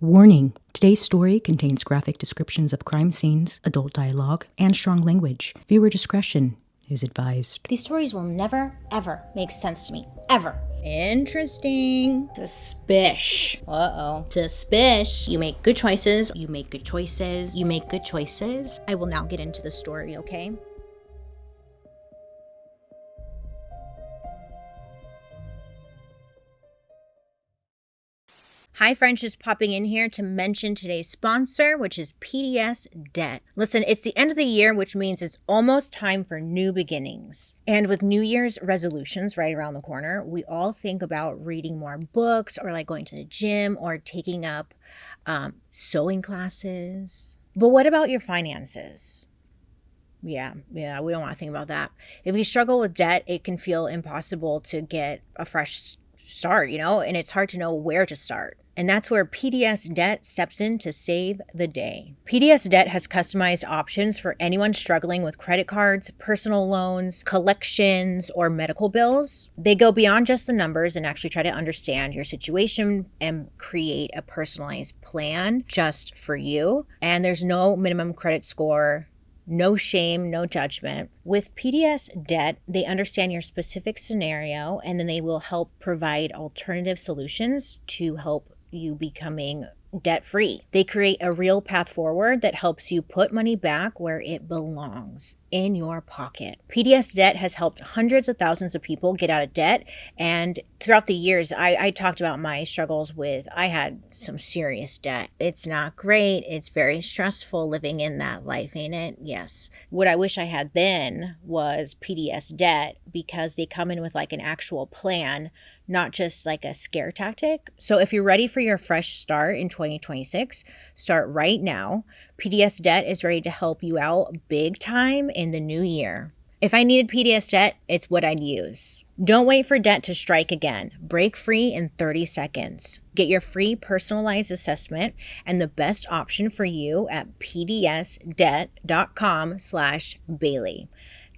Warning! Today's story contains graphic descriptions of crime scenes, adult dialogue, and strong language. Viewer discretion is advised. These stories will never, ever make sense to me. Ever. Interesting. Suspish. Uh-oh. Suspish. You make good choices. You make good choices. You make good choices. I will now get into the story, okay? Hi, friends, just popping in here to mention today's sponsor, which is PDS Debt. Listen, it's the end of the year, which means it's almost time for new beginnings. And with New Year's resolutions right around the corner, we all think about reading more books or like going to the gym or taking up sewing classes. But what about your finances? Yeah, we don't want to think about that. If you struggle with debt, it can feel impossible to get a fresh start, and it's hard to know where to start. And that's where PDS Debt steps in to save the day. PDS Debt has customized options for anyone struggling with credit cards, personal loans, collections, or medical bills. They go beyond just the numbers and actually try to understand your situation and create a personalized plan just for you. And there's no minimum credit score. No shame, no judgment. With PDS Debt, they understand your specific scenario, and then they will help provide alternative solutions to help you becoming debt-free. They create a real path forward that helps you put money back where it belongs, in your pocket. PDS Debt has helped hundreds of thousands of people get out of debt, and throughout the years, I talked about my struggles with, I had some serious debt. It's not great. It's very stressful living in that life, ain't it? Yes. What I wish I had then was PDS Debt, because they come in with like an actual plan, not just like a scare tactic. So if you're ready for your fresh start in 2026, start right now. PDS Debt is ready to help you out big time in the new year. If I needed PDS Debt, it's what I'd use. Don't wait for debt to strike again. Break free in 30 seconds. Get your free personalized assessment and the best option for you at pdsdebt.com/Bailey.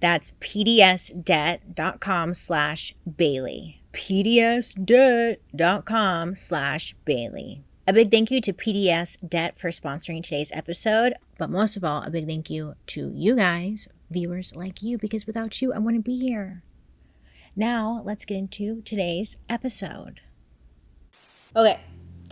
That's pdsdebt.com/Bailey. pdsdebt.com/Bailey. A big thank you to PDS Debt for sponsoring today's episode, but most of all, a big thank you to you guys, viewers like you, because without you, I wouldn't be here. Now, let's get into today's episode. Okay,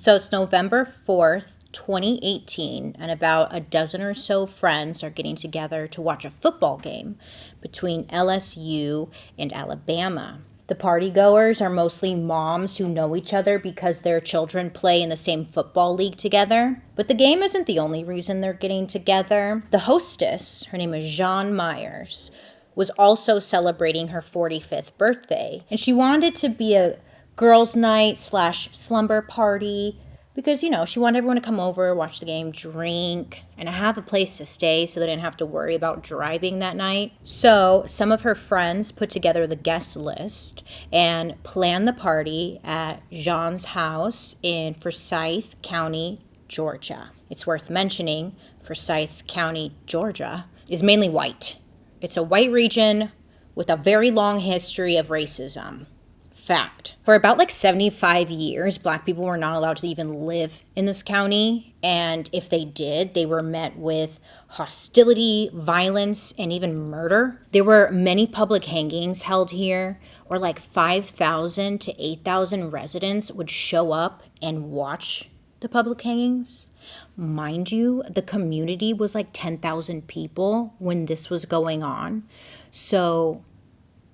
so it's November 4th, 2018, and about a dozen or so friends are getting together to watch a football game between LSU and Alabama. The partygoers are mostly moms who know each other because their children play in the same football league together. But the game isn't the only reason they're getting together. The hostess, her name is Jean Myers, was also celebrating her 45th birthday. And she wanted it to be a girls' night / slumber party because, she wanted everyone to come over, watch the game, drink, and have a place to stay so they didn't have to worry about driving that night. So some of her friends put together the guest list and planned the party at Jean's house in Forsyth County, Georgia. It's worth mentioning, Forsyth County, Georgia is mainly white. It's a white region with a very long history of racism. Fact. For about 75 years, Black people were not allowed to even live in this county. And if they did, they were met with hostility, violence, and even murder. There were many public hangings held here, or 5,000 to 8,000 residents would show up and watch the public hangings. Mind you, the community was 10,000 people when this was going on. So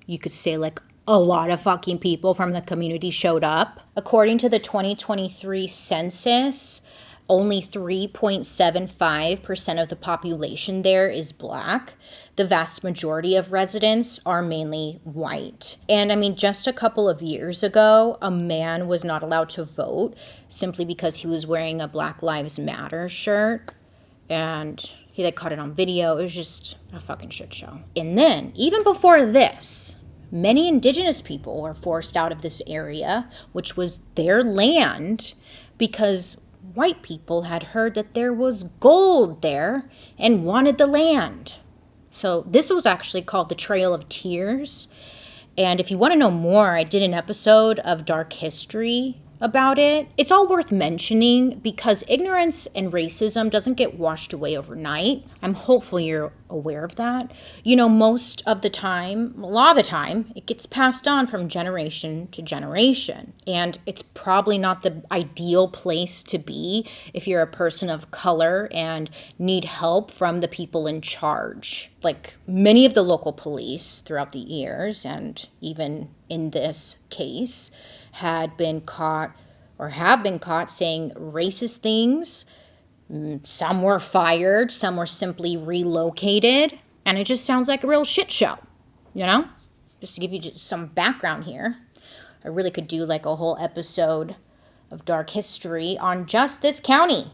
you could say a lot of fucking people from the community showed up. According to the 2023 census, only 3.75% of the population there is Black. The vast majority of residents are mainly white. And just a couple of years ago, a man was not allowed to vote simply because he was wearing a Black Lives Matter shirt. And he caught it on video. It was just a fucking shit show. And then, even before this, many indigenous people were forced out of this area, which was their land, because white people had heard that there was gold there and wanted the land. So this was actually called the Trail of Tears. And if you want to know more, I did an episode of Dark History about it. It's all worth mentioning because ignorance and racism doesn't get washed away overnight. I'm hopeful you're aware of that. You know, most of the time, a lot of the time, it gets passed on from generation to generation. And it's probably not the ideal place to be if you're a person of color and need help from the people in charge. Like many of the local police throughout the years, and even in this case, had been caught or have been caught saying racist things. Some were fired, some were simply relocated, and it just sounds like a real shit show, you know? Just to give you some background here, I really could do like a whole episode of dark history on just this county.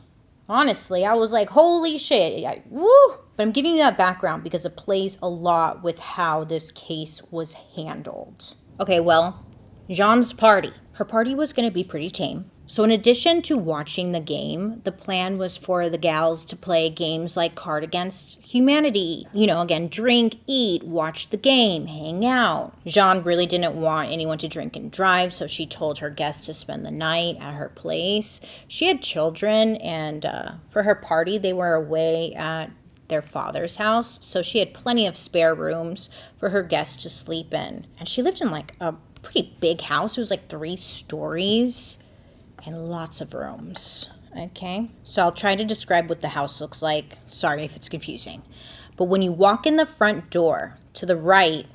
Honestly, I was like, holy shit, woo! But I'm giving you that background because it plays a lot with how this case was handled. Okay, well, Jean's party. Her party was going to be pretty tame. So in addition to watching the game, the plan was for the gals to play games like Card Against Humanity. You know, again, drink, eat, watch the game, hang out. Jean really didn't want anyone to drink and drive, so she told her guests to spend the night at her place. She had children, and for her party, they were away at their father's house, so she had plenty of spare rooms for her guests to sleep in. And she lived in like a pretty big house. It was like 3 stories and lots of rooms. Okay, so I'll try to describe what the house looks like. Sorry if it's confusing. But when you walk in the front door, to the right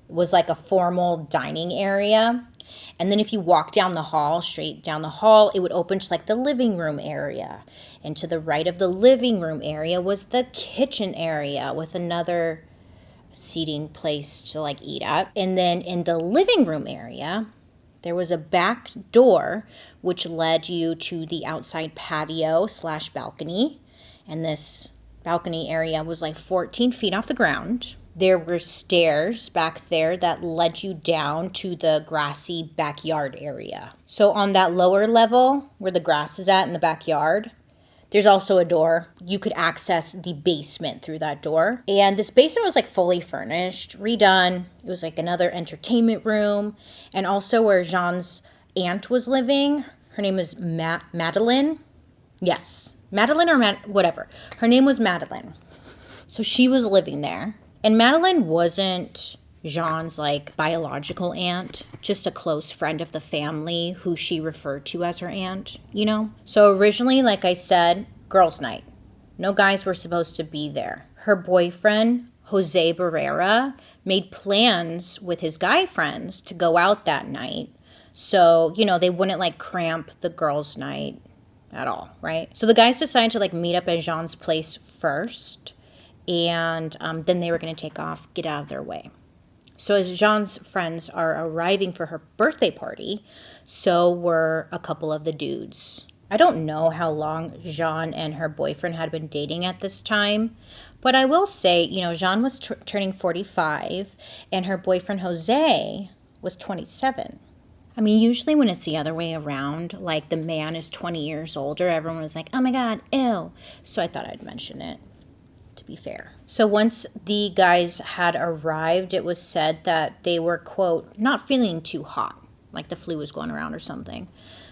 was like a formal dining area. And then if you walk down the hall, straight down the hall, it would open to like the living room area. And to the right of the living room area was the kitchen area with another seating place to like eat at. And then in the living room area, there was a back door which led you to the outside patio / balcony. And this balcony area was like 14 feet off the ground. There were stairs back there that led you down to the grassy backyard area. So on that lower level where the grass is at in the backyard, there's also a door. You could access the basement through that door. And this basement was like fully furnished, redone. It was like another entertainment room. And also where Jean's aunt was living. Her name is Madeline. Yes, Madeline or whatever. Her name was Madeline. So she was living there. And Madeline wasn't Jean's like biological aunt, just a close friend of the family who she referred to as her aunt, you know? So originally, like I said, girls' night. No guys were supposed to be there. Her boyfriend, Jose Barrera, made plans with his guy friends to go out that night. So, you know, they wouldn't like cramp the girls' night at all, right? So the guys decided to like meet up at Jean's place first. And then they were going to take off, get out of their way. So as Jean's friends are arriving for her birthday party, so were a couple of the dudes. I don't know how long Jean and her boyfriend had been dating at this time, but I will say, you know, Jean was turning 45 and her boyfriend Jose was 27. I mean, usually when it's the other way around, like the man is 20 years older, everyone was like, oh my God, ew. So I thought I'd mention it. Be fair. So once the guys had arrived, it was said that they were, quote, not feeling too hot, like the flu was going around or something.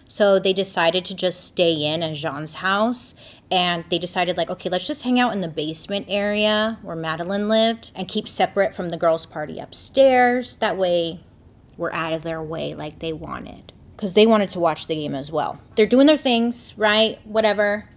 So they decided to just stay in at Jean's house, and they decided like, okay, let's just hang out in the basement area where Madeline lived and keep separate from the girls' party upstairs. That way we're out of their way like they wanted, because they wanted to watch the game as well. They're doing their things, right? Whatever.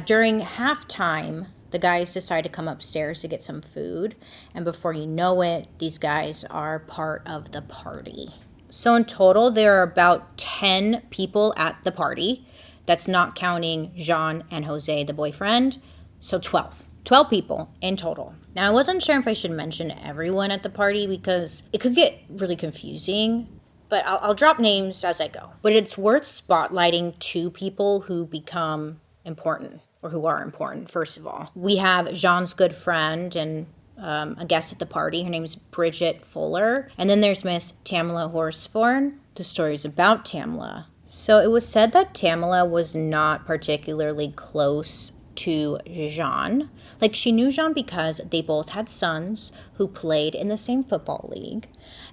During halftime, the guys decide to come upstairs to get some food. And before you know it, these guys are part of the party. So in total, there are about 10 people at the party. That's not counting Jean and Jose, the boyfriend. So 12. 12 people in total. Now, I wasn't sure if I should mention everyone at the party because it could get really confusing. But I'll drop names as I go. But it's worth spotlighting 2 people who become important. Or who are important, first of all. We have Jean's good friend and a guest at the party. Her name is Bridget Fuller. And then there's Miss TAMLA HORSFORD. The story is about TAMLA. So it was said that TAMLA was not particularly close to Jean. Like, she knew Jean because they both had sons who played in the same football league.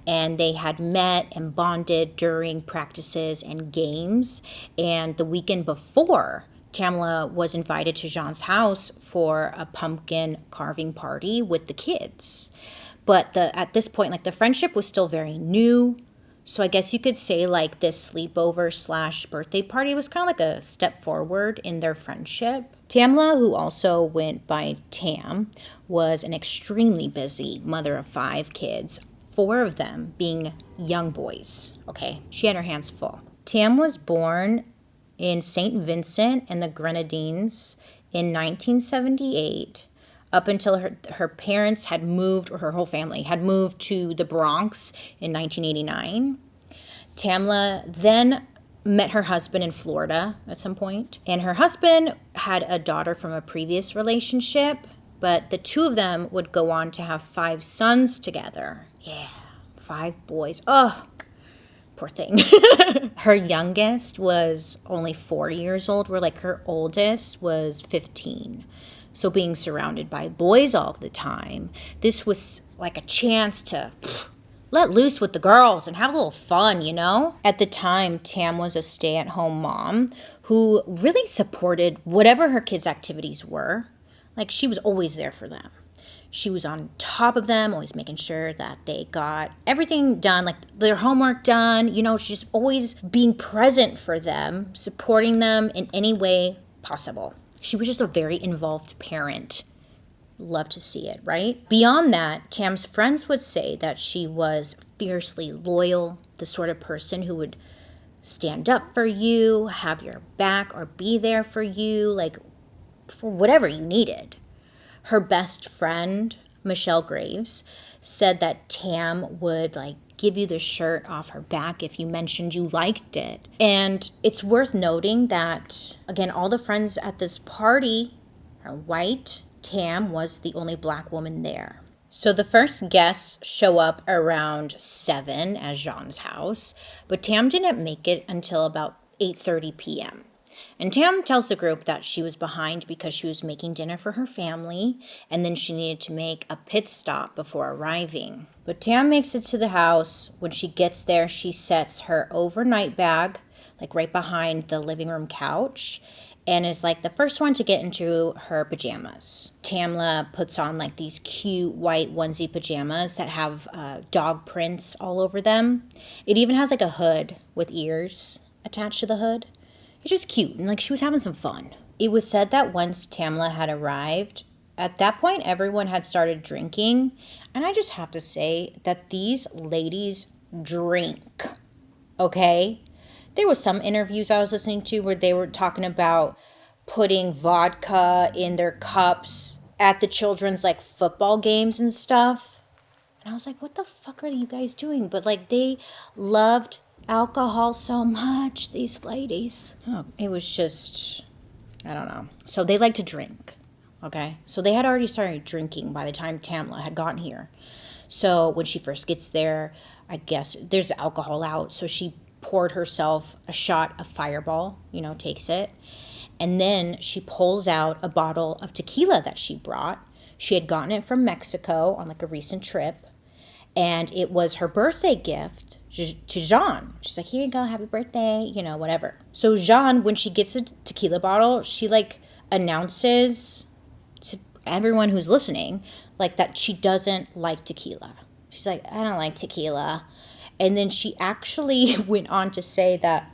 and they had met and bonded during practices and games. And the weekend before, Tamla was invited to Jean's house for a pumpkin carving party with the kids. But at this point, like, the friendship was still very new. So I guess you could say, like, this sleepover / birthday party was kind of like a step forward in their friendship. Tamla, who also went by Tam, was an extremely busy mother of 5 kids, 4 of them being young boys, okay? She had her hands full. Tam was born in St. Vincent and the Grenadines in 1978, up until her parents had moved, or her whole family had moved to the Bronx in 1989. Tamla then met her husband in Florida at some point, and her husband had a daughter from a previous relationship, but the 2 of them would go on to have 5 sons together. Yeah, 5 boys. Oh, poor thing. Her youngest was only 4 years old, where, like, her oldest was 15. So being surrounded by boys all the time, this was like a chance to let loose with the girls and have a little fun, you know? At the time, Tam was a stay-at-home mom who really supported whatever her kids' activities were. Like, she was always there for them. She was on top of them, always making sure that they got everything done, like their homework done. You know, she's always being present for them, supporting them in any way possible. She was just a very involved parent. Love to see it, right? Beyond that, Tam's friends would say that she was fiercely loyal, the sort of person who would stand up for you, have your back, or be there for you, like, for whatever you needed. Her best friend, Michelle Graves, said that Tam would, like, give you the shirt off her back if you mentioned you liked it. And it's worth noting that, again, all the friends at this party are white. Tam was the only Black woman there. So the first guests show up around 7 at Jean's house, but Tam didn't make it until about 8:30 p.m. And Tam tells the group that she was behind because she was making dinner for her family, and then she needed to make a pit stop before arriving. But Tam makes it to the house. When she gets there, she sets her overnight bag, like, right behind the living room couch, and is, like, the first one to get into her pajamas. Tamla puts on, like, these cute white onesie pajamas that have dog prints all over them. It even has, like, a hood with ears attached to the hood. It's just cute, and, like, she was having some fun. It was said that once Tamla had arrived, at that point everyone had started drinking, and I just have to say that these ladies drink, okay? There was some interviews I was listening to where they were talking about putting vodka in their cups at the children's, like, football games and stuff. And I was like, what the fuck are you guys doing? But, like, they loved alcohol so much, these ladies. Oh, it was just, I don't know. So they like to drink, okay? So they had already started drinking by the time Tamla had gotten here. So when she first gets there, I guess there's alcohol out. So she poured herself a shot of Fireball, you know, takes it. And then she pulls out a bottle of tequila that she brought. She had gotten it from Mexico on, like, a recent trip. And it was her birthday gift to Jean. She's like, here you go, happy birthday, you know, whatever. So Jean, when she gets a tequila bottle, she, like, announces to everyone who's listening, like, that she doesn't like tequila. She's like, I don't like tequila. And then she actually went on to say that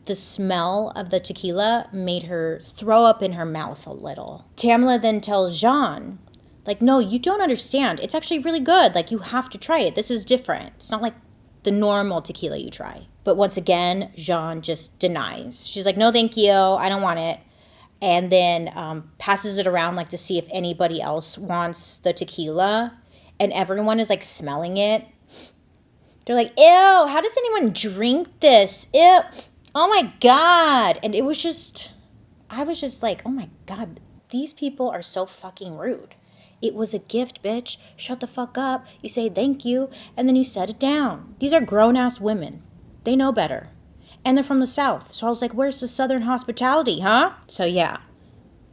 the smell of the tequila made her throw up in her mouth a little. Tamla then tells Jean, like, no, you don't understand. It's actually really good. Like, you have to try it. This is different. It's not like the normal tequila you try. But once again, Jean just denies. She's like, no, thank you. I don't want it. And then passes it around, like, to see if anybody else wants the tequila. And everyone is, like, smelling it. They're like, ew, how does anyone drink this? Ew, oh my God. And it was just, I was just like, oh my God, these people are so fucking rude. It was a gift, bitch. Shut the fuck up. You say thank you, and then you set it down. These are grown-ass women. They know better. And they're from the South. So I was like, where's the Southern hospitality, huh? So yeah,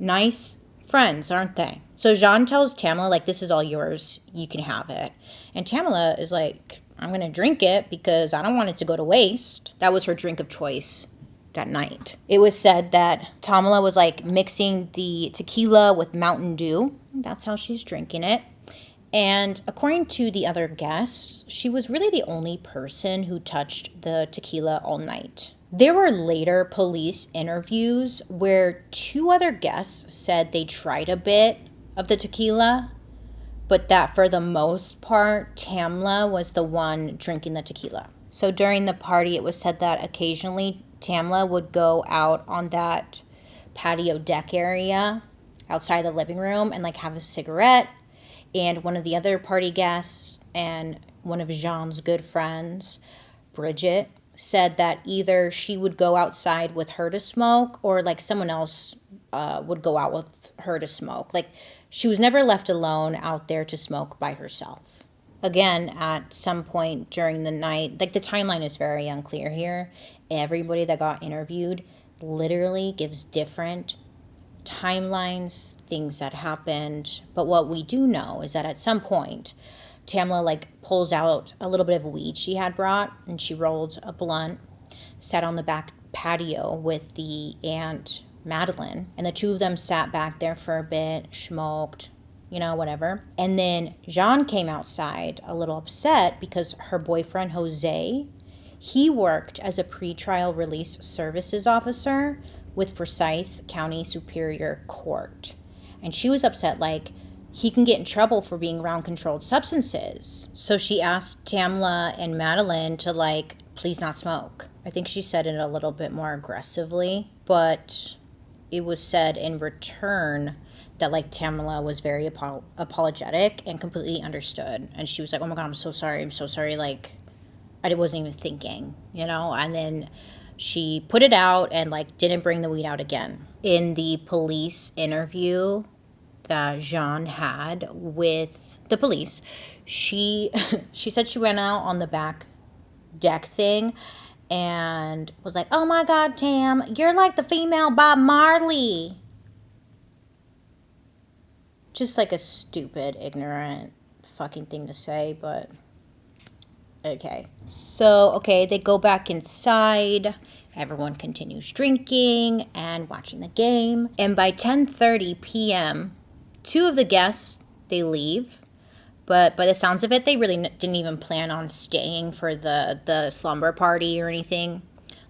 nice friends, aren't they? So Jean tells Tamla, like, this is all yours. You can have it. And Tamla is like, I'm going to drink it because I don't want it to go to waste. That was her drink of choice that night. It was said that TAMLA was like mixing the tequila with Mountain Dew. That's how she's drinking it. And according to the other guests, she was really the only person who touched the tequila all night. There were later police interviews where 2 other guests said they tried a bit of the tequila, but that for the most part, TAMLA was the one drinking the tequila. So during the party, it was said that occasionally TAMLA would go out on that patio deck area outside the living room and like have a cigarette. And one of the other party guests and one of Jean's good friends, Bridget, said that either she would go outside with her to smoke or like someone else would go out with her to smoke. Like she was never left alone out there to smoke by herself. Again, at some point during the night, like the timeline is very unclear here. Everybody that got interviewed literally gives different timelines, things that happened. But what we do know is that at some point, TAMLA like pulls out a little bit of weed she had brought and she rolled a blunt, sat on the back patio with the aunt Madeline, and the 2 of them sat back there for a bit, smoked, you know, whatever. And then Jean came outside a little upset because her boyfriend Jose, he worked as a pretrial release services officer with Forsyth County Superior Court. And she was upset, like, he can get in trouble for being around controlled substances. So she asked TAMLA and Madeline to, like, please not smoke. I think she said it a little bit more aggressively, but it was said in return that, like, TAMLA was very apologetic and completely understood. And she was like, oh my God, I'm so sorry. Like, I wasn't even thinking, you know? And then she put it out and like didn't bring the weed out again. In the police interview that Jean had with the police, she said she went out on the back deck thing and was like, oh my God, Tam, you're like the female Bob Marley. Just like a stupid, ignorant fucking thing to say, but okay. So, okay, they go back inside. Everyone continues drinking and watching the game. And by 10:30 p.m., 2 of the guests, they leave. But by the sounds of it, they really didn't even plan on staying for the slumber party or anything.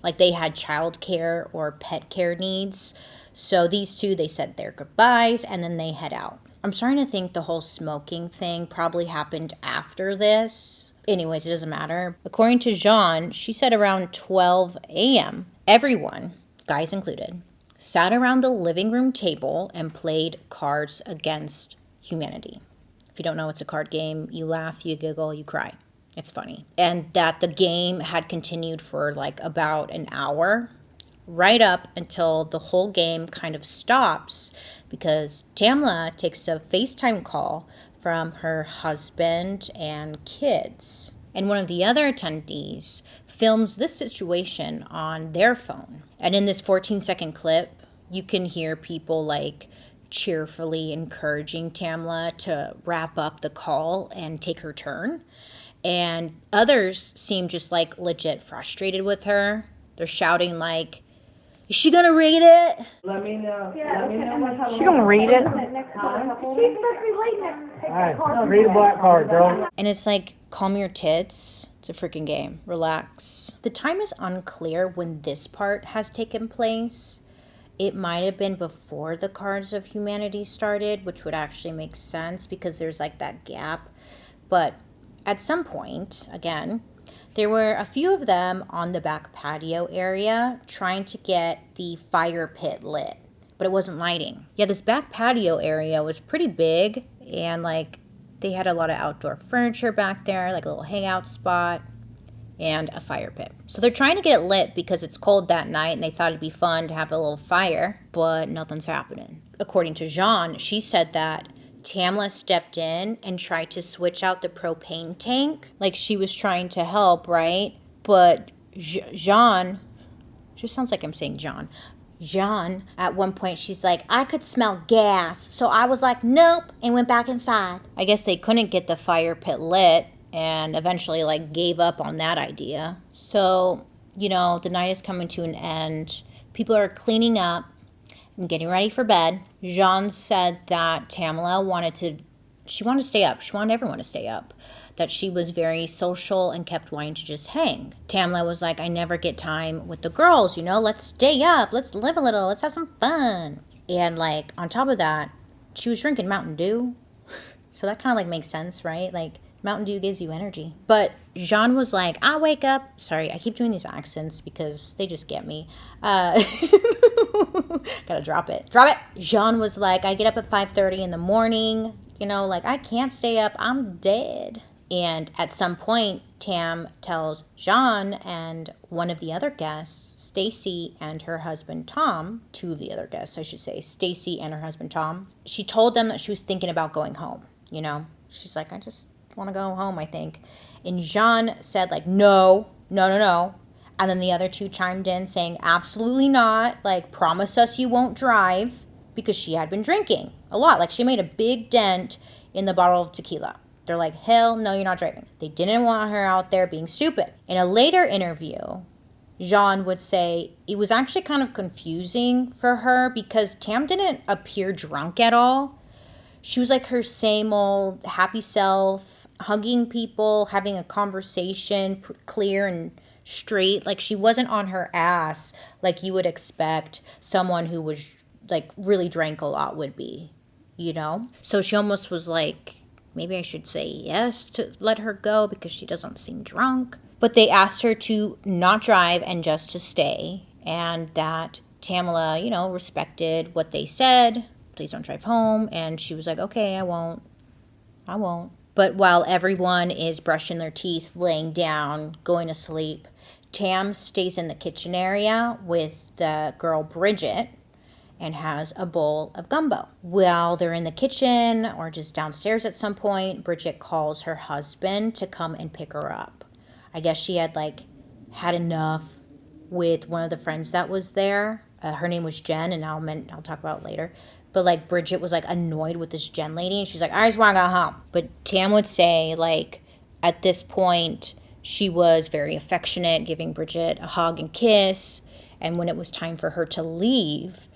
Like they had childcare or pet care needs. So these 2, they said their goodbyes and then they head out. I'm starting to think the whole smoking thing probably happened after this. Anyways, it doesn't matter. According to Jean, she said around 12 a.m., everyone, guys included, sat around the living room table and played Cards Against Humanity. If you don't know, it's a card game. You laugh, you giggle, you cry. It's funny. And that the game had continued for like about an hour, right up until the whole game kind of stops because TAMLA takes a FaceTime call from her husband and kids. And one of the other attendees films this situation on their phone. And in this 14-second clip, you can hear people like cheerfully encouraging TAMLA to wrap up the call and take her turn. And others seem just like legit frustrated with her. They're shouting like, is she gonna read it? Let me know. Yeah, let me know She gonna read it? Alright, read a black card, girl. And it's like, calm your tits. It's a freaking game. Relax. The time is unclear when this part has taken place. It might have been before the Cards of Humanity started, which would actually make sense because there's like that gap. But at some point, again, there were a few of them on the back patio area trying to get the fire pit lit, but it wasn't lighting. Yeah, this back patio area was pretty big and like they had a lot of outdoor furniture back there, like a little hangout spot and a fire pit. So they're trying to get it lit because it's cold that night and they thought it'd be fun to have a little fire, but nothing's happening. According to Jean, she said that TAMLA stepped in and tried to switch out the propane tank. Like she was trying to help, right? But Jean, just sounds like I'm saying John. Jean, at one point, she's like, I could smell gas. So I was like, nope, and went back inside. I guess they couldn't get the fire pit lit and eventually like gave up on that idea. So, you know, the night is coming to an end. People are cleaning up and getting ready for bed. Jean said that Tamla wanted to stay up. She wanted everyone to stay up. That she was very social and kept wanting to just hang. Tamla was like, I never get time with the girls, you know, let's stay up, let's live a little, let's have some fun. And like, on top of that, she was drinking Mountain Dew. So that kind of like makes sense, right? Like, Mountain Dew gives you energy. But Jean was like, I wake up. Sorry, I keep doing these accents because they just get me. Gotta drop it. Drop it. Jean was like, I get up at 5:30 in the morning. You know, like, I can't stay up. I'm dead. And at some point, Tam tells Jean and one of the other guests, Stacy and her husband Tom, two of the other guests, I should say, Stacy and her husband Tom, she told them that she was thinking about going home, you know? She's like, I just want to go home, I think. And Jean said, like, no. And then the other two chimed in saying, absolutely not. Like, promise us you won't drive, because she had been drinking a lot. Like, she made a big dent in the bottle of tequila. They're like, hell no, you're not driving. They didn't want her out there being stupid. In a later interview, Jean would say it was actually kind of confusing for her because Tam didn't appear drunk at all. She was like her same old happy self, hugging people, having a conversation, clear and straight. Like, she wasn't on her ass like you would expect someone who was like really drank a lot would be, you know? So she almost was like, maybe I should say yes to let her go because she doesn't seem drunk. But they asked her to not drive and just to stay. And that Tamla, you know, respected what they said. Please don't drive home. And she was like, okay, I won't. But while everyone is brushing their teeth, laying down, going to sleep, Tam stays in the kitchen area with the girl Bridget and has a bowl of gumbo. While they're in the kitchen or just downstairs at some point, Bridget calls her husband to come and pick her up. I guess she had had enough with one of the friends that was there. Her name was Jen, and I'll talk about it later. But Bridget was annoyed with this Jen lady, and she's like, I just want to go home. But Tam would say at this point, she was very affectionate, giving Bridget a hug and kiss. And when it was time for her to leave,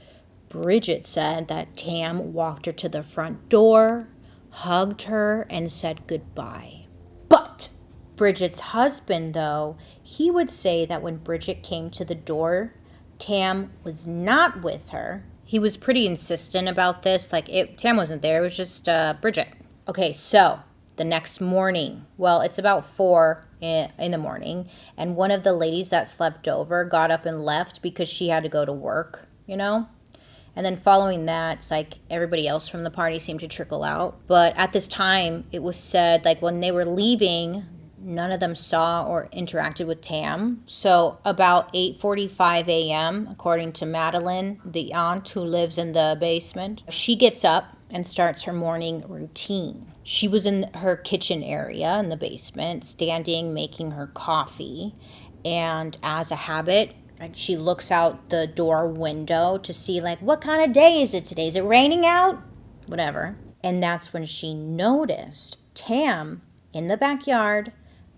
Bridget said that Tam walked her to the front door, hugged her, and said goodbye. But Bridget's husband, though, he would say that when Bridget came to the door, Tam was not with her. He was pretty insistent about this. Tam wasn't there. It was just Bridget. Okay, so the next morning, well, it's about 4 in the morning, and one of the ladies that slept over got up and left because she had to go to work, you know? And then following that, it's everybody else from the party seemed to trickle out. But at this time, it was said, when they were leaving, none of them saw or interacted with Tam. So about 8:45 a.m., according to Madeline, the aunt who lives in the basement, she gets up and starts her morning routine. She was in her kitchen area in the basement, standing, making her coffee. And as a habit, she looks out the door window to see, what kind of day is it today? Is it raining out? Whatever. And that's when she noticed Tam in the backyard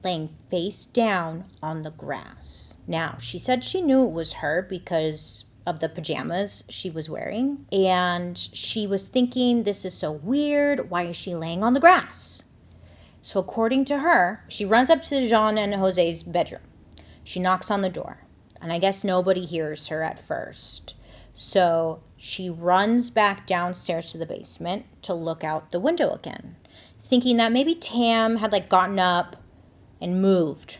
laying face down on the grass. Now, she said she knew it was her because of the pajamas she was wearing. And she was thinking, this is so weird. Why is she laying on the grass? So according to her, she runs up to Jean and Jose's bedroom. She knocks on the door. And I guess nobody hears her at first. So she runs back downstairs to the basement to look out the window again, thinking that maybe Tam had gotten up and moved.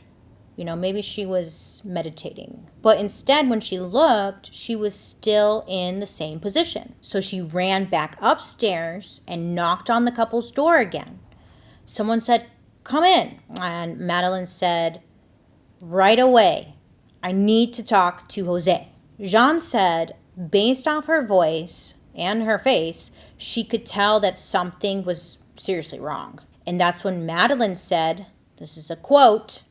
You know, maybe she was meditating. But instead, when she looked, she was still in the same position. So she ran back upstairs and knocked on the couple's door again. Someone said, come in. And Madeline said, right away. I need to talk to Jose. Jean said, based off her voice and her face, she could tell that something was seriously wrong. And that's when Madeline said, this is a quote,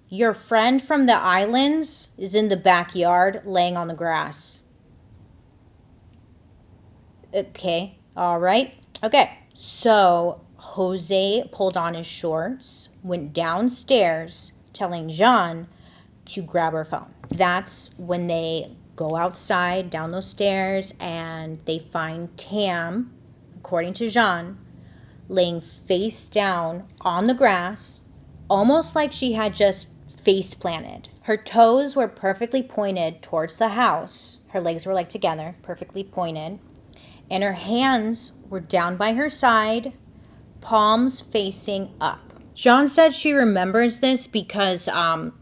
your friend from the islands is in the backyard laying on the grass. Okay, all right. Okay, so Jose pulled on his shorts, went downstairs, telling Jean to grab her phone. That's when they go outside down those stairs and they find Tam, according to Jean, laying face down on the grass, almost like she had just face planted. Her toes were perfectly pointed towards the house. Her legs were like together, perfectly pointed. And her hands were down by her side, palms facing up. Jean said she remembers this because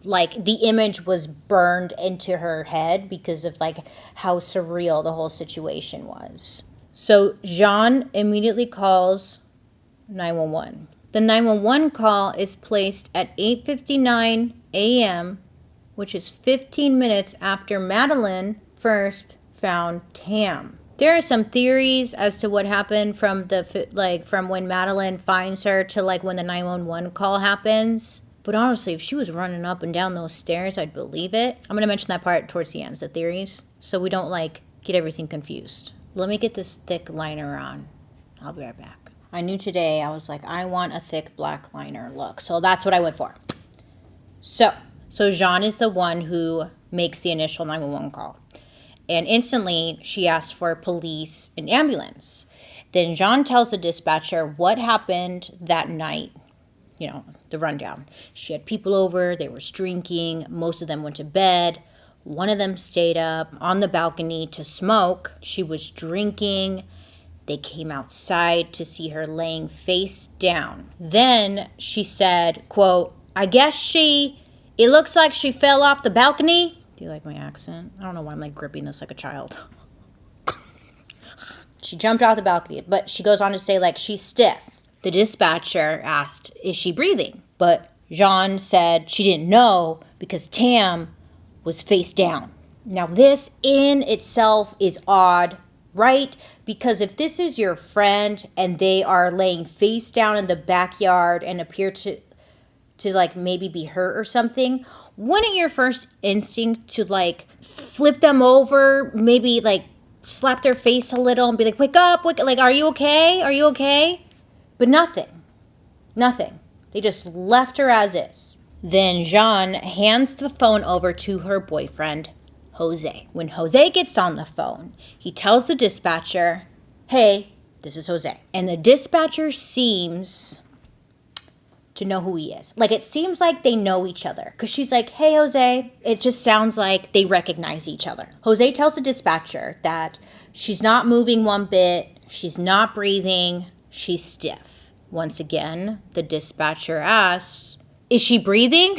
like the image was burned into her head because of like how surreal the whole situation was. So Jean immediately calls 911. The 911 call is placed at 8:59 a.m., which is 15 minutes after Madeline first found Tam. There are some theories as to what happened from from when Madeline finds her to like when the 911 call happens. But honestly, if she was running up and down those stairs, I'd believe it. I'm going to mention that part towards the end, the theories, so we don't like get everything confused. Let me get this thick liner on. I'll be right back. I knew today, I was like, I want a thick black liner look. So that's what I went for. So Jean is the one who makes the initial 911 call. And instantly, she asks for police and ambulance. Then Jean tells the dispatcher what happened that night. You know, the rundown. She had people over, they were drinking, most of them went to bed. One of them stayed up on the balcony to smoke. She was drinking. They came outside to see her laying face down. Then she said, quote, I guess it looks like she fell off the balcony. Do you like my accent? I don't know why I'm like gripping this like a child. She jumped off the balcony, but she goes on to say like she's stiff. The dispatcher asked, is she breathing? But Jean said she didn't know because Tam was face down. Now this in itself is odd, right? Because if this is your friend and they are laying face down in the backyard and appear to like maybe be hurt or something, wouldn't your first instinct to like flip them over, maybe like slap their face a little and be like, wake up, like, are you okay? Are you okay? But nothing. They just left her as is. Then Jean hands the phone over to her boyfriend, Jose. When Jose gets on the phone, he tells the dispatcher, hey, this is Jose. And the dispatcher seems to know who he is. Like, it seems like they know each other. Because she's like, hey, Jose. It just sounds like they recognize each other. Jose tells the dispatcher that she's not moving one bit. She's not breathing. She's stiff. Once again, the dispatcher asks, is she breathing?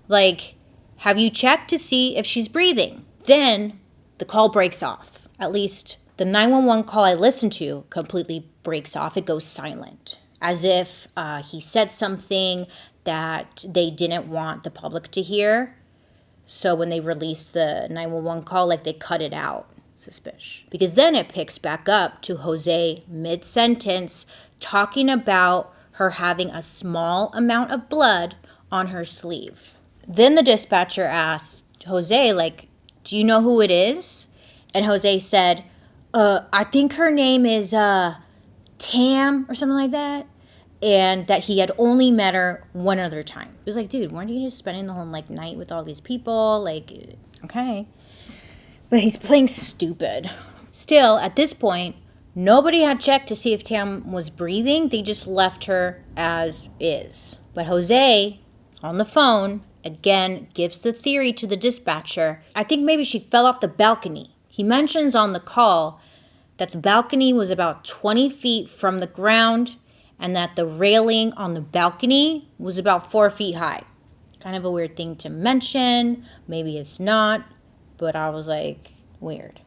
Like, have you checked to see if she's breathing? Then the call breaks off. At least the 911 call I listened to completely breaks off. It goes silent. As if he said something that they didn't want the public to hear. So when they released the 911 call, like they cut it out. Suspish. Because then it picks back up to Jose mid-sentence talking about her having a small amount of blood on her sleeve. Then the dispatcher asked Jose, like, do you know who it is? And Jose said, I think her name is Tam or something like that. And that he had only met her one other time. It was like, dude, weren't you just spending the whole like night with all these people? Like, okay. But he's playing stupid. Still, at this point, nobody had checked to see if Tam was breathing. They just left her as is. But Jose, on the phone, again, gives the theory to the dispatcher. I think maybe she fell off the balcony. He mentions on the call that the balcony was about 20 feet from the ground and that the railing on the balcony was about 4 feet high. Kind of a weird thing to mention. Maybe it's not, but I was like, weird.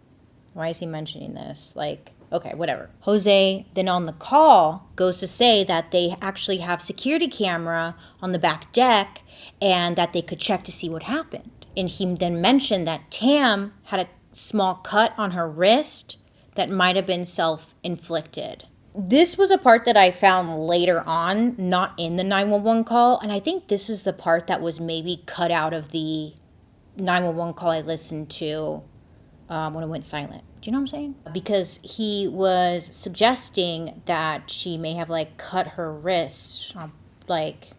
Why is he mentioning this? Like, okay, whatever. Jose, then on the call, goes to say that they actually have security camera on the back deck and that they could check to see what happened. And he then mentioned that Tam had a small cut on her wrist that might have been self-inflicted. This was a part that I found later on, not in the 911 call, and I think this is the part that was maybe cut out of the 911 call I listened to when it went silent. Do you know what I'm saying? Because he was suggesting that she may have like cut her wrists, like,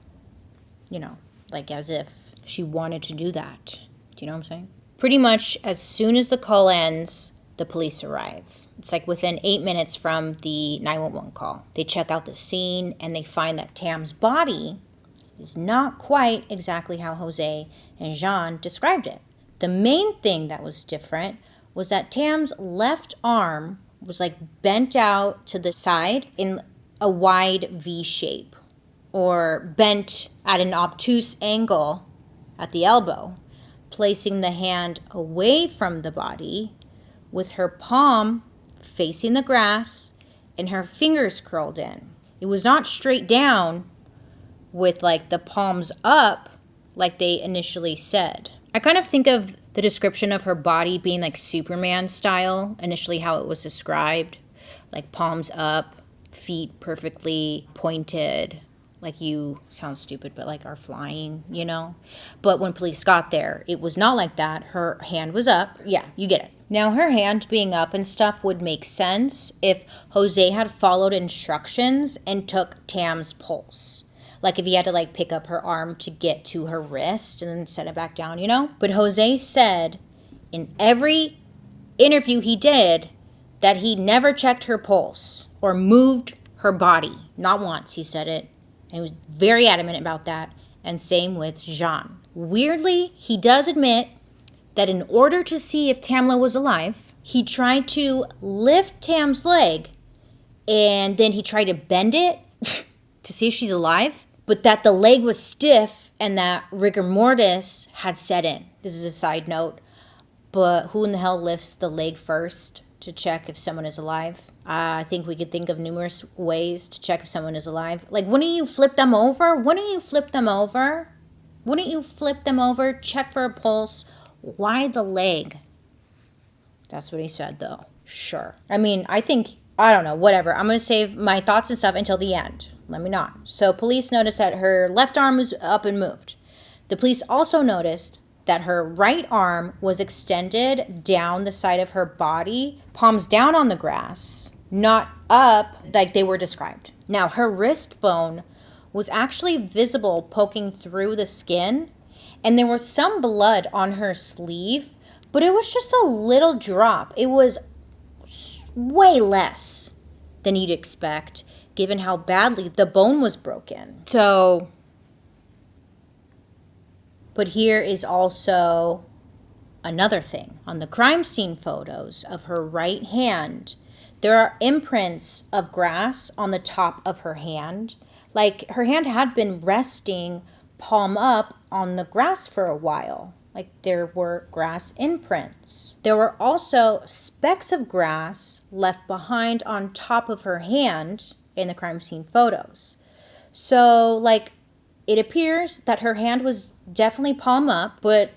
you know, like as if she wanted to do that. Do you know what I'm saying? Pretty much as soon as the call ends, the police arrive. It's like within 8 minutes from the 911 call. They check out the scene and they find that Tam's body is not quite exactly how Jose and Jean described it. The main thing that was different was that Tam's left arm was like bent out to the side in a wide V shape, or bent at an obtuse angle at the elbow, placing the hand away from the body with her palm facing the grass and her fingers curled in. It was not straight down with like the palms up like they initially said. I kind of think of the description of her body being like Superman style, initially how it was described, like palms up, feet perfectly pointed, like you, sounds stupid, but like are flying, you know? But when police got there, it was not like that. Her hand was up. Yeah, you get it. Now, her hand being up and stuff would make sense if Jose had followed instructions and took Tam's pulse. Like if he had to like pick up her arm to get to her wrist and then set it back down, you know? But Jose said in every interview he did that he never checked her pulse or moved her body. Not once, he said it. And he was very adamant about that. And same with Jean. Weirdly, he does admit that in order to see if Tamla was alive, he tried to lift Tam's leg and then he tried to bend it to see if she's alive, but that the leg was stiff and that rigor mortis had set in. This is a side note, but who in the hell lifts the leg first to check if someone is alive? I think we could think of numerous ways to check if someone is alive. Like, wouldn't you flip them over? Wouldn't you flip them over? Wouldn't you flip them over, check for a pulse? Why the leg? That's what he said, though. Sure. I mean, I don't know, whatever. I'm going to save my thoughts and stuff until the end. Let me not. So police noticed that her left arm was up and moved. The police also noticed that her right arm was extended down the side of her body, palms down on the grass, not up like they were described. Now, her wrist bone was actually visible poking through the skin, and there was some blood on her sleeve, but it was just a little drop. It was way less than you'd expect, given how badly the bone was broken. So, but here is also another thing. On the crime scene photos of her right hand, there are imprints of grass on the top of her hand. Like her hand had been resting palm up on the grass for a while. Like there were grass imprints. There were also specks of grass left behind on top of her hand in the crime scene photos. So like it appears that her hand was definitely palm up, but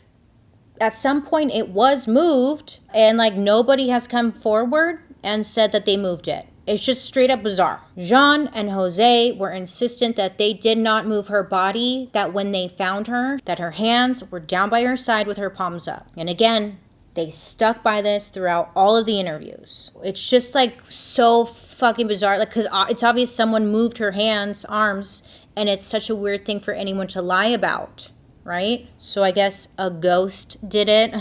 at some point it was moved and like nobody has come forward and said that they moved it. It's just straight up bizarre. Jean and Jose were insistent that they did not move her body, that when they found her, that her hands were down by her side with her palms up. And again, they stuck by this throughout all of the interviews. It's just like so fucking bizarre. Like, cause it's obvious someone moved her hands, arms, and it's such a weird thing for anyone to lie about, right? So I guess a ghost did it.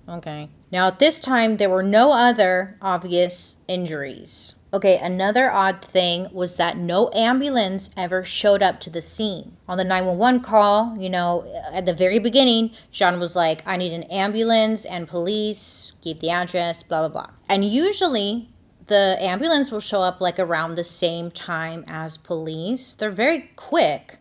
Okay. Now, at this time, there were no other obvious injuries. Okay, another odd thing was that no ambulance ever showed up to the scene. On the 911 call, you know, at the very beginning, Jean was like, I need an ambulance and police, gave the address, blah, blah, blah. And usually, the ambulance will show up like around the same time as police. They're very quick,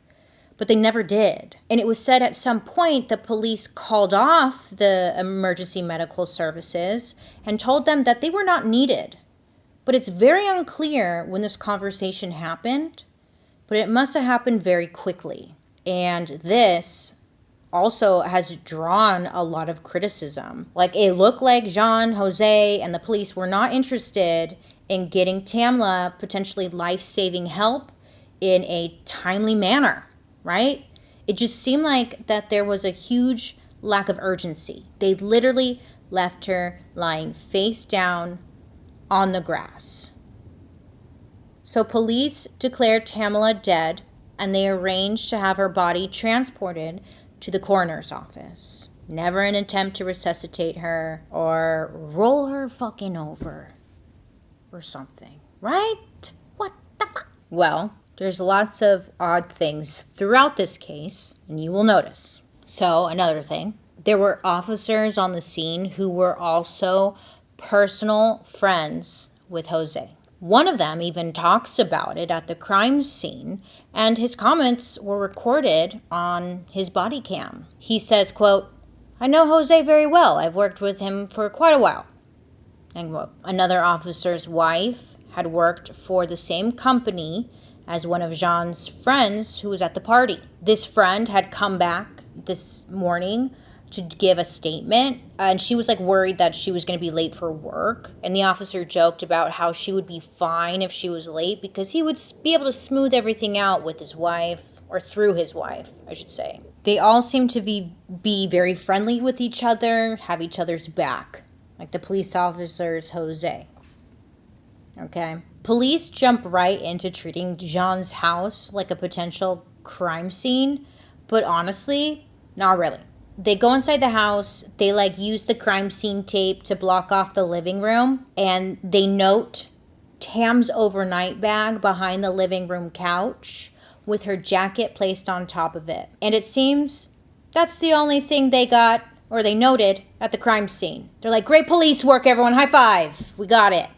but they never did. And it was said at some point the police called off the emergency medical services and told them that they were not needed. But it's very unclear when this conversation happened, but it must have happened very quickly. And this also has drawn a lot of criticism. Like, it looked like Jean, Jose, and the police were not interested in getting Tamla potentially life-saving help in a timely manner. Right? It just seemed like that there was a huge lack of urgency. They literally left her lying face down on the grass. So police declared TAMLA dead, and they arranged to have her body transported to the coroner's office. Never an attempt to resuscitate her or roll her fucking over or something, right? What the fuck? Well, there's lots of odd things throughout this case, and you will notice. So, another thing, there were officers on the scene who were also personal friends with Jose. One of them even talks about it at the crime scene, and his comments were recorded on his body cam. He says, quote, "I know Jose very well. I've worked with him for quite a while." And quote. Another officer's wife had worked for the same company as one of Jean's friends who was at the party. This friend had come back this morning to give a statement, and she was like worried that she was going to be late for work, and the officer joked about how she would be fine if she was late because he would be able to smooth everything out with his wife, or through his wife, I should say. They all seem to be very friendly with each other, have each other's back, like the police officers Jose. Okay. Police jump right into treating Jean's house like a potential crime scene, but honestly, not really. They go inside the house, they use the crime scene tape to block off the living room, and they note Tam's overnight bag behind the living room couch with her jacket placed on top of it. And it seems that's the only thing they got, or they noted, at the crime scene. They're like, "Great police work, everyone, high five, we got it."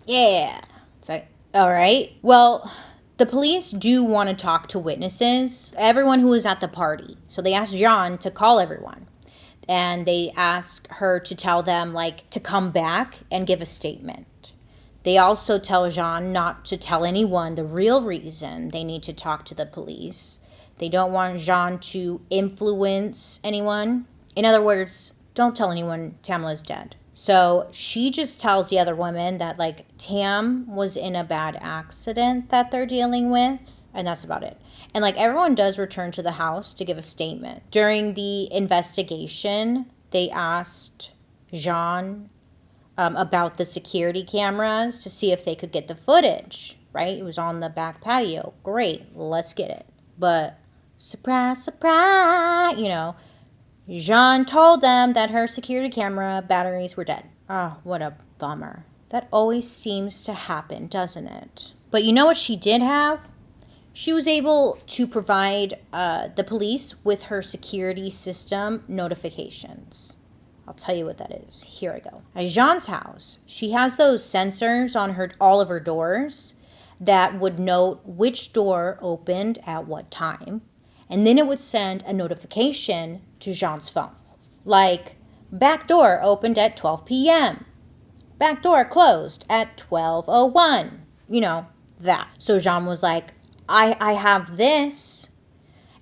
Yeah. It's like, all right. Well, the police do want to talk to witnesses, everyone who was at the party. So they asked Jean to call everyone. And they ask her to tell them, to come back and give a statement. They also tell Jean not to tell anyone the real reason they need to talk to the police. They don't want Jean to influence anyone. In other words, don't tell anyone Tamla's dead. So she just tells the other women that Tam was in a bad accident that they're dealing with, and that's about it. And everyone does return to the house to give a statement. During the investigation, they asked Jean about the security cameras to see if they could get the footage, right? It was on the back patio. Great, let's get it. But surprise, surprise, Jean told them that her security camera batteries were dead. Oh, what a bummer. That always seems to happen, doesn't it? But you know what she did have? She was able to provide the police with her security system notifications. I'll tell you what that is. Here I go. At Jean's house, she has those sensors on all of her doors that would note which door opened at what time. And then it would send a notification to Jean's phone. Back door opened at 12 p.m. Back door closed at 12:01. That. So Jean was like, I have this.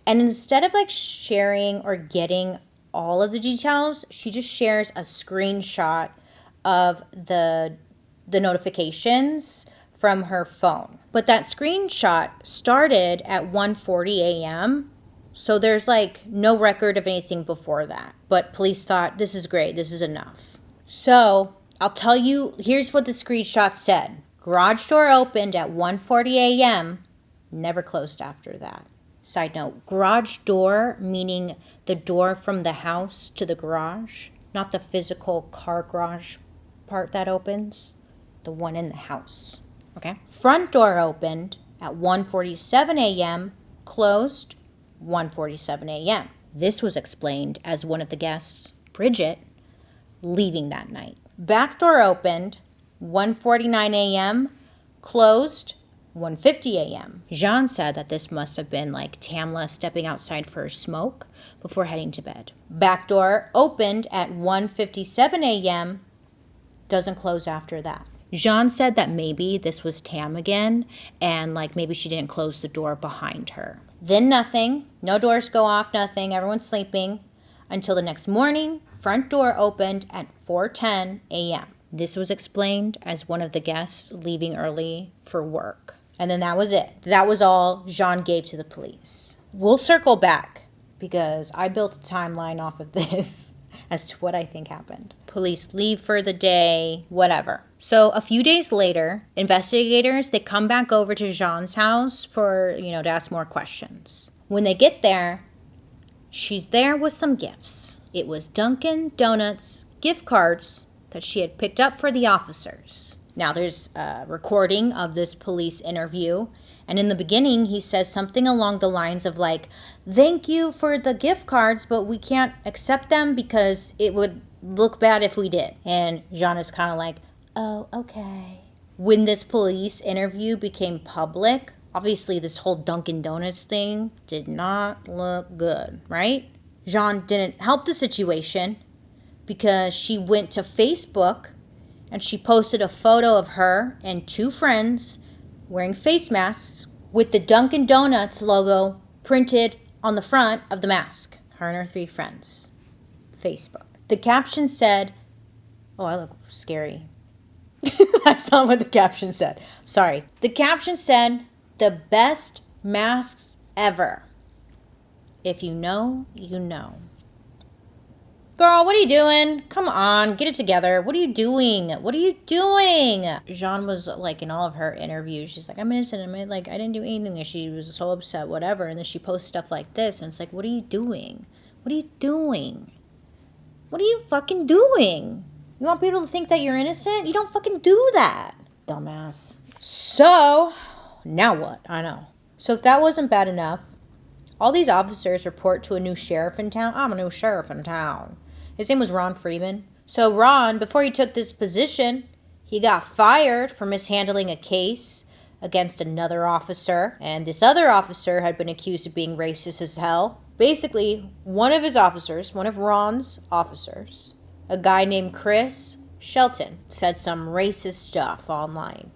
And instead of sharing or getting all of the details, she just shares a screenshot of the notifications from her phone. But that screenshot started at 1:40 a.m., so there's no record of anything before that. But police thought, this is great, this is enough. So I'll tell you, here's what the screenshot said. Garage door opened at 1:40 a.m., never closed after that. Side note, garage door meaning the door from the house to the garage, not the physical car garage part that opens, the one in the house, okay? Front door opened at 1:47 a.m., closed 1:47 a.m. This was explained as one of the guests, Bridget, leaving that night. Back door opened 1:49 a.m., closed 1:50 a.m. Jean said that this must have been Tamla stepping outside for a smoke before heading to bed. Back door opened at 1:57 a.m., doesn't close after that. Jean said that maybe this was Tam again, and maybe she didn't close the door behind her. Then nothing, no doors go off, nothing, everyone's sleeping, until the next morning, front door opened at 4:10 a.m. This was explained as one of the guests leaving early for work. And then that was it. That was all Jean gave to the police. We'll circle back because I built a timeline off of this. as to what I think happened. Police leave for the day, whatever. So a few days later, investigators, they come back over to Jean's house for, to ask more questions. When they get there, she's there with some gifts. It was Dunkin' Donuts gift cards that she had picked up for the officers. Now there's a recording of this police interview. And in the beginning, he says something along the lines of like, thank you for the gift cards, but we can't accept them because it would look bad if we did. And Jean is kind of like, oh, okay. When this police interview became public, obviously this whole Dunkin' Donuts thing did not look good, right? Jean didn't help the situation because she went to Facebook and she posted a photo of her and two friends wearing face masks with the Dunkin' Donuts logo printed on the front of the mask. Her and her three friends. Facebook. The caption said, oh, I look scary. That's not what the caption said. Sorry. The caption said, the best masks ever. If you know, you know. Girl, what are you doing? Come on, get it together. What are you doing? What are you doing? Jean was like in all of her interviews, she's like, I'm innocent. I didn't do anything. And she was so upset, whatever. And then she posts stuff like this. And it's like, what are you doing? What are you doing? What are you fucking doing? You want people to think that you're innocent? You don't fucking do that. Dumbass. So, now what? I know. So if that wasn't bad enough, all these officers report to a new sheriff in town. I'm a new sheriff in town. His name was Ron Freeman. So Ron, before he took this position, he got fired for mishandling a case against another officer. And this other officer had been accused of being racist as hell. Basically, one of Ron's officers, a guy named Chris Shelton, said some racist stuff online.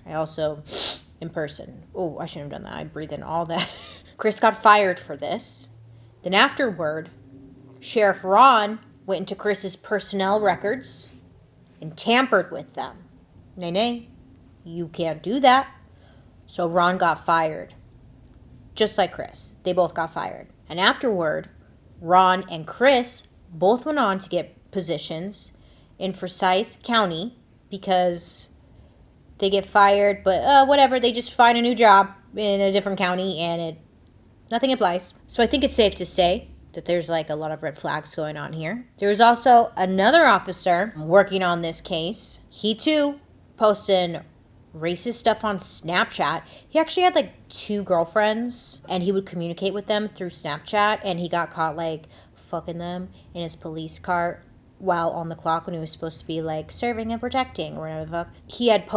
I also, in person. Oh, I shouldn't have done that. I breathed in all that. Chris got fired for this. Then afterward, Sheriff Ron went into Chris's personnel records and tampered with them. Nay, you can't do that. So Ron got fired. Just like Chris. They both got fired. And afterward, Ron and Chris both went on to get positions in Forsyth County because they get fired, but whatever, they just find a new job in a different county and nothing applies. So I think it's safe to say that there's like a lot of red flags going on here. There was also another officer working on this case. He too posted racist stuff on Snapchat. He actually had like 2 girlfriends and he would communicate with them through Snapchat, and he got caught like fucking them in his police car while on the clock when he was supposed to be like serving and protecting or whatever the fuck. He had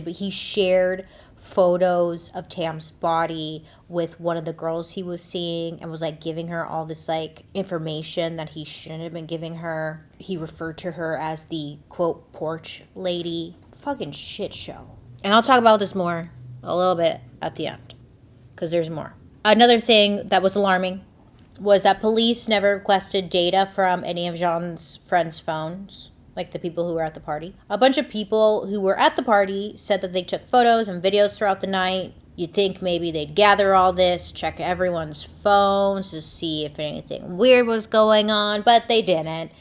he shared photos of Tam's body with one of the girls he was seeing and was like giving her all this like information that he shouldn't have been giving her. He referred to her as the quote porch lady. Fucking shit show. And I'll talk about this more a little bit at the end because there's more. Another thing that was alarming was that police never requested data from any of Jean's friends' phones, like the people who were at the party. A bunch of people who were at the party said that they took photos and videos throughout the night. You'd think maybe they'd gather all this, check everyone's phones to see if anything weird was going on, but they didn't.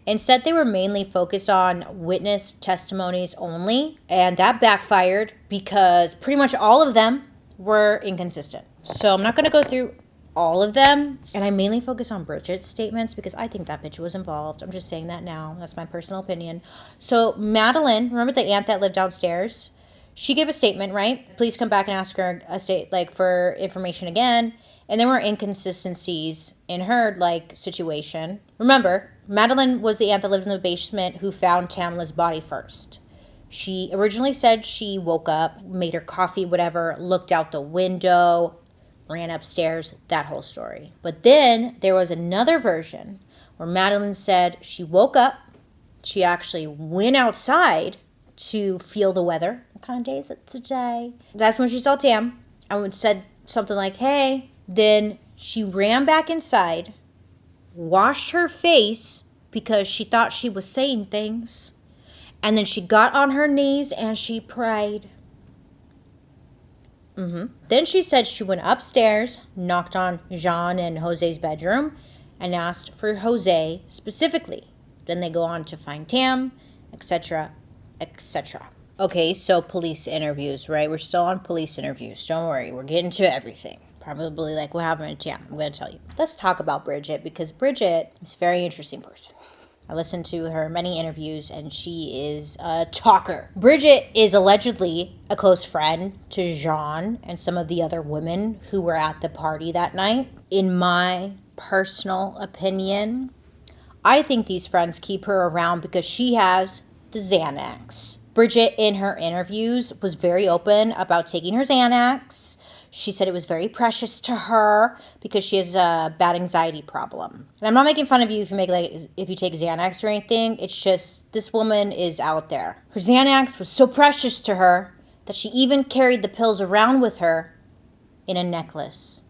Instead, they were mainly focused on witness testimonies only, and that backfired because pretty much all of them were inconsistent. So I'm not going to go through all of them, and I mainly focus on Bridget's statements because I think that bitch was involved. I'm just saying that now. That's my personal opinion. So Madeline, remember the aunt that lived downstairs? She gave a statement, right? Please come back and ask her for information again. And there were inconsistencies in her situation. Remember, Madeline was the aunt that lived in the basement who found Tamla's body first. She originally said she woke up, made her coffee, whatever, looked out the window, ran upstairs, that whole story. But then there was another version where Madeline said she woke up, she actually went outside to feel the weather. What kind of day is it today? That's when she saw Tam and said something like, hey. Then she ran back inside, washed her face because she thought she was saying things, and then she got on her knees and she prayed. Then she said she went upstairs, knocked on Jean and Jose's bedroom, and asked for Jose specifically. Then they go on to find Tam, etc., etc. Okay, so police interviews, right? We're still on police interviews. Don't worry, we're getting to everything. Probably like what happened to Tam. I'm going to tell you. Let's talk about Bridget, because Bridget is a very interesting person. I listened to her many interviews, and she is a talker. Bridget is allegedly a close friend to Jean and some of the other women who were at the party that night. In my personal opinion, I think these friends keep her around because she has the Xanax. Bridget, in her interviews, was very open about taking her Xanax. She said it was very precious to her because she has a bad anxiety problem. And I'm not making fun of you if you take Xanax or anything. It's just this woman is out there. Her Xanax was so precious to her that she even carried the pills around with her in a necklace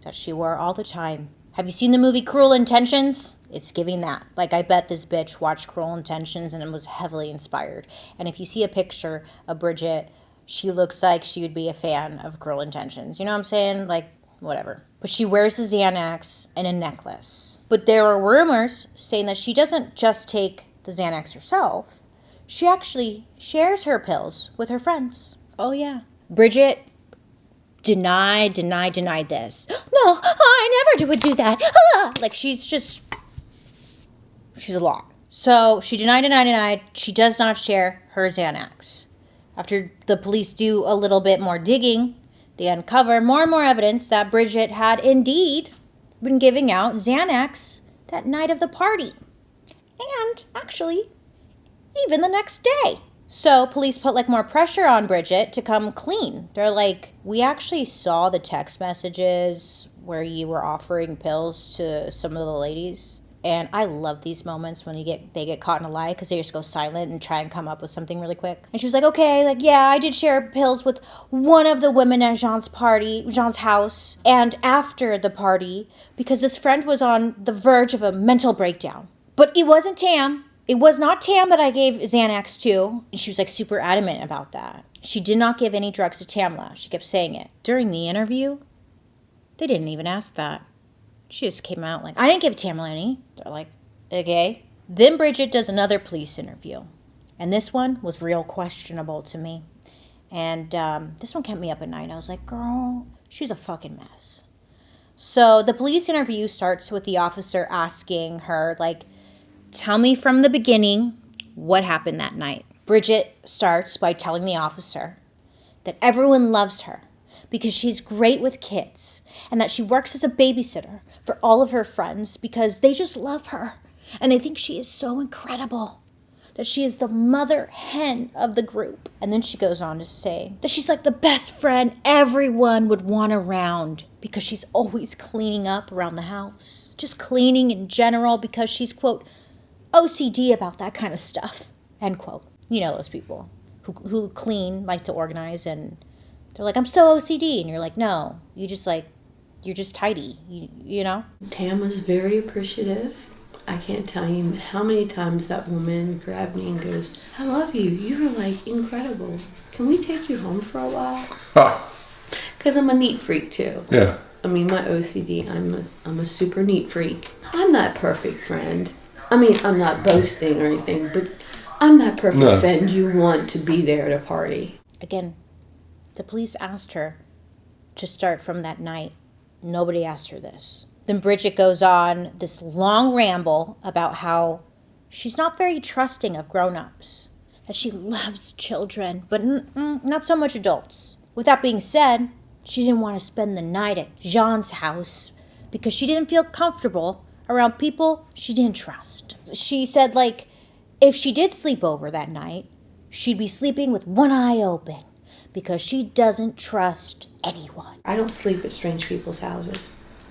that she wore all the time. Have you seen the movie Cruel Intentions? It's giving that. Like, I bet this bitch watched Cruel Intentions and was heavily inspired. And if you see a picture of Bridget, she looks like she would be a fan of Cruel Intentions. You know what I'm saying? Like, whatever. But she wears a Xanax and a necklace. But there are rumors saying that she doesn't just take the Xanax herself. She actually shares her pills with her friends. Oh, yeah. Bridget denied this. No, I never would do that. Like, she's a lot. So she denied. She does not share her Xanax. After the police do a little bit more digging, they uncover more and more evidence that Bridget had indeed been giving out Xanax that night of the party. And actually, even the next day. So police put more pressure on Bridget to come clean. They're like, we actually saw the text messages where you were offering pills to some of the ladies. And I love these moments when they get caught in a lie because they just go silent and try and come up with something really quick. And she was like, okay, yeah, I did share pills with one of the women at Jean's house, and after the party, because this friend was on the verge of a mental breakdown. But it wasn't Tam. It was not Tam that I gave Xanax to. And she was super adamant about that. She did not give any drugs to Tamla. She kept saying it. During the interview, they didn't even ask that. She just came out like, I didn't give Tamla any. They're like, okay. Then Bridget does another police interview. And this one was real questionable to me. And this one kept me up at night. I was like, girl, she's a fucking mess. So the police interview starts with the officer asking her, tell me from the beginning what happened that night. Bridget starts by telling the officer that everyone loves her because she's great with kids and that she works as a babysitter for all of her friends because they just love her and they think she is so incredible, that she is the mother hen of the group. And then she goes on to say that she's the best friend everyone would want around because she's always cleaning up around the house, just cleaning in general because she's, quote, OCD about that kind of stuff, end quote. You know those people who clean, like to organize, and they're like, I'm so OCD. And you're like, no, you're just tidy, you know? Tam was very appreciative. I can't tell you how many times that woman grabbed me and goes, I love you. You are incredible. Can we take you home for a while? Because I'm a neat freak too. Yeah. I mean, my OCD, I'm a super neat freak. I'm that perfect friend. I mean, I'm not boasting or anything, but I'm that perfect friend you want to be there at a party. Again, the police asked her to start from that night. Nobody asked her this. Then Bridget goes on this long ramble about how she's not very trusting of grown-ups, that she loves children, but not so much adults. With that being said, she didn't want to spend the night at Jean's house because she didn't feel comfortable around people she didn't trust. She said, if she did sleep over that night, she'd be sleeping with one eye open because she doesn't trust anyone. I don't sleep at strange people's houses.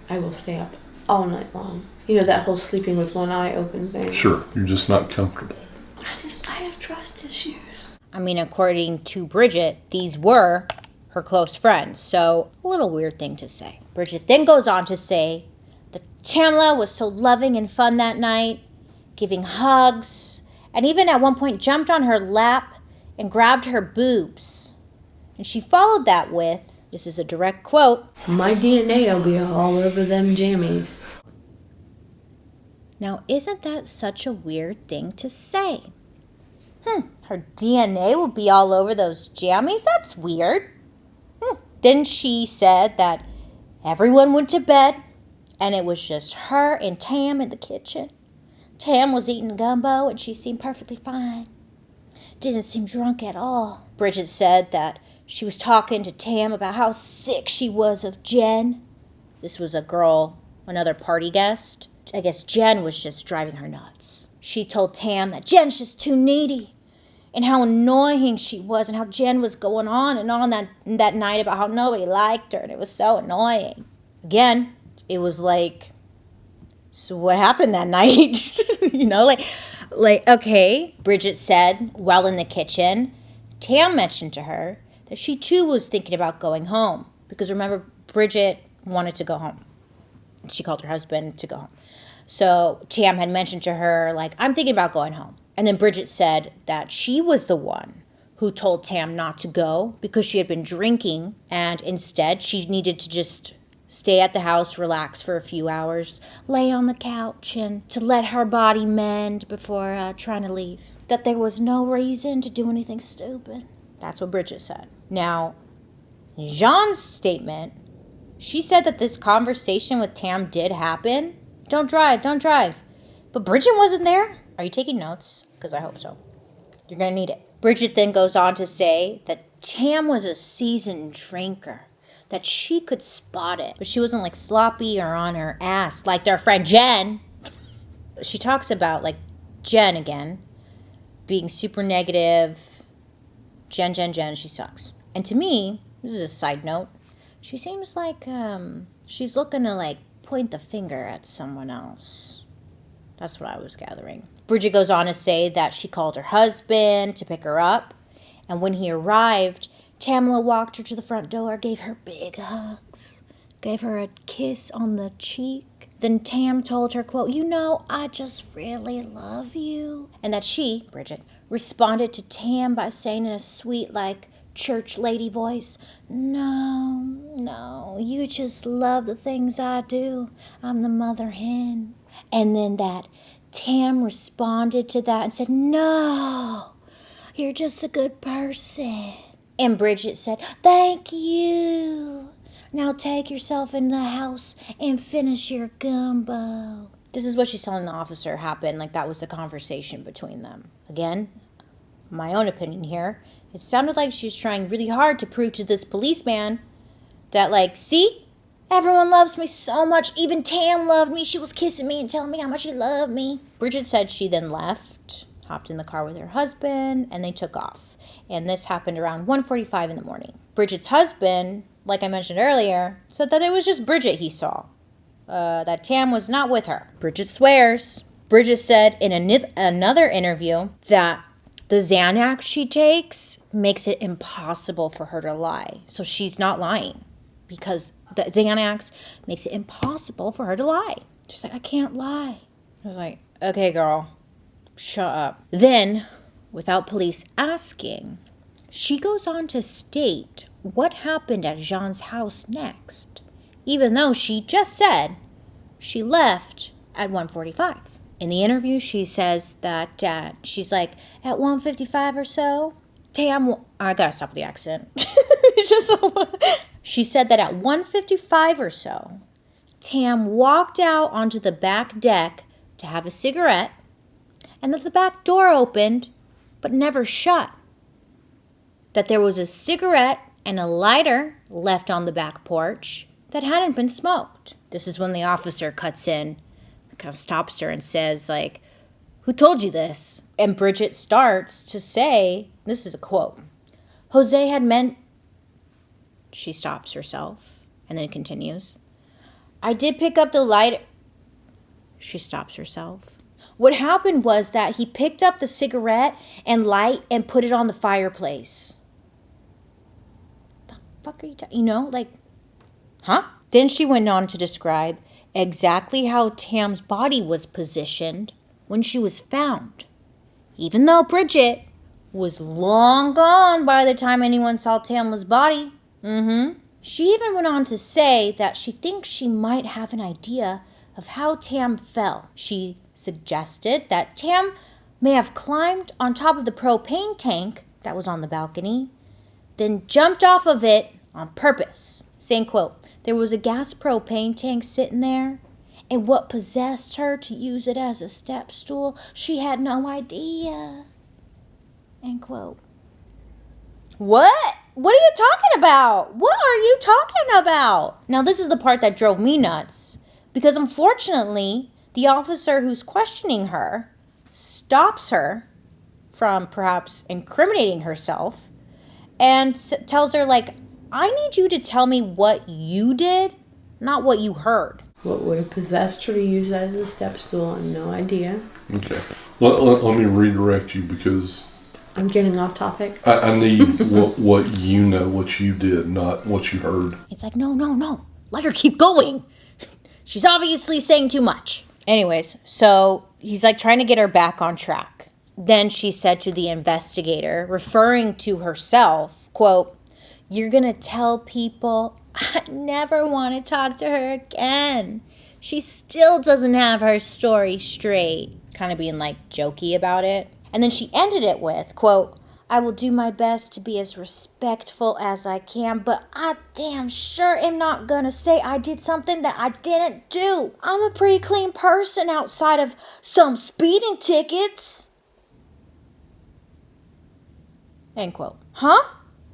I will stay up all night long. You know, that whole sleeping with one eye open thing. Sure, you're just not comfortable. I have trust issues. I mean, according to Bridget, these were her close friends, so a little weird thing to say. Bridget then goes on to say that Tamla was so loving and fun that night, giving hugs, and even at one point jumped on her lap and grabbed her boobs. And she followed that with, this is a direct quote, my DNA will be all over them jammies. Now, isn't that such a weird thing to say? Her DNA will be all over those jammies? That's weird. Then she said that everyone went to bed and it was just her and Tam in the kitchen. Tam was eating gumbo and she seemed perfectly fine. Didn't seem drunk at all. Bridget said that she was talking to Tam about how sick she was of Jen. This was a girl, another party guest. I guess Jen was just driving her nuts. She told Tam that Jen's just too needy and how annoying she was and how Jen was going on and on that night about how nobody liked her and it was so annoying. Again, it was like, so what happened that night? like, okay. Bridget said, while in the kitchen, Tam mentioned to her that she too was thinking about going home. Because remember, Bridget wanted to go home. She called her husband to go home. So Tam had mentioned to her, like, I'm thinking about going home. And then Bridget said that she was the one who told Tam not to go because she had been drinking and instead she needed to just stay at the house, relax for a few hours, lay on the couch and to let her body mend before trying to leave. That there was no reason to do anything stupid. That's what Bridget said. Now, Jean's statement, she said that this conversation with Tam did happen. Don't drive. But Bridget wasn't there. Are you taking notes? Because I hope so. You're going to need it. Bridget then goes on to say that Tam was a seasoned drinker, that she could spot it, but she wasn't like sloppy or on her ass like their friend Jen. She talks about like Jen again, being super negative. Jen, she sucks. And to me, this is a side note, she seems like she's looking to like point the finger at someone else. That's what I was gathering. Bridget goes on to say that she called her husband to pick her up, and when he arrived, TAMLA walked her to the front door, gave her big hugs, gave her a kiss on the cheek. Then Tam told her, quote, I just really love you. And that she, Bridget, responded to Tam by saying in a sweet, like, church lady voice, No, you just love the things I do. I'm the mother hen. And then that Tam responded to that and said, No, you're just a good person. And Bridget said, Thank you. Now take yourself in the house and finish your gumbo. This is what she saw in the officer happen. Like that was the conversation between them. Again, my own opinion here. It sounded like she was trying really hard to prove to this policeman that like, see? Everyone loves me so much. Even Tam loved me. She was kissing me and telling me how much she loved me. Bridget said she then left, hopped in the car with her husband, and they took off. And this happened around 1:45 in the morning. Bridget's husband, like I mentioned earlier, said that it was just Bridget he saw. That Tam was not with her. Bridget swears. Bridget said in another interview that the Xanax she takes makes it impossible for her to lie. So she's not lying because the Xanax makes it impossible for her to lie. She's like, I can't lie. I was like, okay, girl, shut up. Then, without police asking, she goes on to state what happened at Jean's house next, even though she just said she left at 1:45. In the interview, she says that she's like, at 1:55 or so, I gotta stop with the accent. It's just so She said that at 1:55 or so, Tam walked out onto the back deck to have a cigarette, and that the back door opened, but never shut. That there was a cigarette and a lighter left on the back porch that hadn't been smoked. This is when the officer cuts in, kind of stops her and says, like, who told you this? And Bridget starts to say, this is a quote, Jose had meant, she stops herself and then continues, I did pick up the lighter. She stops herself. What happened was that he picked up the cigarette and light and put it on the fireplace. The fuck are you talking? Huh? Then she went on to describe exactly how Tam's body was positioned when she was found, even though Bridget was long gone by the time anyone saw Tamla's body. She even went on to say that she thinks she might have an idea of how Tam fell. She suggested that Tam may have climbed on top of the propane tank that was on the balcony, then jumped off of it on purpose. Saying, quote, there was a gas propane tank sitting there, and what possessed her to use it as a step stool, she had no idea. End quote. What? What are you talking about? What are you talking about? Now, this is the part that drove me nuts, because unfortunately, the officer who's questioning her stops her from perhaps incriminating herself and tells her, like, I need you to tell me what you did, not what you heard. What would have possessed her to use that as a step stool? I have no idea. Okay. Let me redirect you because I'm getting off topic. I need what you know, what you did, not what you heard. It's like, no. Let her keep going. She's obviously saying too much. Anyways, so he's like trying to get her back on track. Then she said to the investigator, referring to herself, quote, you're going to tell people I never want to talk to her again. She still doesn't have her story straight. Kind of being like jokey about it. And then she ended it with, quote, I will do my best to be as respectful as I can, but I damn sure am not gonna say I did something that I didn't do. I'm a pretty clean person outside of some speeding tickets. End quote. Huh?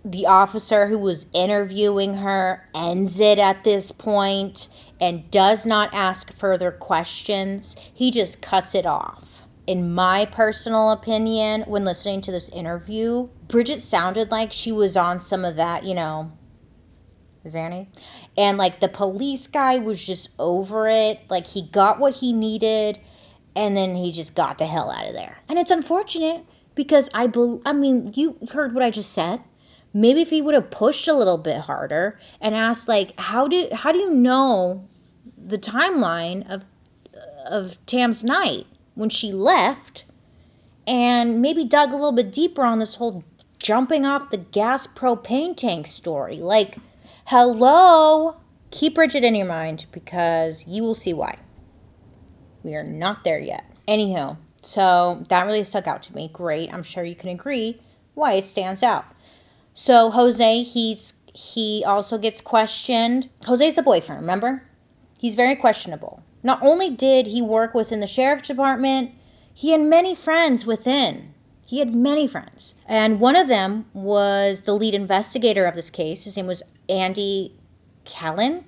The officer who was interviewing her ends it at this point and does not ask further questions. He just cuts it off. In my personal opinion, when listening to this interview, Bridget sounded like she was on some of that, is there any? And like the police guy was just over it. Like he got what he needed and then he just got the hell out of there. And it's unfortunate because you heard what I just said. Maybe if he would have pushed a little bit harder and asked, like, how do you know the timeline of Tam's night when she left, and maybe dug a little bit deeper on this whole jumping off the gas propane tank story. Like, hello? Keep Bridget in your mind because you will see why. We are not there yet. Anywho, so that really stuck out to me. Great. I'm sure you can agree why it stands out. So Jose, he also gets questioned. Jose's the boyfriend, remember? He's very questionable. Not only did he work within the sheriff's department, he had many friends within. He had many friends. And one of them was the lead investigator of this case. His name was Andy Callan,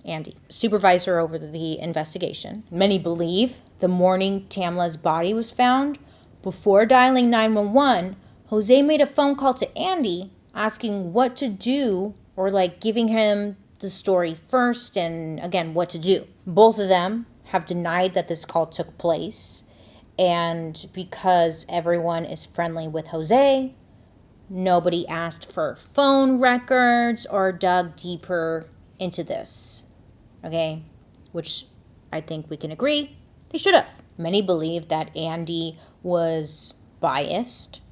Andy, supervisor over the investigation. Many believe the morning Tamla's body was found, before dialing 911, Jose made a phone call to Andy asking what to do, or like giving him the story first and again what to do. Both of them have denied that this call took place, and because everyone is friendly with Jose, nobody asked for phone records or dug deeper into this. Okay, which I think we can agree they should have. Many believe that Andy was biased.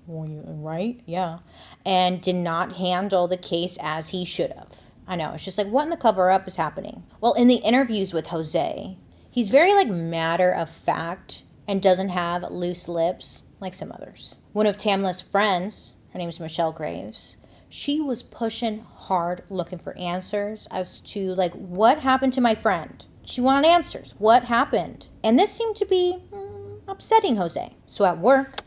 Right? Yeah. And did not handle the case as he should have. I know. It's just like, what in the cover-up is happening? Well, in the interviews with Jose, he's very like matter of fact and doesn't have loose lips like some others. One of Tamla's friends, her name is Michelle Graves, she was pushing hard looking for answers as to like, what happened to my friend? She wanted answers. What happened? And this seemed to be upsetting Jose. So at work,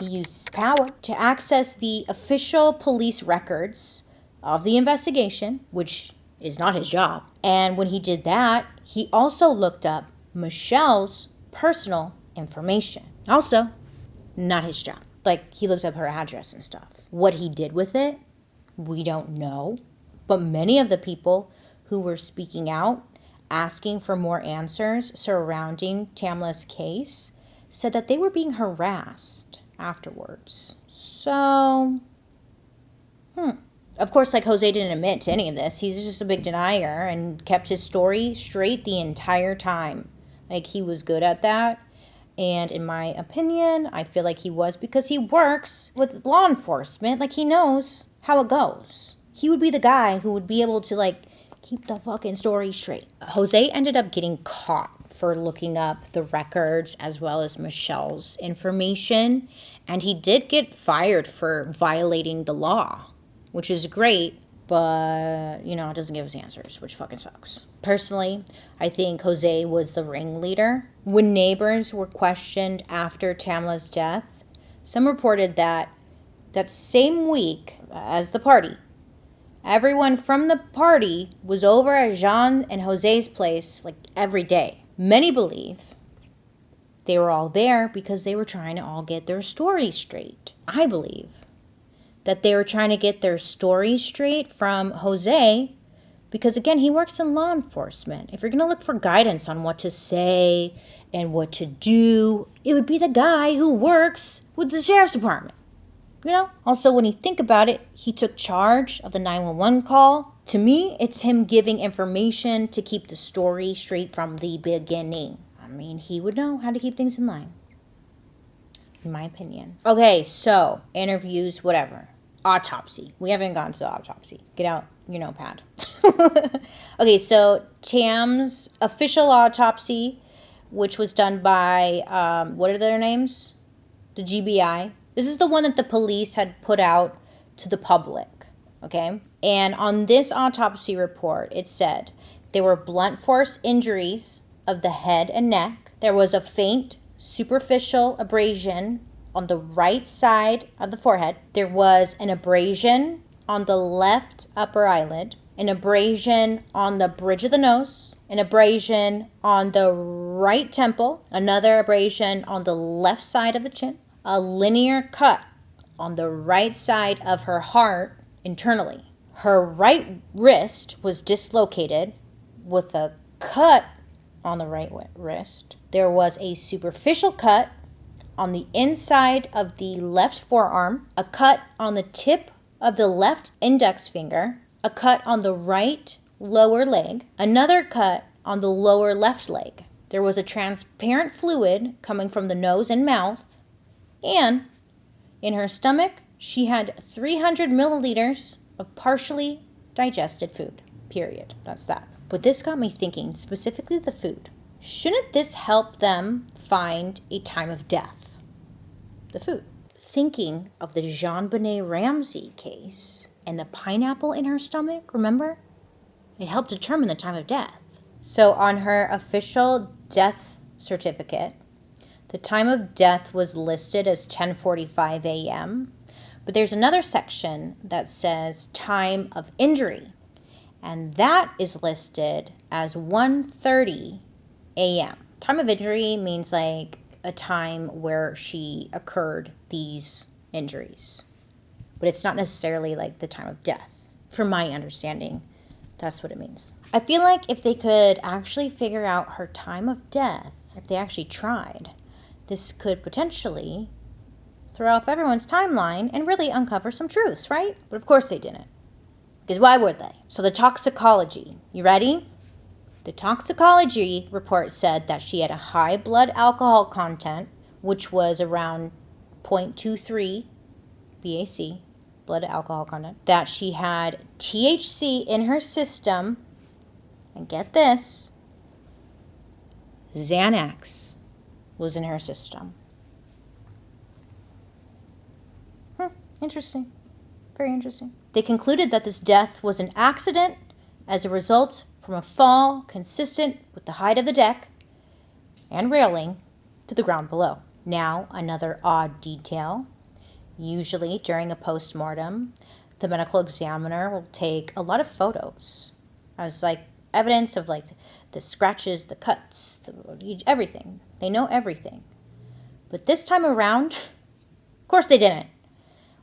he used his power to access the official police records of the investigation, which is not his job. And when he did that, he also looked up Michelle's personal information. Also, not his job. Like, he looked up her address and stuff. What he did with it, we don't know. But many of the people who were speaking out, asking for more answers surrounding Tamla's case, said that they were being harassed afterwards. So, of course, like, Jose didn't admit to any of this. He's just a big denier and kept his story straight the entire time. Like, he was good at that. And in my opinion, I feel like he was, because he works with law enforcement. Like, he knows how it goes. He would be the guy who would be able to, like, Keep the fucking story straight. Jose ended up getting caught for looking up the records as well as Michelle's information. And he did get fired for violating the law, which is great, but, you know, it doesn't give us answers, which fucking sucks. Personally, I think Jose was the ringleader. When neighbors were questioned after Tamla's death, some reported that same week as the party, everyone from the party was over at Jean and Jose's place like every day. Many believe they were all there because they were trying to all get their story straight. I believe that they were trying to get their story straight from Jose because, again, he works in law enforcement. If you're going to look for guidance on what to say and what to do, it would be the guy who works with the sheriff's department. You know? Also, when you think about it, he took charge of the 911 call. To me, it's him giving information to keep the story straight from the beginning. I mean, he would know how to keep things in line, in my opinion. Okay, so interviews, whatever. Autopsy. We haven't gotten to the autopsy. Get out your notepad. Okay, so Tam's official autopsy, which was done by, what are their names? The GBI. This is the one that the police had put out to the public, okay? And on this autopsy report, it said there were blunt force injuries of the head and neck. There was a faint superficial abrasion on the right side of the forehead. There was an abrasion on the left upper eyelid, an abrasion on the bridge of the nose, an abrasion on the right temple, another abrasion on the left side of the chin, a linear cut on the right side of her heart internally. Her right wrist was dislocated with a cut on the right wrist. There was a superficial cut on the inside of the left forearm, a cut on the tip of the left index finger, a cut on the right lower leg, another cut on the lower left leg. There was a transparent fluid coming from the nose and mouth, and in her stomach, she had 300 milliliters of partially digested food, period. That's that. But this got me thinking, specifically the food. Shouldn't this help them find a time of death? The food. Thinking of the JonBenet Ramsey case and the pineapple in her stomach, remember? It helped determine the time of death. So on her official death certificate, the time of death was listed as 10:45 a.m., but there's another section that says time of injury, and that is listed as 1:30 a.m. Time of injury means like a time where she occurred these injuries, but it's not necessarily like the time of death. From my understanding, that's what it means. I feel like if they could actually figure out her time of death, if they actually tried, this could potentially throw off everyone's timeline and really uncover some truths, right? But of course they didn't. Because why would they? So the toxicology. You ready? The toxicology report said that she had a high blood alcohol content, which was around 0.23 BAC, blood alcohol content. That she had THC in her system. And get this, Xanax was in her system. Interesting. Very interesting. They concluded that this death was an accident as a result from a fall consistent with the height of the deck and railing to the ground below. Now, another odd detail. Usually during a postmortem, the medical examiner will take a lot of photos as like evidence of like the scratches, the cuts, everything. They know everything. But this time around, of course they didn't.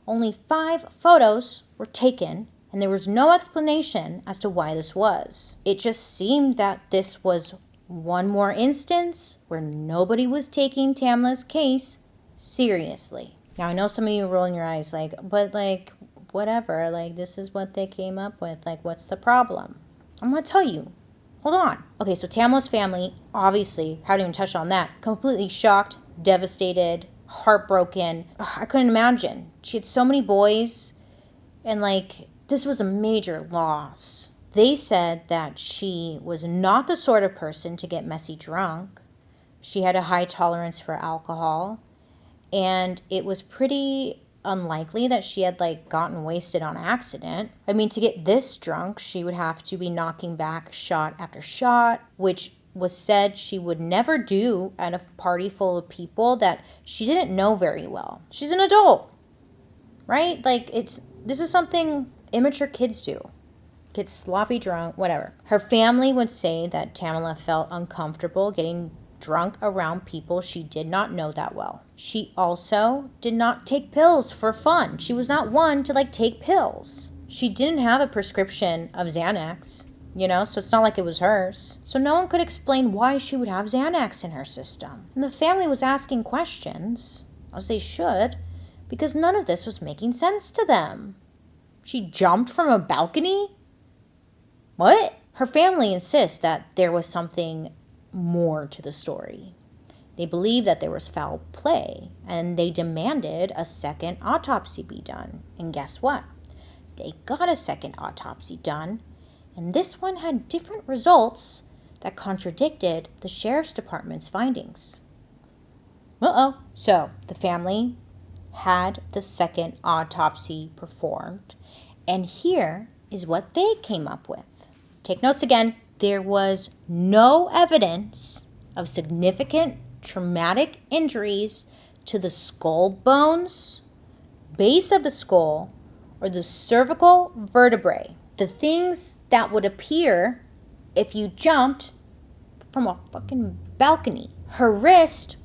Only 5 photos were taken, and there was no explanation as to why this was. It just seemed that this was one more instance where nobody was taking Tamla's case seriously. Now, I know some of you are rolling your eyes like, but like, whatever, like, this is what they came up with. Like, what's the problem? I'm going to tell you. Hold on. Okay, so Tamla's family, obviously, haven't even touched on that. Completely shocked, devastated, heartbroken. I couldn't imagine. She had so many boys, and like, this was a major loss They said that she was not the sort of person to get messy drunk. She had a high tolerance for alcohol, and it was pretty unlikely that she had like gotten wasted on accident. I mean, to get this drunk, she would have to be knocking back shot after shot, which was said she would never do at a party full of people that she didn't know very well. She's an adult, right? Like, this is something immature kids do. Get sloppy drunk, whatever. Her family would say that Tamla felt uncomfortable getting drunk around people she did not know that well. She also did not take pills for fun. She was not one to like take pills. She didn't have a prescription of Xanax, so it's not like it was hers. So no one could explain why she would have Xanax in her system. And the family was asking questions, as they should, because none of this was making sense to them. She jumped from a balcony? What? Her family insists that there was something more to the story. They believe that there was foul play, and they demanded a second autopsy be done. And guess what? They got a second autopsy done, and this one had different results that contradicted the sheriff's department's findings. So the family had the second autopsy performed, and here is what they came up with. Take notes again. There was no evidence of significant traumatic injuries to the skull bones, base of the skull, or the cervical vertebrae. The things that would appear if you jumped from a fucking balcony. Her wrist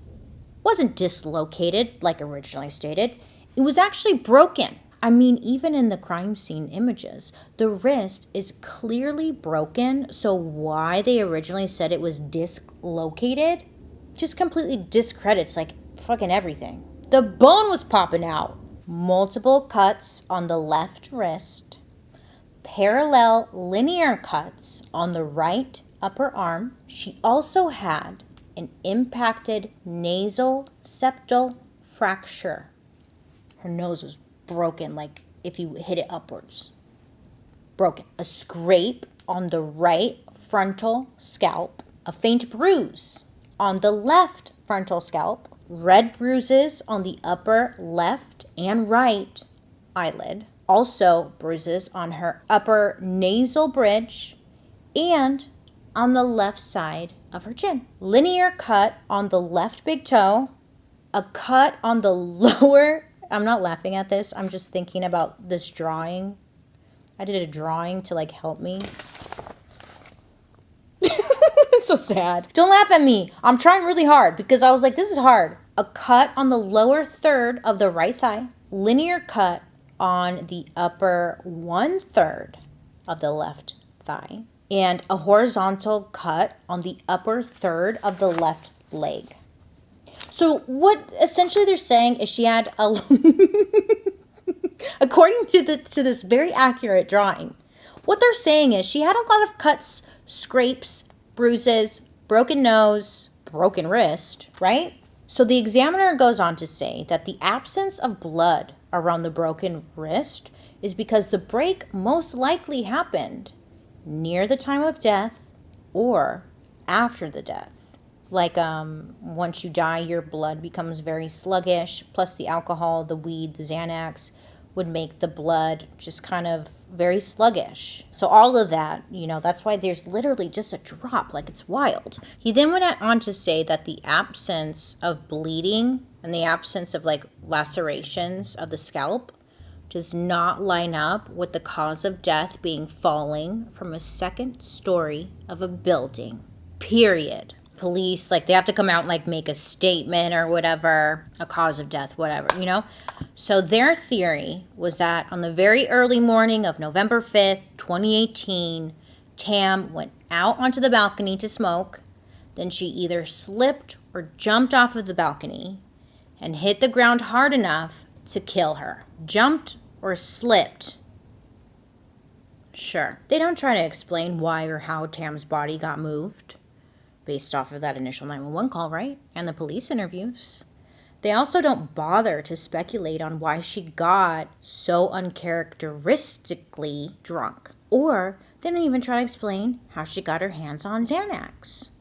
wasn't dislocated like originally stated. It was actually broken. I mean, even in the crime scene images, the wrist is clearly broken, so why they originally said it was dislocated just completely discredits, like, fucking everything. The bone was popping out. Multiple cuts on the left wrist, parallel linear cuts on the right upper arm. She also had an impacted nasal septal fracture. Her nose was broken, like if you hit it upwards. Broken. A scrape on the right frontal scalp. A faint bruise on the left frontal scalp. Red bruises on the upper left and right eyelid. Also bruises on her upper nasal bridge and on the left side of her chin. Linear cut on the left big toe. A cut on the lower. I'm not laughing at this. I'm just thinking about this drawing. I did a drawing to like help me. It's so sad. Don't laugh at me. I'm trying really hard because I was like, this is hard. A cut on the lower third of the right thigh. Linear cut on the upper 1/3 of the left thigh. And a horizontal cut on the upper third of the left leg. So what essentially they're saying is she had a, according to this very accurate drawing, what they're saying is she had a lot of cuts, scrapes, bruises, broken nose, broken wrist, right? So the examiner goes on to say that the absence of blood around the broken wrist is because the break most likely happened near the time of death or after the death. Like, once you die, your blood becomes very sluggish, plus the alcohol, the weed, the Xanax would make the blood just kind of very sluggish. So all of that, that's why there's literally just a drop, like it's wild. He then went on to say that the absence of bleeding and the absence of like lacerations of the scalp does not line up with the cause of death being falling from a second story of a building, period. Police, like, they have to come out and like make a statement or whatever, a cause of death, whatever, So their theory was that on the very early morning of November 5th, 2018, Tam went out onto the balcony to smoke. Then she either slipped or jumped off of the balcony and hit the ground hard enough to kill her. Jumped or slipped. Sure. They don't try to explain why or how Tam's body got moved based off of that initial 911 call, right? And the police interviews. They also don't bother to speculate on why she got so uncharacteristically drunk or They didn't even try to explain how she got her hands on Xanax,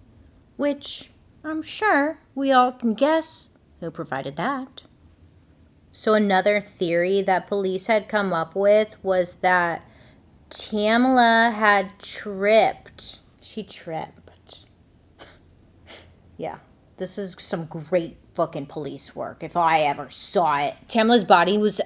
which I'm sure we all can guess who provided that. So another theory that police had come up with was that TAMLA had tripped. She tripped. Yeah, this is some great fucking police work if I ever saw it. TAMLA's body was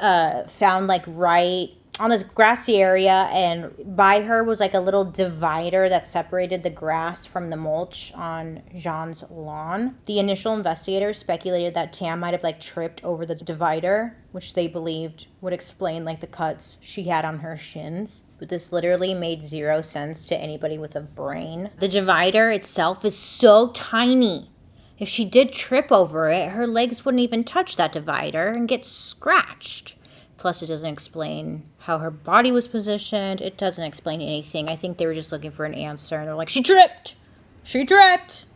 found like right on this grassy area, and by her was like a little divider that separated the grass from the mulch on Jean's lawn. The initial investigators speculated that Tam might have like tripped over the divider, which they believed would explain like the cuts she had on her shins. But this literally made zero sense to anybody with a brain. The divider itself is so tiny. If she did trip over it, her legs wouldn't even touch that divider and get scratched. Plus, it doesn't explain how her body was positioned. It doesn't explain anything. I think they were just looking for an answer. And they're like, she tripped. She tripped.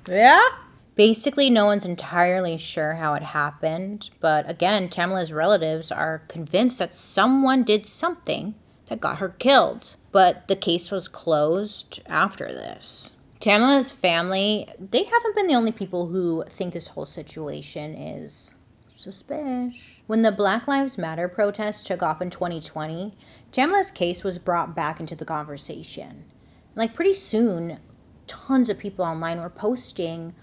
Yeah? Basically, no one's entirely sure how it happened. But again, Tamla's relatives are convinced that someone did something that got her killed. But the case was closed after this. Tamla's family, they haven't been the only people who think this whole situation is suspicious. When the Black Lives Matter protests took off in 2020, Tamla's case was brought back into the conversation. Like pretty soon, tons of people online were posting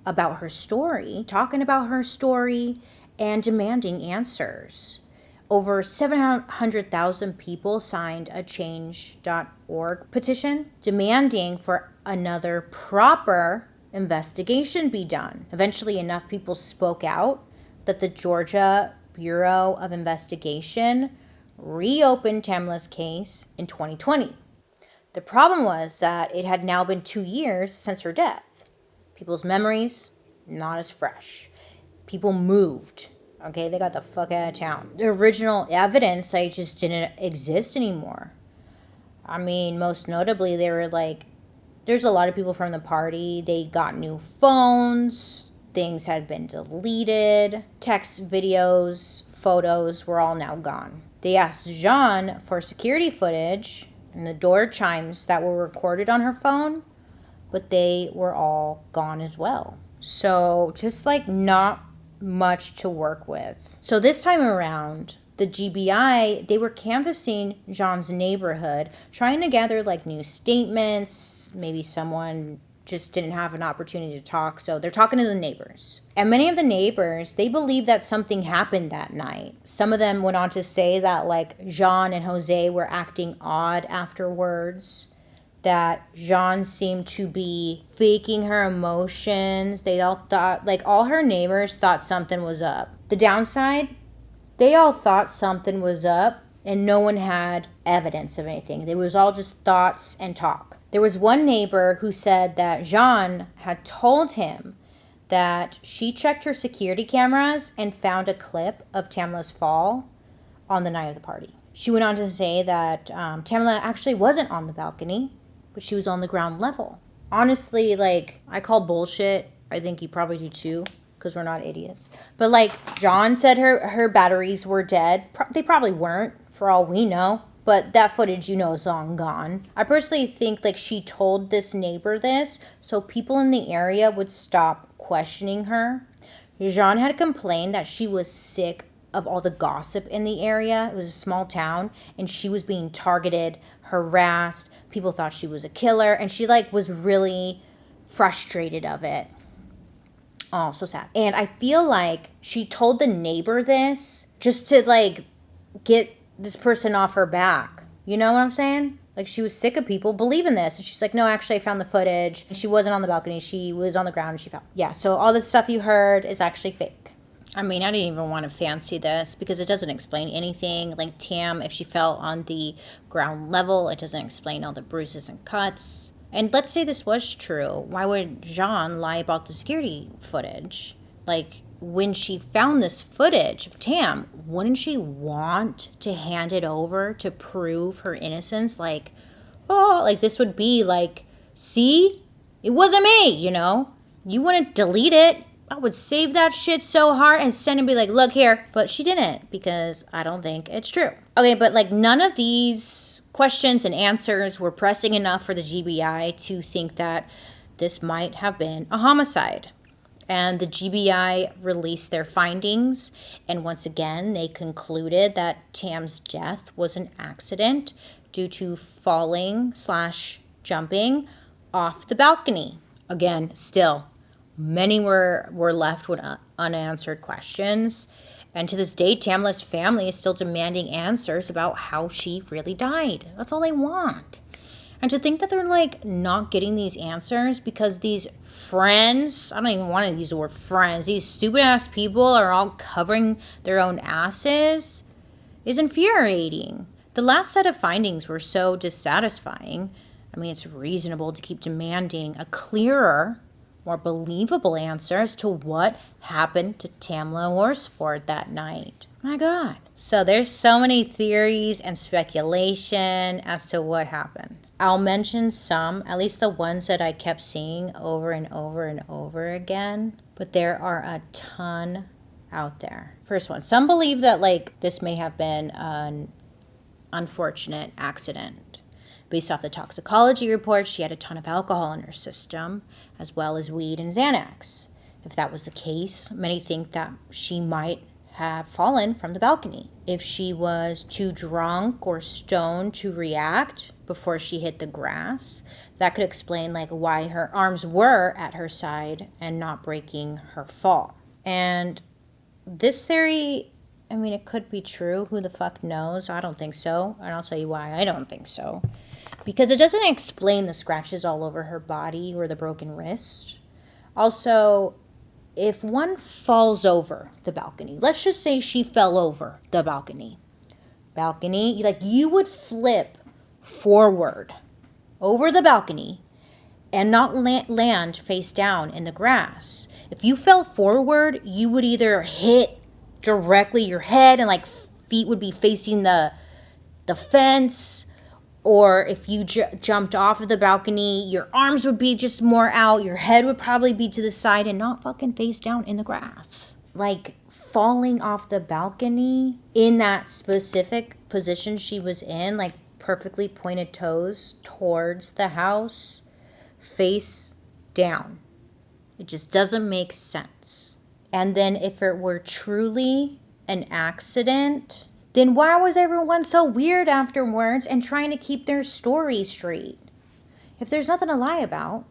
about her story, talking about her story, and demanding answers. Over 700,000 people signed a change.org petition demanding for another proper investigation be done. Eventually, enough people spoke out that the Georgia Bureau of Investigation reopened Tamla's case in 2020. The problem was that it had now been 2 years since her death. People's memories, not as fresh. People moved. Okay, they got the fuck out of town. The original evidence, like, just didn't exist anymore. I mean, most notably, they were like, there's a lot of people from the party. They got new phones. Things had been deleted. Text, videos, photos were all now gone. They asked Jean for security footage and the door chimes that were recorded on her phone, but they were all gone as well. So just like not much to work with. So this time around, the GBI, they were canvassing Jean's neighborhood, trying to gather like new statements. Maybe someone just didn't have an opportunity to talk, so they're talking to the neighbors. And many of the neighbors, they believe that something happened that night. Some of them went on to say that like Jean and Jose were acting odd afterwards, that Jean seemed to be faking her emotions. They all thought, like all her neighbors thought something was up. The downside, they all thought something was up and no one had evidence of anything. It was all just thoughts and talk. There was one neighbor who said that Jean had told him that she checked her security cameras and found a clip of Tamla's fall on the night of the party. She went on to say that Tamla actually wasn't on the balcony, but she was on the ground level. Honestly, like, I call bullshit. I think you probably do too, because we're not idiots. But like John said her batteries were dead. They probably weren't, for all we know. But that footage, you know, is long gone. I personally think like she told this neighbor this so people in the area would stop questioning her. Jean had complained that she was sick of all the gossip in the area. It was a small town and she was being targeted, harassed. People thought she was a killer and she like was really frustrated of it. Oh, so sad. And I feel like she told the neighbor this just to like get this person off her back. You know what I'm saying? Like she was sick of people believing this. And she's like, no, actually I found the footage. She wasn't on the balcony. She was on the ground and she fell. Yeah, so all the stuff you heard is actually fake. I mean, I didn't even want to fancy this because it doesn't explain anything. Like Tam, if she fell on the ground level, it doesn't explain all the bruises and cuts. And let's say this was true. Why would Jean lie about the security footage? Like, when she found this footage of Tam, wouldn't she want to hand it over to prove her innocence? Like, oh, like this would be like, see, it wasn't me, you know? You wouldn't delete it would save that shit so hard and send and be like, look here. But she didn't, because I don't think it's true. Okay, but like none of these questions and answers were pressing enough for the GBI to think that this might have been a homicide. And the GBI released their findings, and once again, they concluded that Tam's death was an accident due to falling/jumping off the balcony. Again, still, many were left with unanswered questions, and to this day, Tamla's family is still demanding answers about how she really died. That's all they want. And to think that they're like not getting these answers because these friends, I don't even want to use the word friends, these stupid ass people are all covering their own asses is infuriating. The last set of findings were so dissatisfying. I mean, it's reasonable to keep demanding a clearer, more believable answer as to what happened to Tamla Horsford that night. My God. So there's so many theories and speculation as to what happened. I'll mention some, at least the ones that I kept seeing over and over and over again, but there are a ton out there. First one, some believe that like this may have been an unfortunate accident. Based off the toxicology report, she had a ton of alcohol in her system, as well as weed and Xanax. If that was the case, many think that she might have fallen from the balcony. If she was too drunk or stoned to react before she hit the grass, that could explain like why her arms were at her side and not breaking her fall. And this theory, I mean, it could be true. Who the fuck knows? I don't think so. And I'll tell you why I don't think so. Because it doesn't explain the scratches all over her body or the broken wrist. Also, if one falls over the balcony, let's just say she fell over the balcony, like you would flip forward over the balcony and not land face down in the grass. If you fell forward, you would either hit directly your head and like feet would be facing the fence, or if you jumped off of the balcony, your arms would be just more out, your head would probably be to the side and not fucking face down in the grass. Like falling off the balcony in that specific position she was in, like perfectly pointed toes towards the house, face down. It just doesn't make sense. And then if it were truly an accident, then why was everyone so weird afterwards and trying to keep their story straight? If there's nothing to lie about,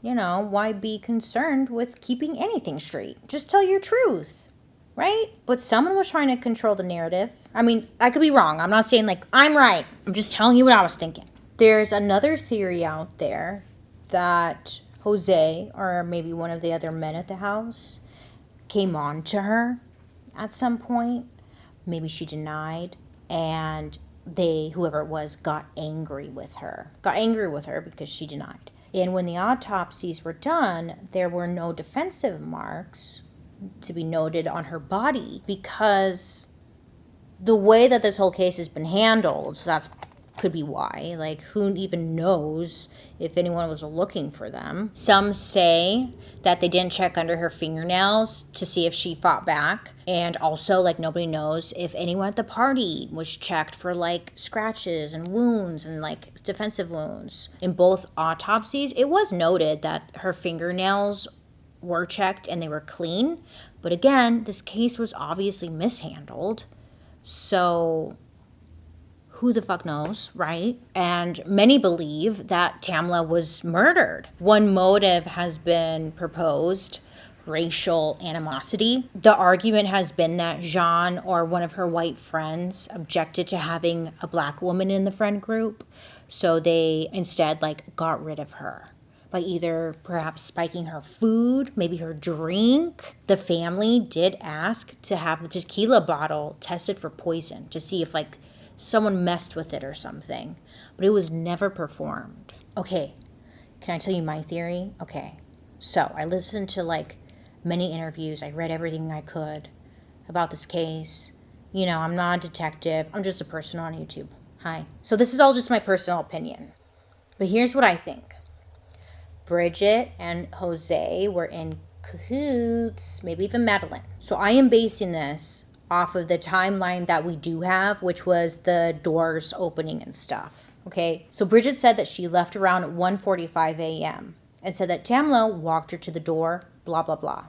you know, why be concerned with keeping anything straight? Just tell your truth, right? But someone was trying to control the narrative. I mean, I could be wrong. I'm not saying like I'm right. I'm just telling you what I was thinking. There's another theory out there that Jose, or maybe one of the other men at the house, came on to her at some point. Maybe she denied, and whoever it was, got angry with her because she denied. And when the autopsies were done, there were no defensive marks to be noted on her body, because the way that this whole case has been handled, could be why. Like, who even knows if anyone was looking for them? Some say that they didn't check under her fingernails to see if she fought back. And also, like, nobody knows if anyone at the party was checked for, like, scratches and wounds and, like, defensive wounds. In both autopsies, it was noted that her fingernails were checked and they were clean. But again, this case was obviously mishandled. So who the fuck knows, right? And many believe that Tamla was murdered. One motive has been proposed: racial animosity. The argument has been that Jean or one of her white friends objected to having a black woman in the friend group, so they instead got rid of her by either perhaps spiking her food, maybe her drink. The family did ask to have the tequila bottle tested for poison to see if someone messed with it or something, but it was never performed. Okay, can I tell you my theory? Okay, so I listened to many interviews. I read everything I could about this case. You know, I'm not a detective. I'm just a person on YouTube. Hi. So this is all just my personal opinion. But here's what I think. Bridget and Jose were in cahoots, maybe even Madeline. So I am basing this off of the timeline that we do have, which was the doors opening and stuff. Okay, so Bridget said that she left around 1:45 a.m. and said that TAMLA walked her to the door, blah, blah, blah,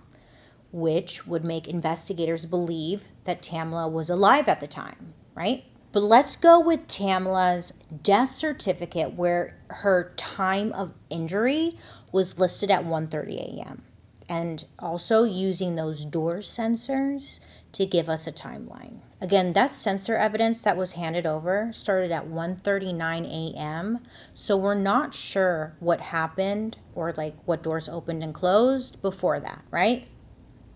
which would make investigators believe that TAMLA was alive at the time, right? But let's go with TAMLA's death certificate, where her time of injury was listed at 1:30 a.m. and also using those door sensors to give us a timeline. Again, that sensor evidence that was handed over started at 1:39 a.m. So we're not sure what happened or like what doors opened and closed before that, right?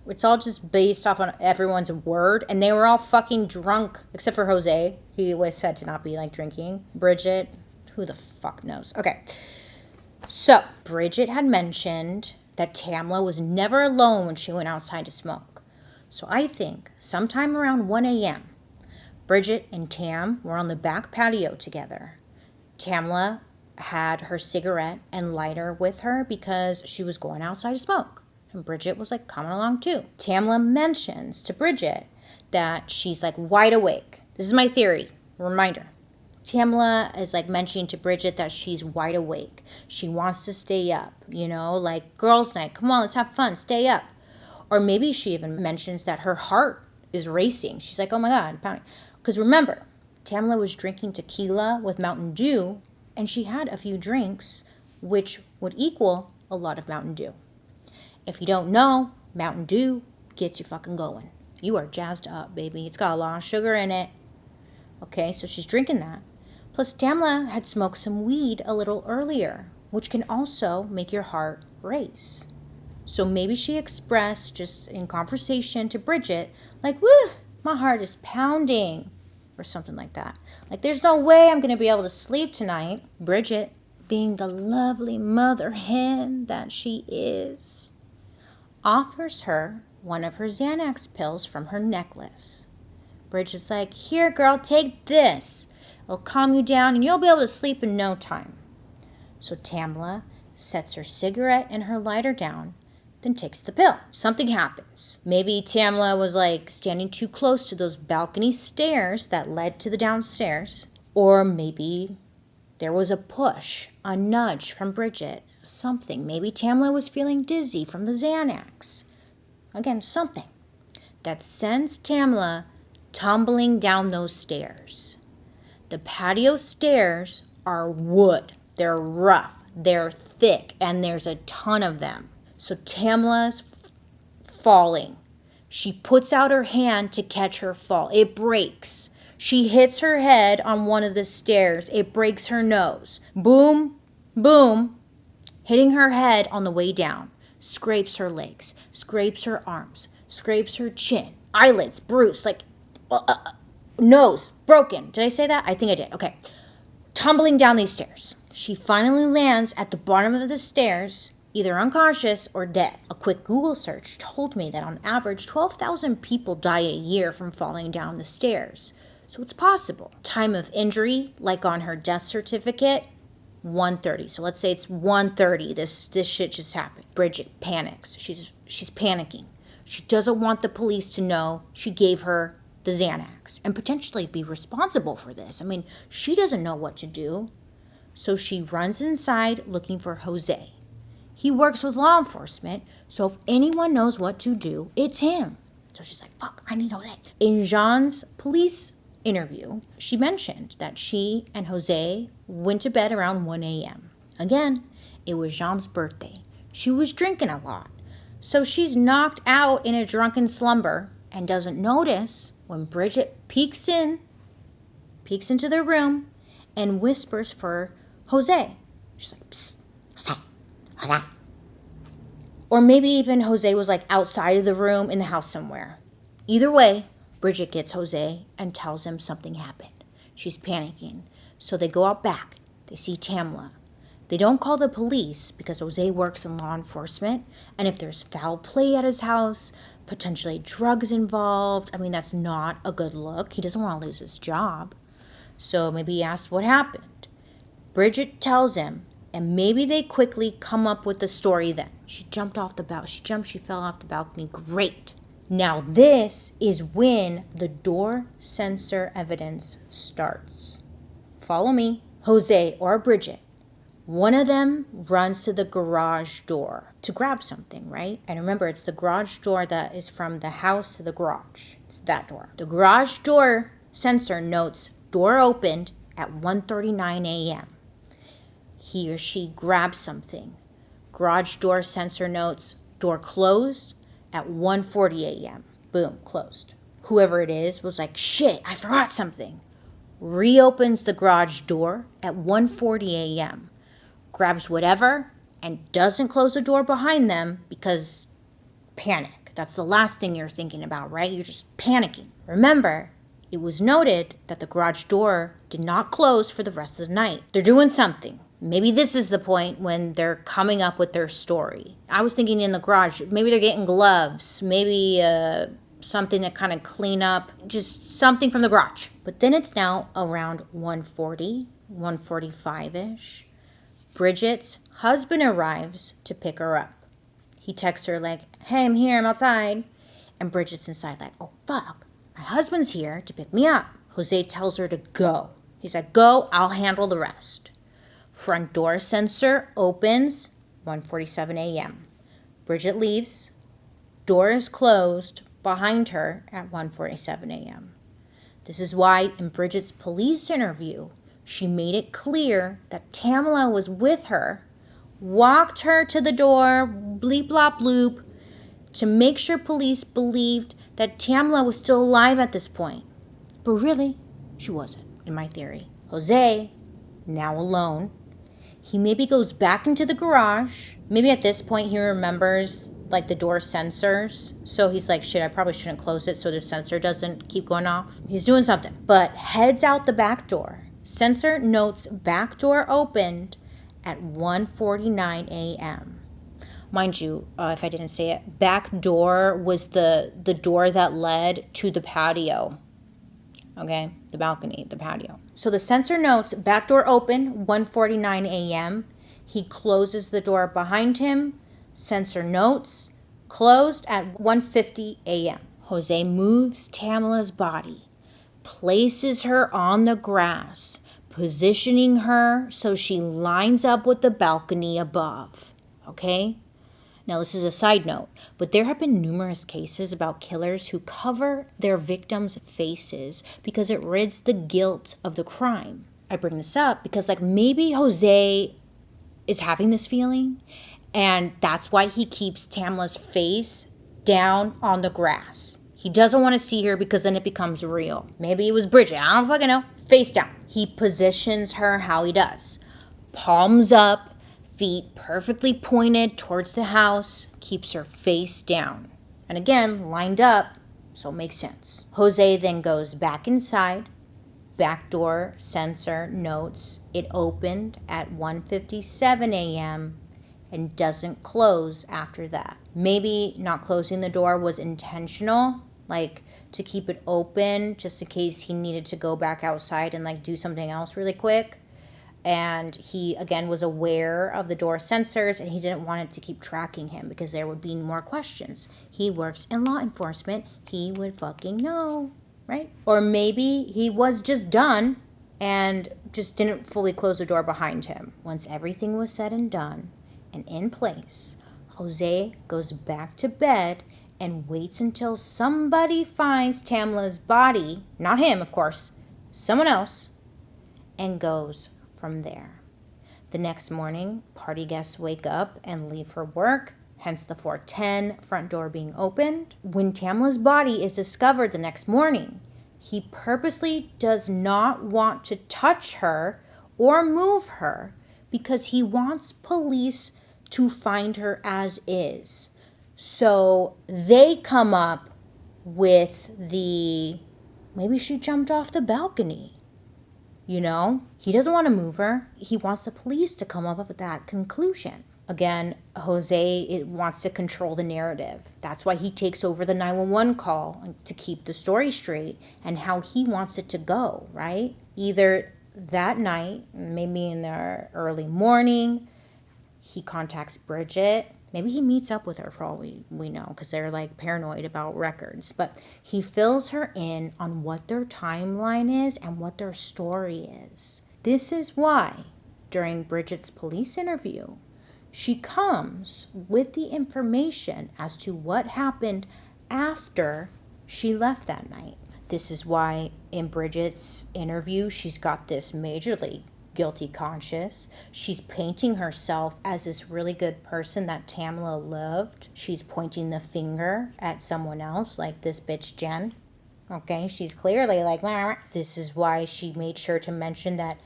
It's all just based off on everyone's word, and they were all fucking drunk, except for Jose. He was said to not be like drinking. Bridget, who the fuck knows? Okay. So Bridget had mentioned that TAMLA was never alone when she went outside to smoke. So I think sometime around 1 a.m., Bridget and Tam were on the back patio together. TAMLA had her cigarette and lighter with her because she was going outside to smoke. And Bridget was like coming along too. TAMLA mentions to Bridget that she's like wide awake. This is my theory. Reminder. TAMLA is like mentioning to Bridget that she's wide awake. She wants to stay up, you know, like girls' night. Come on, let's have fun. Stay up. Or maybe she even mentions that her heart is racing. She's like, oh my God, pounding. Because remember, TAMLA was drinking tequila with Mountain Dew, and she had a few drinks, which would equal a lot of Mountain Dew. If you don't know, Mountain Dew gets you fucking going. You are jazzed up, baby. It's got a lot of sugar in it. Okay, so she's drinking that. Plus, TAMLA had smoked some weed a little earlier, which can also make your heart race. So maybe she expressed just in conversation to Bridget, like, woo, my heart is pounding, or something like that. Like, there's no way I'm going to be able to sleep tonight. Bridget, being the lovely mother hen that she is, offers her one of her Xanax pills from her necklace. Bridget's like, here, girl, take this. It'll calm you down and you'll be able to sleep in no time. So TAMLA sets her cigarette and her lighter down, then takes the pill. Something happens. Maybe TAMLA was like standing too close to those balcony stairs that led to the downstairs. Or maybe there was a push, a nudge from Bridget. Something. Maybe TAMLA was feeling dizzy from the Xanax. Again, something that sends TAMLA tumbling down those stairs. The patio stairs are wood. They're rough. They're thick. And there's a ton of them. So TAMLA's falling. She puts out her hand to catch her fall. It breaks. She hits her head on one of the stairs. It breaks her nose. Boom, boom. Hitting her head on the way down, scrapes her legs, scrapes her arms, scrapes her chin, eyelids bruised, like nose broken. Did I say that? I think I did. Okay. Tumbling down these stairs. She finally lands at the bottom of the stairs, either unconscious or dead. A quick Google search told me that on average, 12,000 people die a year from falling down the stairs. So it's possible. Time of injury, like on her death certificate, 1:30. So let's say it's 1:30. This shit just happened. Bridget panics. She's panicking. She doesn't want the police to know she gave her the Xanax and potentially be responsible for this. I mean, she doesn't know what to do. So she runs inside looking for Jose. He works with law enforcement, so if anyone knows what to do, it's him. So she's like, fuck, I need Jose. In Jean's police interview, she mentioned that she and Jose went to bed around 1 a.m. Again, it was Jean's birthday. She was drinking a lot. So she's knocked out in a drunken slumber and doesn't notice when Bridget peeks into their room and whispers for Jose. She's like, psst, Jose. Or maybe even Jose was like outside of the room in the house somewhere. Either way, Bridget gets Jose and tells him something happened. She's panicking. So they go out back. They see TAMLA. They don't call the police because Jose works in law enforcement. And if there's foul play at his house, potentially drugs involved, I mean, that's not a good look. He doesn't want to lose his job. So maybe he asked what happened. Bridget tells him And maybe they quickly come up with the story then. She jumped off the balcony. She fell off the balcony. Great. Now this is when the door sensor evidence starts. Follow me. Jose or Bridget, one of them runs to the garage door to grab something, right? And remember, it's the garage door that is from the house to the garage. It's that door. The garage door sensor notes door opened at 1:39 a.m. He or she grabs something. Garage door sensor notes door closed at 1:40 a.m. Boom, closed. Whoever it is was like, shit, I forgot something. Reopens the garage door at 1:40 a.m., grabs whatever, and doesn't close the door behind them because panic. That's the last thing you're thinking about, right? You're just panicking. Remember, it was noted that the garage door did not close for the rest of the night. They're doing something. Maybe this is the point when they're coming up with their story. I was thinking in the garage, maybe they're getting gloves, maybe something to kind of clean up, just something from the garage. But then it's now around 1:40, 1:45-ish. Bridget's husband arrives to pick her up. He texts her like, hey, I'm here, I'm outside. And Bridget's inside like, oh, fuck, my husband's here to pick me up. Jose tells her to go. He's like, go, I'll handle the rest. Front door sensor opens, 1:47 a.m. Bridget leaves. Door is closed behind her at 1:47 a.m. This is why in Bridget's police interview, she made it clear that TAMLA was with her, walked her to the door, bleep, blop, bloop, to make sure police believed that TAMLA was still alive at this point. But really, she wasn't, in my theory. Jose, now alone, he maybe goes back into the garage. Maybe at this point he remembers like the door sensors. So he's like, shit, I probably shouldn't close it so the sensor doesn't keep going off. He's doing something. But heads out the back door. Sensor notes back door opened at 1:49 a.m. Mind you, if I didn't say it, back door was the door that led to the patio. Okay, the balcony, the patio. So the sensor notes back door open, 1:49 a.m. He closes the door behind him. Sensor notes closed at 1:50 a.m. Jose moves TAMLA's body, places her on the grass, positioning her so she lines up with the balcony above. Okay? Now, this is a side note, but there have been numerous cases about killers who cover their victims' faces because it rids the guilt of the crime. I bring this up because, like, maybe Jose is having this feeling, and that's why he keeps TAMLA's face down on the grass. He doesn't want to see her because then it becomes real. Maybe it was Bridget. I don't fucking know. Face down. He positions her how he does. Palms up. Feet perfectly pointed towards the house, keeps her face down. And again, lined up, so it makes sense. Jose then goes back inside. Back door sensor notes it opened at 1:57 a.m. and doesn't close after that. Maybe not closing the door was intentional, like to keep it open just in case he needed to go back outside and like do something else really quick. And he, again, was aware of the door sensors and he didn't want it to keep tracking him because there would be more questions. He works in law enforcement. He would fucking know, right? Or maybe he was just done and just didn't fully close the door behind him. Once everything was said and done and in place, Jose goes back to bed and waits until somebody finds TAMLA's body, not him, of course, someone else, and goes from there. The next morning, party guests wake up and leave for work, hence the 4:10 front door being opened. When TAMLA's body is discovered the next morning, he purposely does not want to touch her or move her because he wants police to find her as is. So they come up with maybe she jumped off the balcony. You know, he doesn't want to move her. He wants the police to come up with that conclusion. Again, Jose wants to control the narrative. That's why he takes over the 911 call to keep the story straight and how he wants it to go, right? Either that night, maybe in the early morning, he contacts Bridget. Maybe he meets up with her for all we know, because they're like paranoid about records. But he fills her in on what their timeline is and what their story is. This is why, during Bridget's police interview, she comes with the information as to what happened after she left that night. This is why in Bridget's interview, she's got this majorly guilty conscience. She's painting herself as this really good person that Tamla loved. She's pointing the finger at someone else, like this bitch Jen. Okay, she's clearly like, wah. This is why she made sure to mention that,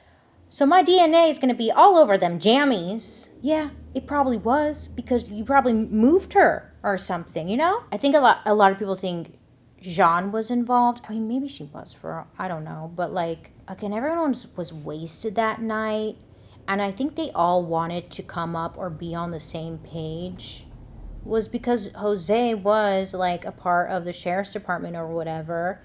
so my DNA is going to be all over them jammies. Yeah, it probably was, because you probably moved her or something, you know? I think a lot of people think Jean was involved. I mean, maybe she was, I don't know. But like, again, everyone was wasted that night. And I think they all wanted to come up or be on the same page. Was because Jose was like a part of the sheriff's department or whatever.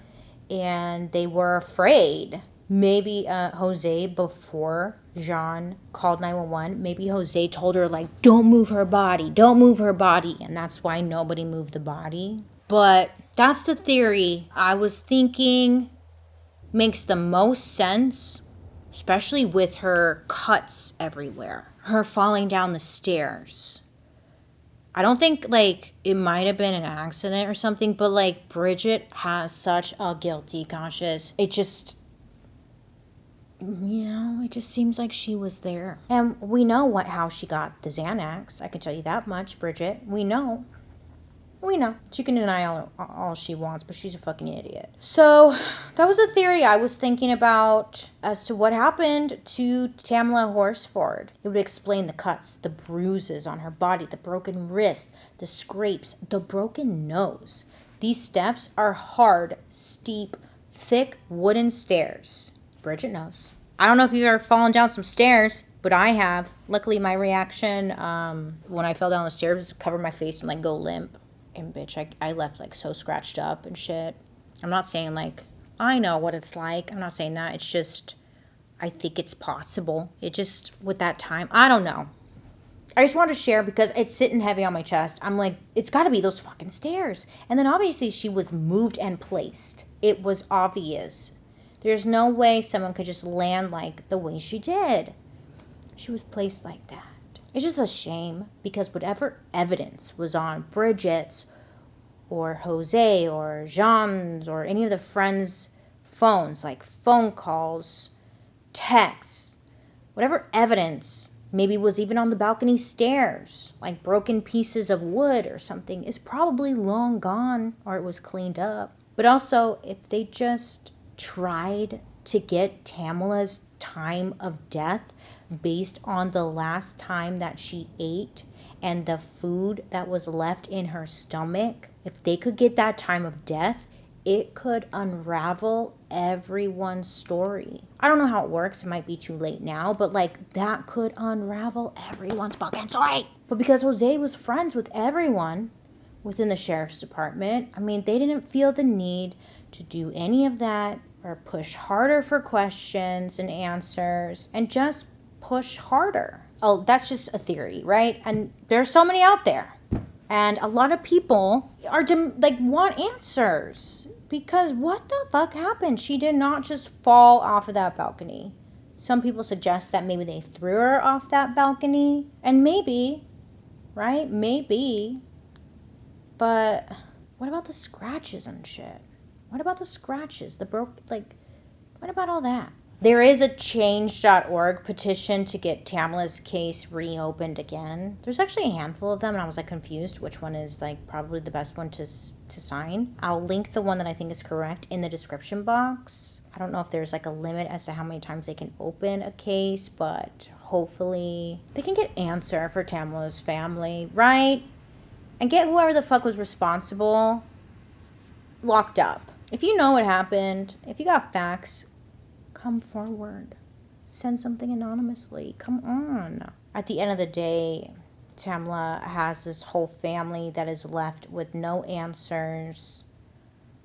And they were afraid. Maybe Jose, before Jean called 911, maybe Jose told her, like, don't move her body. Don't move her body. And that's why nobody moved the body. But that's the theory I was thinking makes the most sense, especially with her cuts everywhere, her falling down the stairs. I don't think, like, it might have been an accident or something, but, like, Bridget has such a guilty conscience. It just, you know, it just seems like she was there. And we know how she got the Xanax. I can tell you that much, Bridget. We know. She can deny all she wants, but she's a fucking idiot. So that was a theory I was thinking about as to what happened to Tamla Horsford. It would explain the cuts, the bruises on her body, the broken wrist, the scrapes, the broken nose. These steps are hard, steep, thick wooden stairs. Bridget knows. I don't know if you've ever fallen down some stairs, but I have. Luckily, my reaction when I fell down the stairs was to cover my face and like go limp. And bitch, I left like so scratched up and shit. I'm not saying like I know what it's like. I'm not saying that. It's just I think it's possible. It just with that time, I don't know. I just wanted to share because it's sitting heavy on my chest. I'm like, it's got to be those fucking stairs. And then obviously she was moved and placed. It was obvious. There's no way someone could just land like the way she did. She was placed like that. It's just a shame because whatever evidence was on Bridget's or Jose or Jean's or any of the friends' phones, like phone calls, texts, whatever evidence maybe was even on the balcony stairs, like broken pieces of wood or something, is probably long gone or it was cleaned up. But also, if they just tried to get Tamla's time of death based on the last time that she ate and the food that was left in her stomach, if they could get that time of death, it could unravel everyone's story. I don't know how it works. It might be too late now, but like that could unravel everyone's fucking story. But because Jose was friends with everyone within the sheriff's department, I mean, they didn't feel the need to do any of that or push harder for questions and answers and just push harder. Oh, that's just a theory, right? And there's so many out there. And a lot of people are like want answers because what the fuck happened? She did not just fall off of that balcony. Some people suggest that maybe they threw her off that balcony. And maybe, right? Maybe. But what about the scratches and shit? What about the scratches? What about all that? There is a change.org petition to get Tamla's case reopened again. There's actually a handful of them, and I was like confused which one is like probably the best one to sign. I'll link the one that I think is correct in the description box. I don't know if there's like a limit as to how many times they can open a case, but hopefully they can get answer for Tamla's family, right? And get whoever the fuck was responsible locked up. If you know what happened, if you got facts, come forward. Send something anonymously. Come on. At the end of the day, Tamla has this whole family that is left with no answers,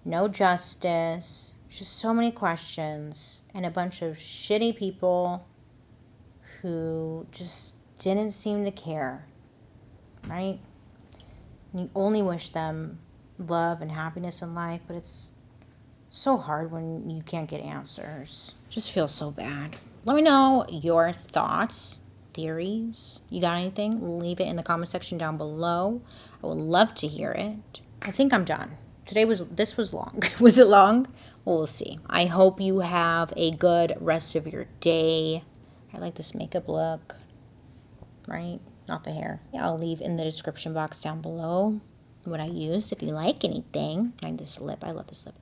no justice, Just so many questions and a bunch of shitty people who just didn't seem to care, right? And you only wish them love and happiness in life, but it's so hard when you can't get answers. Just feels so bad. Let me know your thoughts, theories. You got anything? Leave it in the comment section down below. I would love to hear it. I think I'm done. This was long. Was it long? Well, we'll see. I hope you have a good rest of your day. I like this makeup look, right? Not the hair. I'll leave in the description box down below what I used if you like anything. Like this lip. I love this lip.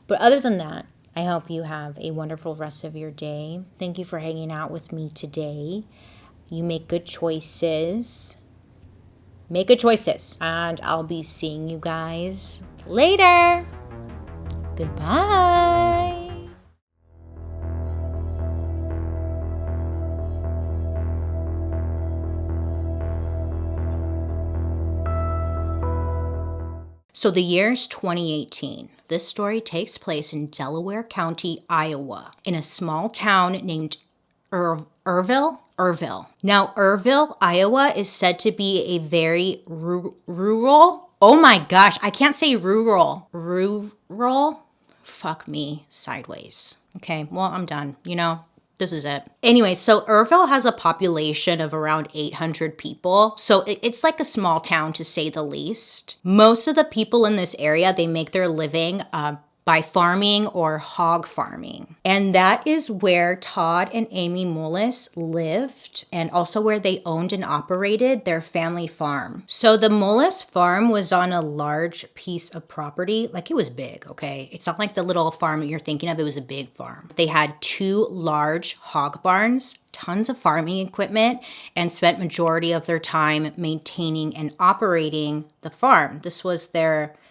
But other than that, I hope you have a wonderful rest of your day. Thank you for hanging out with me today. You make good choices. Make good choices. And I'll be seeing you guys later. Goodbye. So the year's 2018. This story takes place in Delaware County, Iowa, in a small town named Irville. Now, Irville, Iowa is said to be a very rural. Oh my gosh, I can't say rural. Rural? Fuck me sideways. Okay, well, I'm done. You know, this is it. Anyway, so Irville has a population of around 800 people. So it's like a small town to say the least. Most of the people in this area, they make their living by farming or hog farming. And that is where Todd and Amy Mullis lived, and also where they owned and operated their family farm. So the Mullis farm was on a large piece of property. Like, it was big, okay? It's not like the little farm that you're thinking of. It was a big farm. They had 2 large hog barns, tons of farming equipment, and spent majority of their time maintaining and operating the farm. This was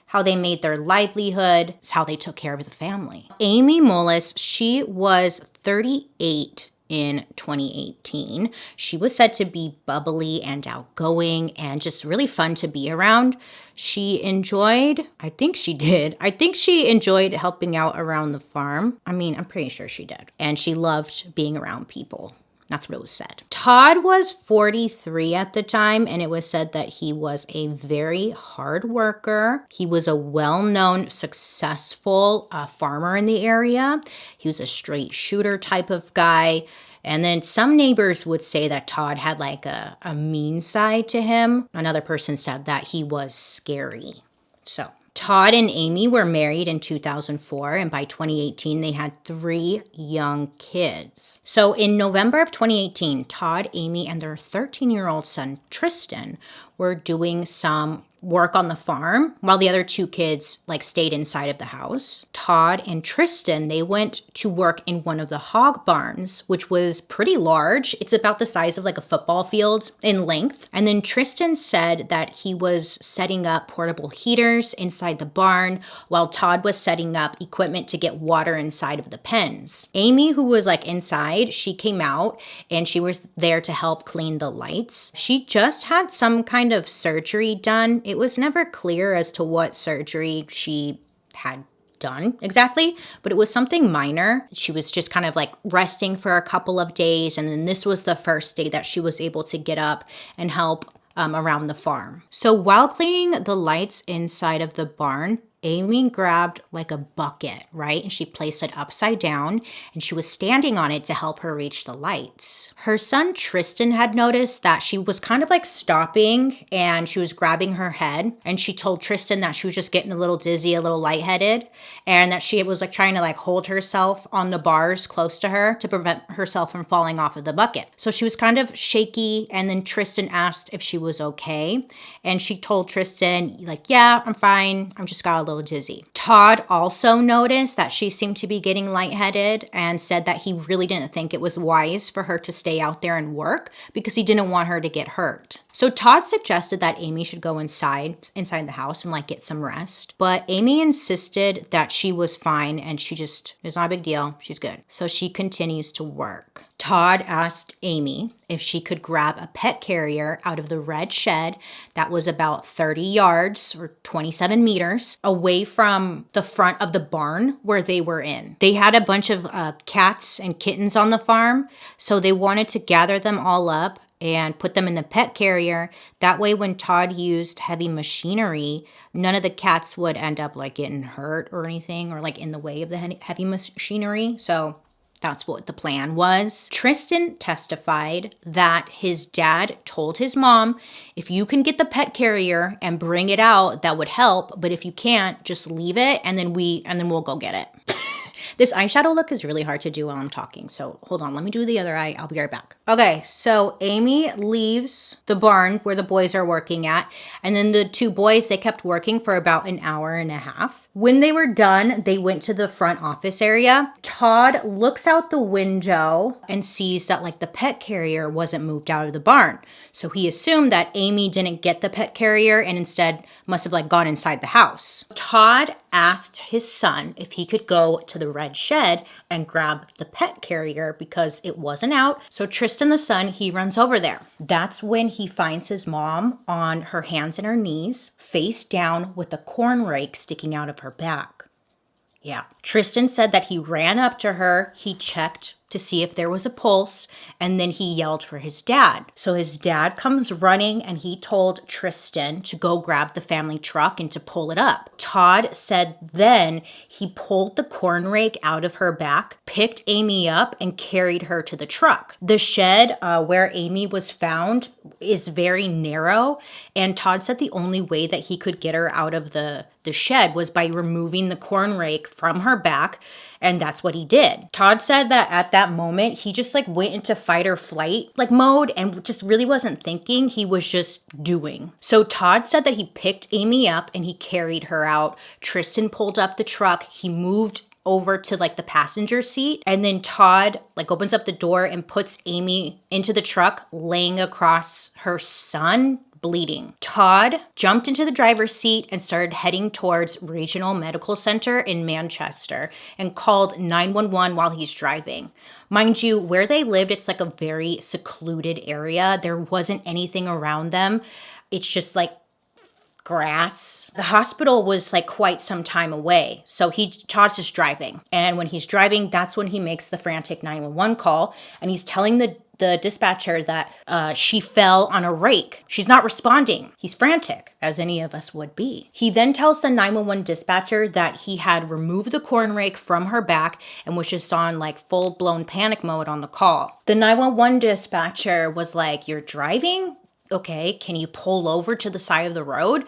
how they made their livelihood. It's how they took care of the family. Amy Mullis, she was 38 in 2018. She was said to be bubbly and outgoing and just really fun to be around. She enjoyed helping out around the farm. I mean, I'm pretty sure she did. And she loved being around people. That's what it was said. Todd was 43 at the time, and it was said that he was a very hard worker. He was a well-known, successful farmer in the area. He was a straight shooter type of guy. And then some neighbors would say that Todd had like a mean side to him. Another person said that he was scary. So Todd and Amy were married in 2004, and by 2018, they had 3 young kids. So in November of 2018, Todd, Amy, and their 13-year-old son, Tristan, were doing some work on the farm while the other 2 kids stayed inside of the house. Todd and Tristan, they went to work in one of the hog barns, which was pretty large. It's about the size of like a football field in length. And then Tristan said that he was setting up portable heaters inside the barn while Todd was setting up equipment to get water inside of the pens. Amy, who was inside, she came out and she was there to help clean the lights. She just had some kind of surgery done. It was never clear as to what surgery she had done exactly, but it was something minor. She was just kind of resting for a couple of days, and then this was the first day that she was able to get up and help around the farm. So while cleaning the lights inside of the barn, Amy grabbed a bucket, right? And she placed it upside down and she was standing on it to help her reach the lights. Her son Tristan had noticed that she was kind of stopping and she was grabbing her head, and she told Tristan that she was just getting a little dizzy, a little lightheaded, and that she was trying to hold herself on the bars close to her to prevent herself from falling off of the bucket. So she was kind of shaky, and then Tristan asked if she was okay, and she told Tristan yeah, I'm fine. I'm just got a little dizzy. Todd also noticed that she seemed to be getting lightheaded and said that he really didn't think it was wise for her to stay out there and work because he didn't want her to get hurt. So Todd suggested that Amy should go inside the house and get some rest. But Amy insisted that she was fine and it's not a big deal. She's good. So she continues to work. Todd asked Amy if she could grab a pet carrier out of the red shed that was about 30 yards or 27 meters away away from the front of the barn where they were in. They had a bunch of cats and kittens on the farm, so they wanted to gather them all up and put them in the pet carrier. That way, when Todd used heavy machinery, none of the cats would end up like getting hurt or anything, or like in the way of the heavy machinery. So that's what the plan was. Tristan testified that his dad told his mom, if you can get the pet carrier and bring it out, that would help. But if you can't, just leave it and then we'll go get it. This eyeshadow look is really hard to do while I'm talking. So hold on, let me do the other eye. I'll be right back. Okay, so Amy leaves the barn where the boys are working at. And then the two boys, they kept working for about an hour and a half. When they were done, they went to the front office area. Todd looks out the window and sees that like the pet carrier wasn't moved out of the barn. So he assumed that Amy didn't get the pet carrier and instead must have like gone inside the house. Todd asked his son if he could go to the red shed and grab the pet carrier because it wasn't out. So Tristan, the son, he runs over there. That's when he finds his mom on her hands and her knees, face down with a corn rake sticking out of her back. Yeah. Tristan said that he ran up to her, he checked to see if there was a pulse, and then he yelled for his dad. So his dad comes running and he told Tristan to go grab the family truck and to pull it up. Todd said then he pulled the corn rake out of her back, picked Amy up, and carried her to the truck. The shed where Amy was found is very narrow, and Todd said the only way that he could get her out of the shed was by removing the corn rake from her back, and that's what he did. Todd said that at that moment, he just like went into fight or flight like mode and just really wasn't thinking, he was just doing. So Todd said that he picked Amy up and he carried her out. Tristan pulled up the truck, he moved over to like the passenger seat, and then Todd like opens up the door and puts Amy into the truck, laying across her son, bleeding. Todd jumped into the driver's seat and started heading towards Regional Medical Center in Manchester and called 911 while he's driving. Mind you, where they lived, it's like a very secluded area. There wasn't anything around them. It's just like grass. The hospital was like quite some time away. So Todd's just driving. And when he's driving, that's when he makes the frantic 911 call. And he's telling the dispatcher that she fell on a rake. She's not responding. He's frantic, as any of us would be. He then tells the 911 dispatcher that he had removed the corn rake from her back and was just on like full-blown panic mode on the call. The 911 dispatcher was like, "You're driving? Okay, can you pull over to the side of the road?"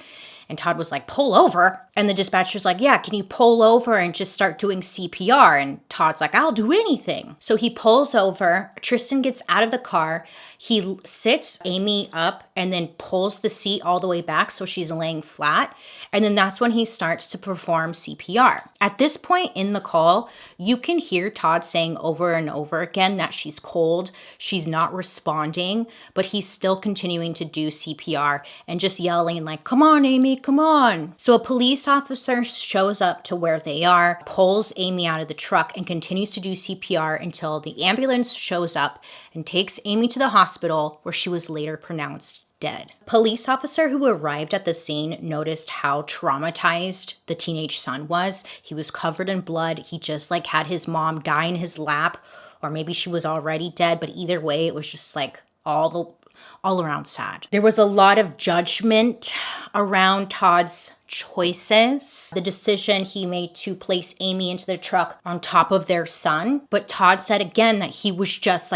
And Todd was like, "Pull over?" And the dispatcher's like, "Yeah, can you pull over and just start doing CPR?" And Todd's like, "I'll do anything." So he pulls over. Tristan gets out of the car. He sits Amy up and then pulls the seat all the way back so she's laying flat. And then that's when he starts to perform CPR. At this point in the call, you can hear Todd saying over and over again that she's cold, she's not responding, but he's still continuing to do CPR and just yelling like, "Come on, Amy, come on." So a police officer shows up to where they are, pulls Amy out of the truck, and continues to do CPR until the ambulance shows up and takes Amy to the hospital, where she was later pronounced dead. Police officer who arrived at the scene noticed how traumatized the teenage son was. He was covered in blood. He just like had his mom die in his lap, or maybe she was already dead, but either way, it was just like all around sad. There was a lot of judgment around Todd's choices, the decision he made to place Amy into the truck on top of their son. But Todd said again that he was just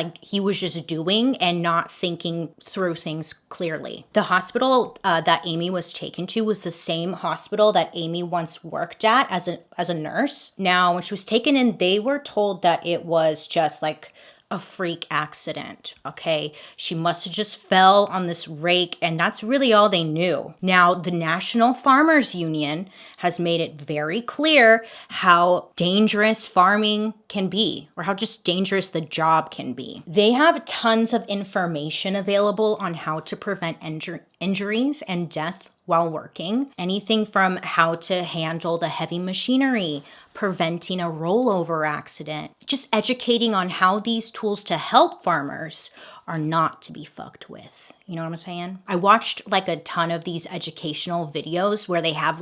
doing and not thinking through things clearly. The hospital that Amy was taken to was the same hospital that Amy once worked at as a nurse. Now, when she was taken in, they were told that it was just like a freak accident, okay? She must have just fell on this rake, and that's really all they knew. Now, the National Farmers Union has made it very clear how dangerous farming can be, or how just dangerous the job can be. They have tons of information available on how to prevent injuries and death while working. Anything from how to handle the heavy machinery, preventing a rollover accident, just educating on how these tools to help farmers are not to be fucked with. You know what I'm saying? I watched like a ton of these educational videos where they have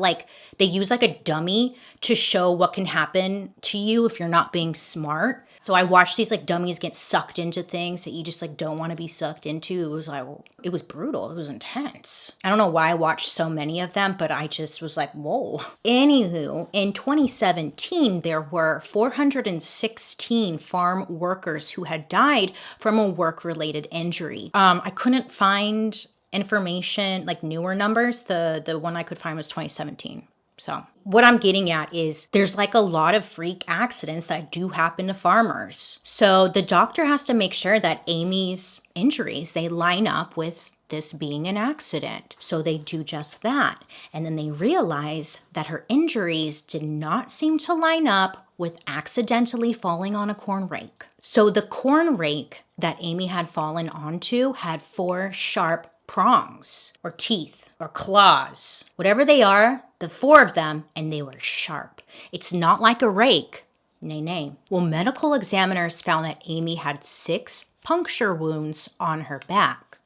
they use like a dummy to show what can happen to you if you're not being smart. So I watched these like dummies get sucked into things that you just like don't want to be sucked into. It was brutal. It was intense. I don't know why I watched so many of them, but I just was like, whoa. Anywho, in 2017, there were 416 farm workers who had died from a work-related injury. I couldn't find information, like newer numbers. The one I could find was 2017. So what I'm getting at is there's like a lot of freak accidents that do happen to farmers. So the doctor has to make sure that Amy's injuries, they line up with this being an accident. So they do just that. And then they realize that her injuries did not seem to line up with accidentally falling on a corn rake. So the corn rake that Amy had fallen onto had 4 sharp prongs or teeth or claws, whatever they are, the 4 of them, and they were sharp. It's not like a rake. Nay. Well, medical examiners found that Amy had 6 puncture wounds on her back.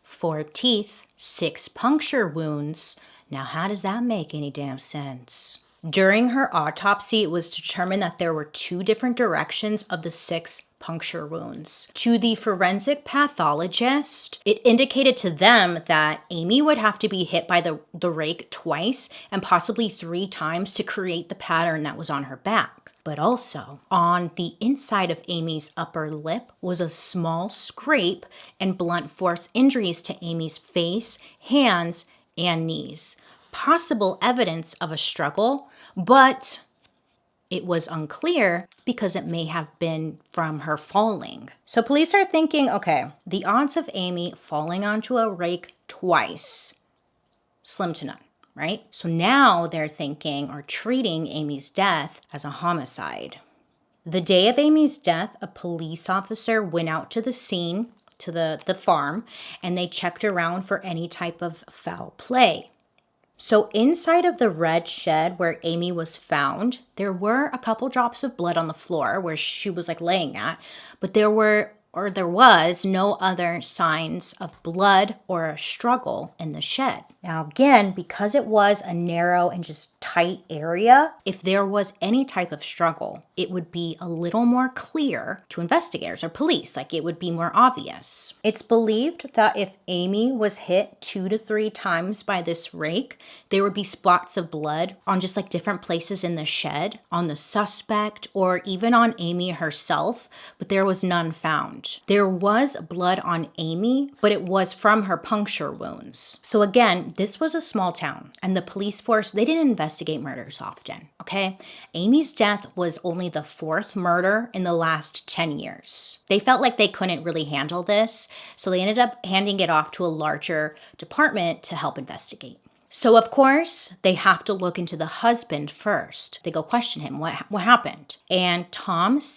4 teeth, 6 puncture wounds. Now, how does that make any damn sense? During her autopsy, it was determined that there were 2 different directions of the 6 puncture wounds. To the forensic pathologist, it indicated to them that Amy would have to be hit by the rake twice and possibly 3 times to create the pattern that was on her back. But also, on the inside of Amy's upper lip was a small scrape and blunt force injuries to Amy's face, hands, and knees. Possible evidence of a struggle, but it was unclear because it may have been from her falling. So police are thinking, okay, the odds of Amy falling onto a rake twice, slim to none, right? So now they're thinking or treating Amy's death as a homicide. The day of Amy's death, a police officer went out to the scene, to the farm, and they checked around for any type of foul play. So inside of the red shed where Amy was found, there were a couple drops of blood on the floor where she was like laying at, but there was no other signs of blood or a struggle in the shed. Now again, because it was a narrow and just tight area, if there was any type of struggle, it would be a little more clear to investigators or police, like it would be more obvious. It's believed that if Amy was hit 2 to 3 times by this rake, there would be spots of blood on just like different places in the shed, on the suspect, or even on Amy herself, but there was none found. There was blood on Amy, but it was from her puncture wounds. So again, this was a small town, and the police force, they didn't investigate murders often, okay? Amy's death was only the 4th murder in the last 10 years. They felt like they couldn't really handle this, so they ended up handing it off to a larger department to help investigate. So of course, they have to look into the husband first. They go question him, what happened? And Todd.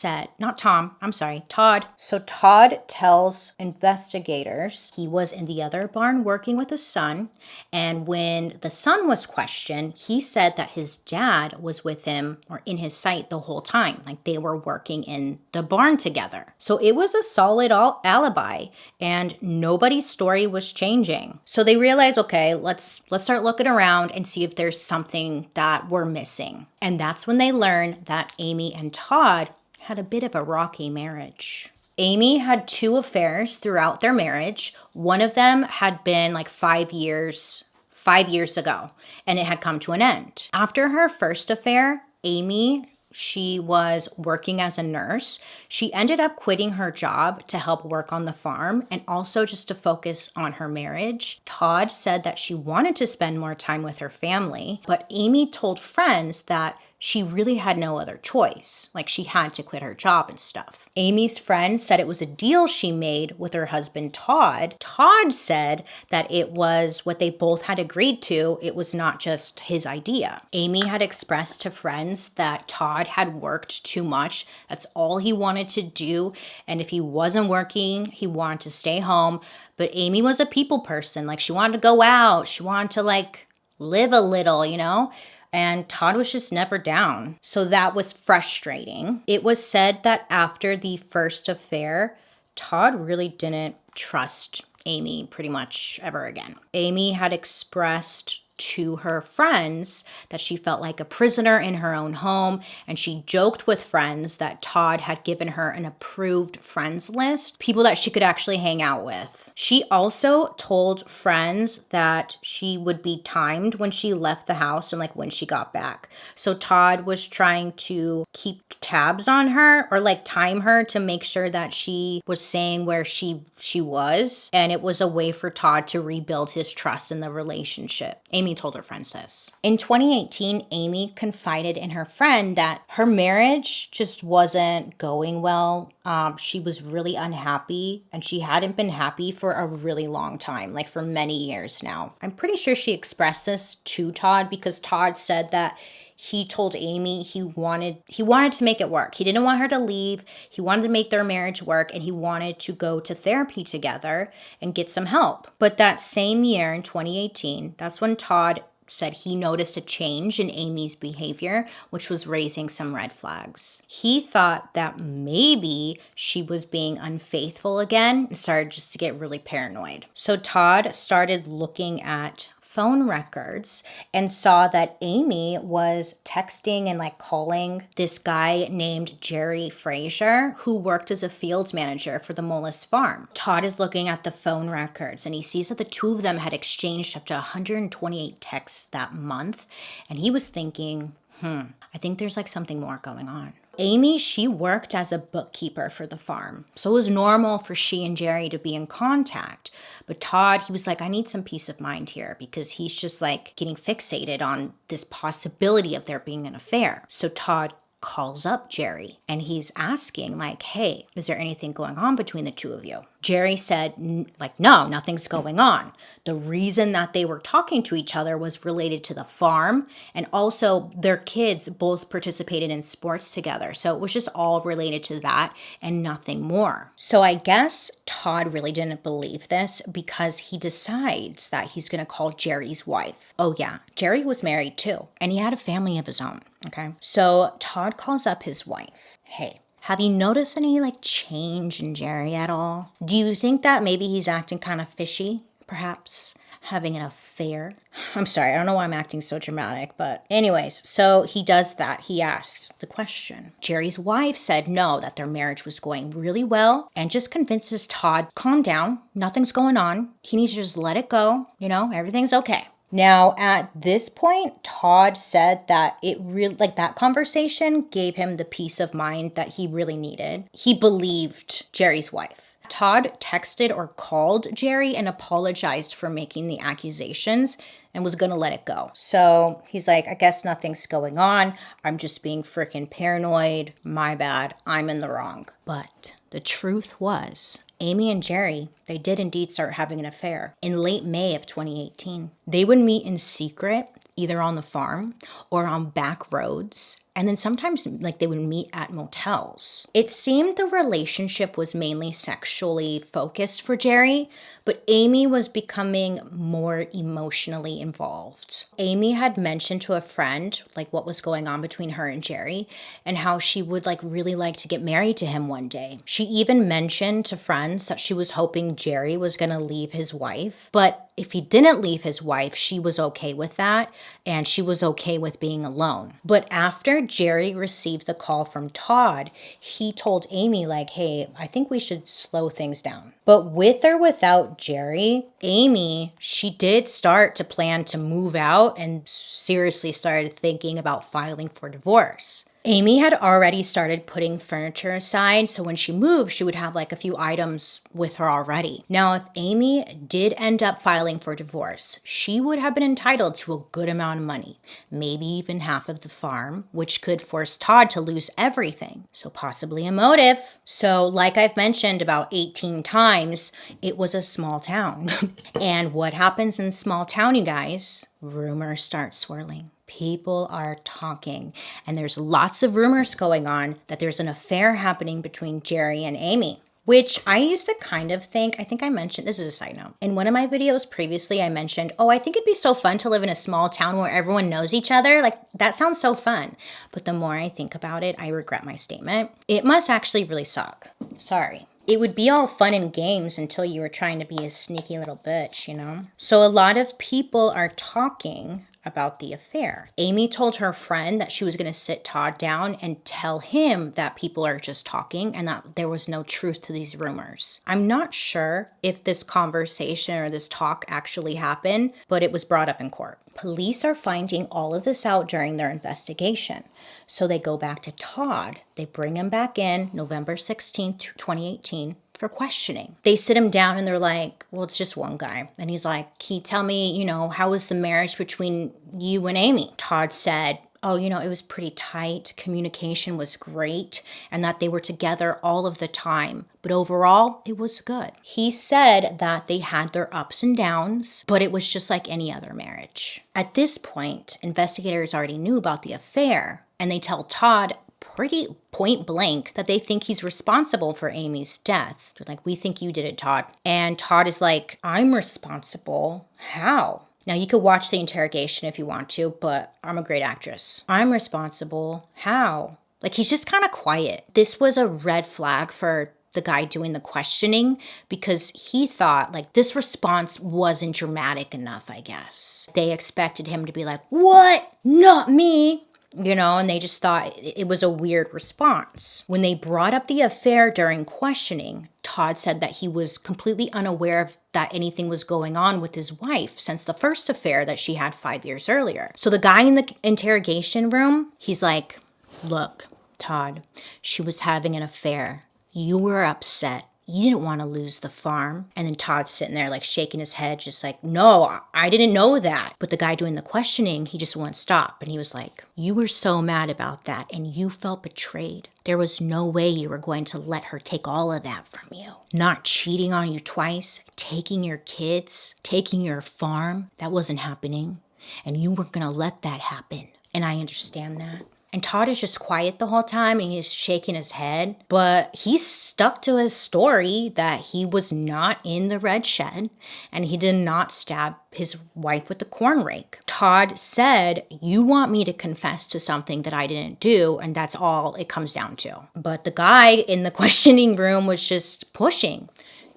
So Todd tells investigators he was in the other barn working with his son. And when the son was questioned, he said that his dad was with him or in his sight the whole time. Like they were working in the barn together. So it was a solid alibi and nobody's story was changing. So they realized, okay, let's start looking around and see if there's something that we're missing. And that's when they learned that Amy and Todd had a bit of a rocky marriage. Amy had 2 affairs throughout their marriage. One of them had been like 5 years ago, and it had come to an end. After her first affair, Amy, she was working as a nurse. She ended up quitting her job to help work on the farm and also just to focus on her marriage. Todd said that she wanted to spend more time with her family, but Amy told friends that she really had no other choice. Like, she had to quit her job and stuff. Amy's friend said it was a deal she made with her husband, Todd. Todd said that it was what they both had agreed to. It was not just his idea. Amy had expressed to friends that Todd had worked too much. That's all he wanted to do. And if he wasn't working, he wanted to stay home. But Amy was a people person. Like, she wanted to go out. She wanted to, like, live a little, you know? And Todd was just never down. So that was frustrating. It was said that after the first affair, Todd really didn't trust Amy pretty much ever again. Amy had expressed to her friends that she felt like a prisoner in her own home, and she joked with friends that Todd had given her an approved friends list, people that she could actually hang out with. She also told friends that she would be timed when she left the house and like when she got back. So Todd was trying to keep tabs on her or like time her to make sure that she was saying where she was, and it was a way for Todd to rebuild his trust in the relationship. Amy told her friends this. In 2018, Amy confided in her friend that her marriage just wasn't going well. She was really unhappy, and she hadn't been happy for a really long time, like for many years now. I'm pretty sure she expressed this to Todd because Todd said that he told Amy he wanted to make it work. He didn't want her to leave. He wanted to make their marriage work, and he wanted to go to therapy together and get some help. But that same year in 2018, that's when Todd said he noticed a change in Amy's behavior, which was raising some red flags. He thought that maybe she was being unfaithful again and started just to get really paranoid. So Todd started looking at phone records and saw that Amy was texting and like calling this guy named Jerry Frazier, who worked as a fields manager for the Mullis farm. Todd is looking at the phone records and he sees that the two of them had exchanged up to 128 texts that month. And he was thinking, I think there's like something more going on. Amy, she worked as a bookkeeper for the farm, so it was normal for she and Jerry to be in contact. But Todd, he was like, I need some peace of mind here because he's just like getting fixated on this possibility of there being an affair. So Todd calls up Jerry and he's asking like, hey, is there anything going on between the two of you? Jerry said, no, nothing's going on. The reason that they were talking to each other was related to the farm, and also their kids both participated in sports together. So it was just all related to that and nothing more. So I guess Todd really didn't believe this because he decides that he's going to call Jerry's wife. Oh yeah, Jerry was married too, and he had a family of his own, okay? So Todd calls up his wife. Hey, have you noticed any like change in Jerry at all? Do you think that maybe he's acting kind of fishy? Perhaps having an affair? I'm sorry, I don't know why I'm acting so dramatic, but anyways, so he does that. He asks the question. Jerry's wife said no, that their marriage was going really well, and just convinces Todd, calm down, nothing's going on. He needs to just let it go. You know, everything's okay. Now, at this point, Todd said that it really, like that conversation gave him the peace of mind that he really needed. He believed Jerry's wife. Todd texted or called Jerry and apologized for making the accusations and was gonna let it go. So he's like, I guess nothing's going on. I'm just being freaking paranoid. My bad. I'm in the wrong. But the truth was, Amy and Jerry, they did indeed start having an affair in late May of 2018. They would meet in secret, either on the farm or on back roads. And then sometimes like they would meet at motels. It seemed the relationship was mainly sexually focused for Jerry, but Amy was becoming more emotionally involved. Amy had mentioned to a friend like what was going on between her and Jerry and how she would like really like to get married to him one day. She even mentioned to friends that she was hoping Jerry was gonna leave his wife, but if he didn't leave his wife, she was okay with that, and she was okay with being alone. But after Jerry received the call from Todd, he told Amy like, hey, I think we should slow things down. But with or without Jerry, Amy, she did start to plan to move out and seriously started thinking about filing for divorce. Amy had already started putting furniture aside, so when she moved, she would have like a few items with her already. Now, if Amy did end up filing for divorce, she would have been entitled to a good amount of money, maybe even half of the farm, which could force Todd to lose everything. So possibly a motive. So like I've mentioned about 18 times, it was a small town. And what happens in small town, you guys? Rumors start swirling. People are talking, and there's lots of rumors going on that there's an affair happening between Jerry and Amy, which I used to kind of think, I think I mentioned, this is a side note. In one of my videos previously, I mentioned, oh, I think it'd be so fun to live in a small town where everyone knows each other. Like, that sounds so fun. But the more I think about it, I regret my statement. It must actually really suck. Sorry. It would be all fun and games until you were trying to be a sneaky little bitch, you know? So a lot of people are talking about the affair. Amy told her friend that she was going to sit Todd down and tell him that people are just talking and that there was no truth to these rumors. I'm not sure if this conversation or this talk actually happened, but it was brought up in court. Police are finding all of this out during their investigation. So they go back to Todd. They bring him back in November 16th, 2018. For questioning. They sit him down and they're like, well, it's just one guy. And he's like, can you tell me, you know, how was the marriage between you and Amy? Todd said, oh, you know, it was pretty tight. Communication was great and that they were together all of the time. But overall, it was good. He said that they had their ups and downs, but it was just like any other marriage. At this point, investigators already knew about the affair and they tell Todd pretty point blank that they think he's responsible for Amy's death. They're like, we think you did it, Todd. And Todd is like, I'm responsible? How? Now, you could watch the interrogation if you want to, but I'm a great actress. I'm responsible? How? Like, he's just kind of quiet. This was a red flag for the guy doing the questioning because he thought, like, this response wasn't dramatic enough, I guess. They expected him to be like, what? Not me. You know, and they just thought it was a weird response. When they brought up the affair during questioning, Todd said that he was completely unaware of that anything was going on with his wife since the first affair that she had 5 years earlier. So the guy in the interrogation room, he's like, look, Todd, she was having an affair. You were upset. You didn't want to lose the farm. And then Todd's sitting there like shaking his head, just like, no, I didn't know that. But the guy doing the questioning, he just wouldn't stop. And he was like, you were so mad about that and you felt betrayed. There was no way you were going to let her take all of that from you. Not cheating on you twice, taking your kids, taking your farm. That wasn't happening. And you weren't going to let that happen. And I understand that. And Todd is just quiet the whole time and he's shaking his head. But he's stuck to his story that he was not in the red shed and he did not stab his wife with the corn rake. Todd said, you want me to confess to something that I didn't do, and that's all it comes down to. But the guy in the questioning room was just pushing.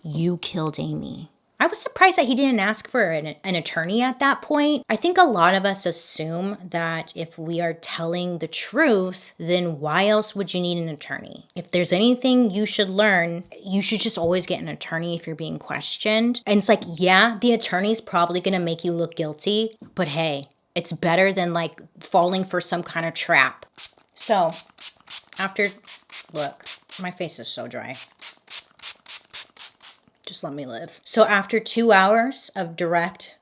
You killed Amy. I was surprised that he didn't ask for an attorney at that point. I think a lot of us assume that if we are telling the truth, then why else would you need an attorney? If there's anything you should learn, you should just always get an attorney if you're being questioned. And it's like, yeah, the attorney's probably gonna make you look guilty, but hey, it's better than like falling for some kind of trap. So look, my face is so dry. Just let me live. So after 2 hours of direct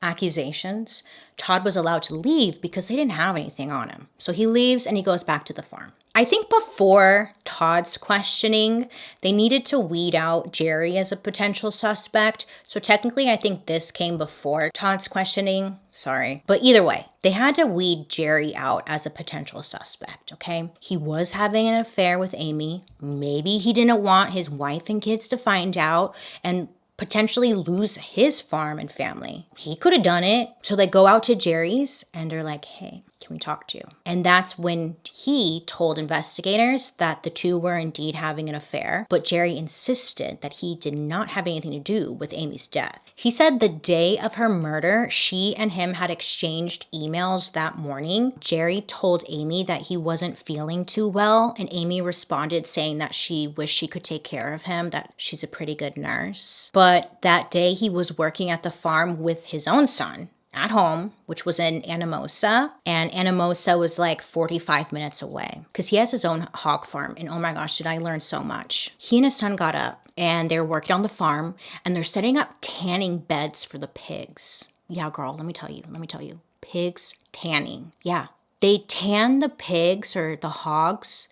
accusations, Todd was allowed to leave because they didn't have anything on him. So he leaves and he goes back to the farm. I think before Todd's questioning, they needed to weed out Jerry as a potential suspect. So technically, I think this came before Todd's questioning. Sorry. But either way, they had to weed Jerry out as a potential suspect, okay? He was having an affair with Amy. Maybe he didn't want his wife and kids to find out and potentially lose his farm and family. He could have done it. So they go out to Jerry's and they're like, hey, can we talk to you? And that's when he told investigators that the two were indeed having an affair, but Jerry insisted that he did not have anything to do with Amy's death. He said the day of her murder, she and him had exchanged emails that morning. Jerry told Amy that he wasn't feeling too well, and Amy responded saying that she wished she could take care of him, that she's a pretty good nurse. But that day he was working at the farm with his own son. at home, which was in Anamosa, and Anamosa was like 45 minutes away because he has his own hog farm. And oh my gosh, did I learn so much. He and his son got up and they're working on the farm and they're setting up tanning beds for the pigs. Yeah, girl, let me tell you, pigs tanning. Yeah, they tan the pigs or the hogs.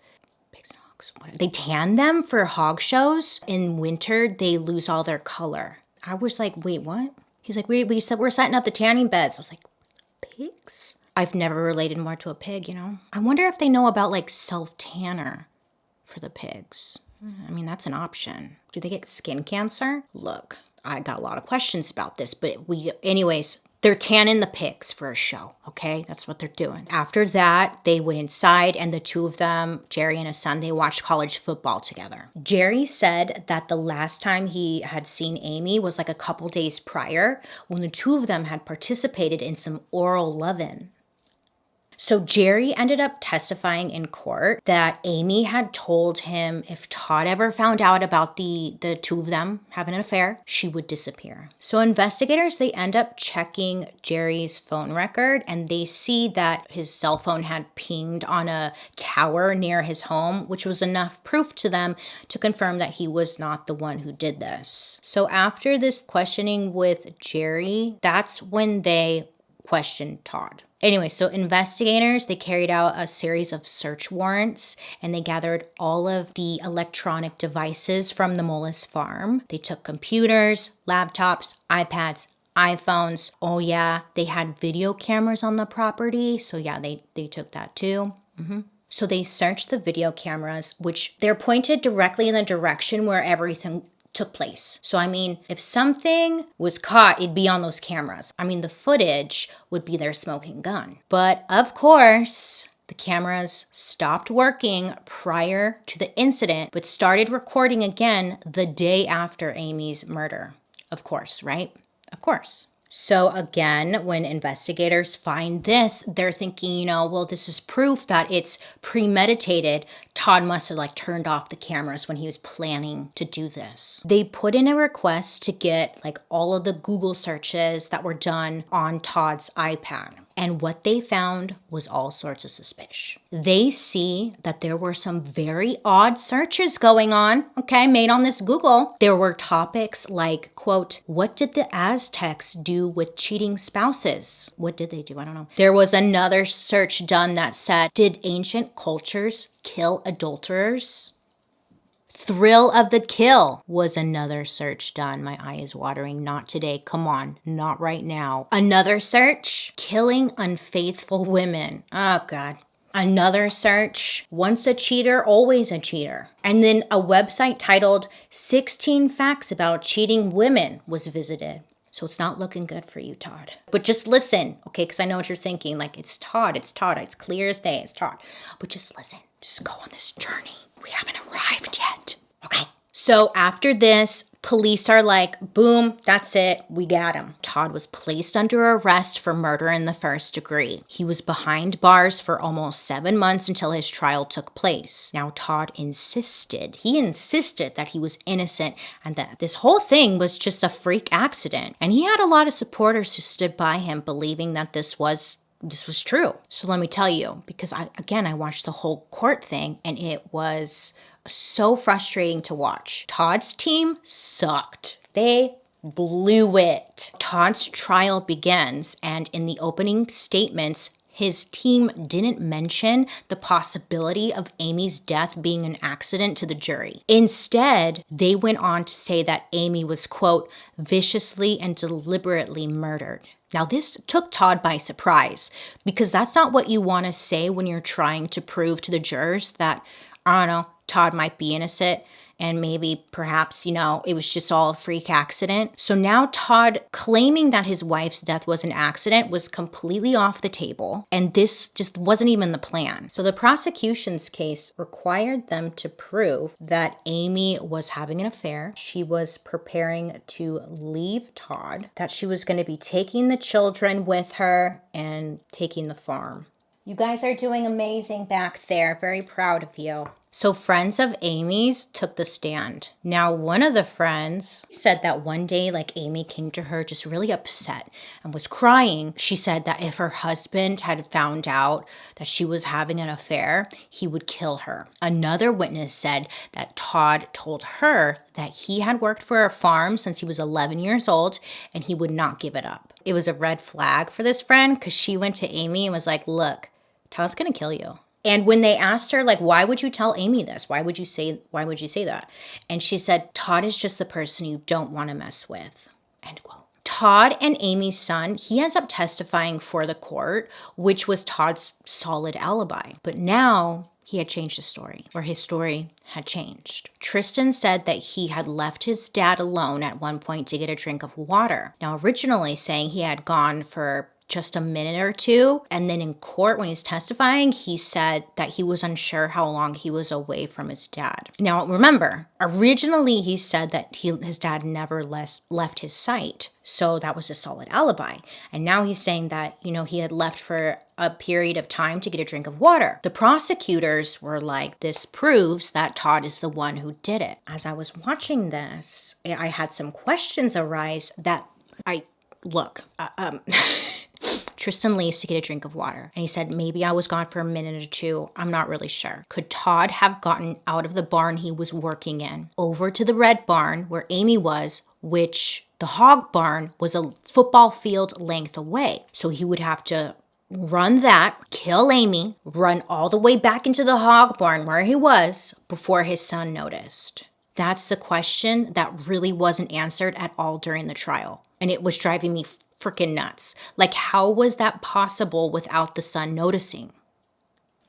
They tan them for hog shows. In winter, they lose all their color. I was like, wait, what? He's like, we said we're setting up the tanning beds. I was like, pigs? I've never related more to a pig, you know? I wonder if they know about like self-tanner for the pigs. I mean, that's an option. Do they get skin cancer? Look, I got a lot of questions about this, but anyways, they're tanning the pigs for a show, okay? That's what they're doing. After that, they went inside and the two of them, Jerry and his son, they watched college football together. Jerry said that the last time he had seen Amy was like a couple days prior when the two of them had participated in some oral lovin'. So Jerry ended up testifying in court that Amy had told him if Todd ever found out about the two of them having an affair, she would disappear. So investigators, they end up checking Jerry's phone record and they see that his cell phone had pinged on a tower near his home, which was enough proof to them to confirm that he was not the one who did this. So after this questioning with Jerry, that's when they questioned Todd. Anyway, so investigators, they carried out a series of search warrants and they gathered all of the electronic devices from the Mullis farm. They took computers, laptops, iPads, iPhones. Oh yeah, they had video cameras on the property. So yeah, they took that too. So they searched the video cameras, which they're pointed directly in the direction where everything took place. So I mean, if something was caught, it'd be on those cameras. I mean, the footage would be their smoking gun. But of course, the cameras stopped working prior to the incident, but started recording again the day after Amy's murder. Of course, right? Of course. So again, when investigators find this, they're thinking, well, this is proof that it's premeditated. Todd must have like turned off the cameras when he was planning to do this. They put in a request to get like all of the Google searches that were done on Todd's iPad. And what they found was all sorts of suspicious. They see that there were some very odd searches going on, okay, made on this Google. There were topics like, quote, what did the Aztecs do with cheating spouses? What did they do? I don't know. There was another search done that said, did ancient cultures kill adulterers? Thrill of the kill was another search done. My eye is watering. Not today. Come on. Not right now. Another search. Killing unfaithful women. Oh, God. Another search. Once a cheater, always a cheater. And then a website titled 16 Facts About Cheating Women was visited. So it's not looking good for you, Todd. But just listen, okay? Because I know what you're thinking. Like, it's Todd. It's Todd. It's clear as day. It's Todd. But just listen. Just go on this journey. We haven't arrived yet. Okay. So after this, police are like, boom, that's it. We got him. Todd was placed under arrest for murder in the first degree. He was behind bars for almost 7 months until his trial took place. Now, Todd insisted that he was innocent and that this whole thing was just a freak accident. And he had a lot of supporters who stood by him believing that this was true. So let me tell you, because I watched the whole court thing and it was so frustrating to watch. Todd's team sucked. They blew it. Todd's trial begins, and in the opening statements, his team didn't mention the possibility of Amy's death being an accident to the jury. Instead, they went on to say that Amy was, quote, viciously and deliberately murdered. Now, this took Todd by surprise because that's not what you want to say when you're trying to prove to the jurors that, I don't know, Todd might be innocent and maybe perhaps, it was just all a freak accident. So now Todd claiming that his wife's death was an accident was completely off the table, and this just wasn't even the plan. So the prosecution's case required them to prove that Amy was having an affair, she was preparing to leave Todd, that she was going to be taking the children with her and taking the farm. You guys are doing amazing back there. Very proud of you. So friends of Amy's took the stand. Now, one of the friends said that one day, like, Amy came to her just really upset and was crying. She said that if her husband had found out that she was having an affair, he would kill her. Another witness said that Todd told her that he had worked for a farm since he was 11 years old and he would not give it up. It was a red flag for this friend because she went to Amy and was like, look, Todd's gonna kill you. And when they asked her, like, why would you tell Amy this? Why would you say that? And she said, Todd is just the person you don't want to mess with. End quote. Todd and Amy's son, he ends up testifying for the court, which was Todd's solid alibi. But now he had changed his story, or his story had changed. Tristan said that he had left his dad alone at one point to get a drink of water. Now, originally saying he had gone for just a minute or two. And then in court, when he's testifying, he said that he was unsure how long he was away from his dad. Now, remember, originally he said that his dad never left his sight. So that was a solid alibi. And now he's saying that, he had left for a period of time to get a drink of water. The prosecutors were like, this proves that Todd is the one who did it. As I was watching this, I had some questions arise that Tristan leaves to get a drink of water. And he said, maybe I was gone for a minute or two. I'm not really sure. Could Todd have gotten out of the barn he was working in over to the red barn where Amy was, which the hog barn was a football field length away? So he would have to run that, kill Amy, run all the way back into the hog barn where he was before his son noticed. That's the question that really wasn't answered at all during the trial. And it was driving me freaking nuts. Like, how was that possible without the son noticing?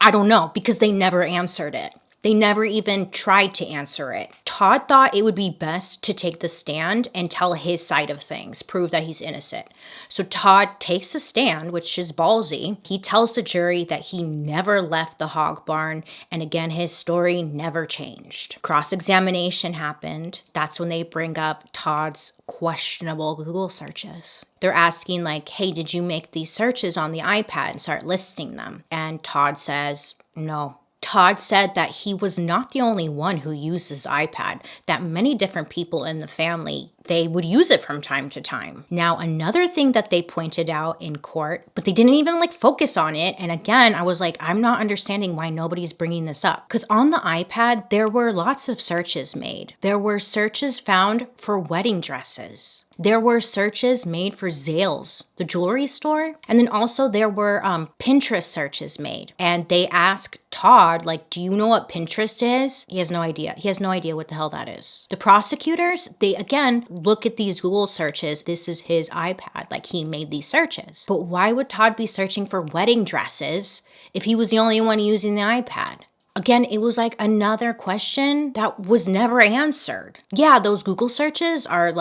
I don't know, because they never answered it. They never even tried to answer it. Todd thought it would be best to take the stand and tell his side of things, prove that he's innocent. So Todd takes the stand, which is ballsy. He tells the jury that he never left the hog barn, and again, his story never changed. Cross-examination happened. That's when they bring up Todd's questionable Google searches. They're asking like, hey, did you make these searches on the iPad and start listing them? And Todd says, no. Todd said that he was not the only one who used his iPad, that many different people in the family, they would use it from time to time. Now, another thing that they pointed out in court, but they didn't even focus on it. And again, I was like, I'm not understanding why nobody's bringing this up. Because on the iPad, there were lots of searches made. There were searches found for wedding dresses. There were searches made for Zales, the jewelry store. And then also there were Pinterest searches made. And they asked Todd, do you know what Pinterest is? He has no idea. He has no idea what the hell that is. The prosecutors, they again look at these Google searches. This is his iPad. He made these searches. But why would Todd be searching for wedding dresses if he was the only one using the iPad? Again, it was another question that was never answered. Yeah, those Google searches are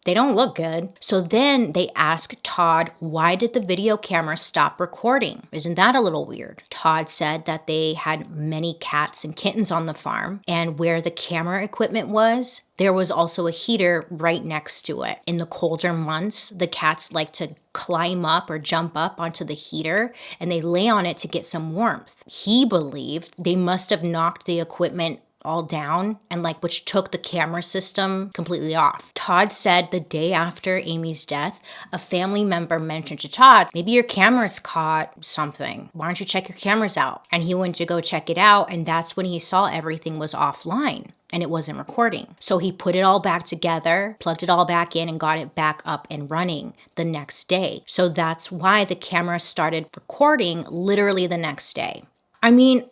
they don't look good. So then they asked Todd, why did the video camera stop recording? Isn't that a little weird? Todd said that they had many cats and kittens on the farm, and where the camera equipment was, there was also a heater right next to it. In the colder months, the cats like to climb up or jump up onto the heater, and they lay on it to get some warmth. He believed they must have knocked the equipment all down and which took the camera system completely off. Todd said the day after Amy's death, a family member mentioned to Todd, maybe your camera's caught something. Why don't you check your cameras out? And he went to go check it out, and that's when he saw everything was offline and it wasn't recording. So he put it all back together, plugged it all back in, and got it back up and running the next day. So that's why the camera started recording literally the next day. I mean,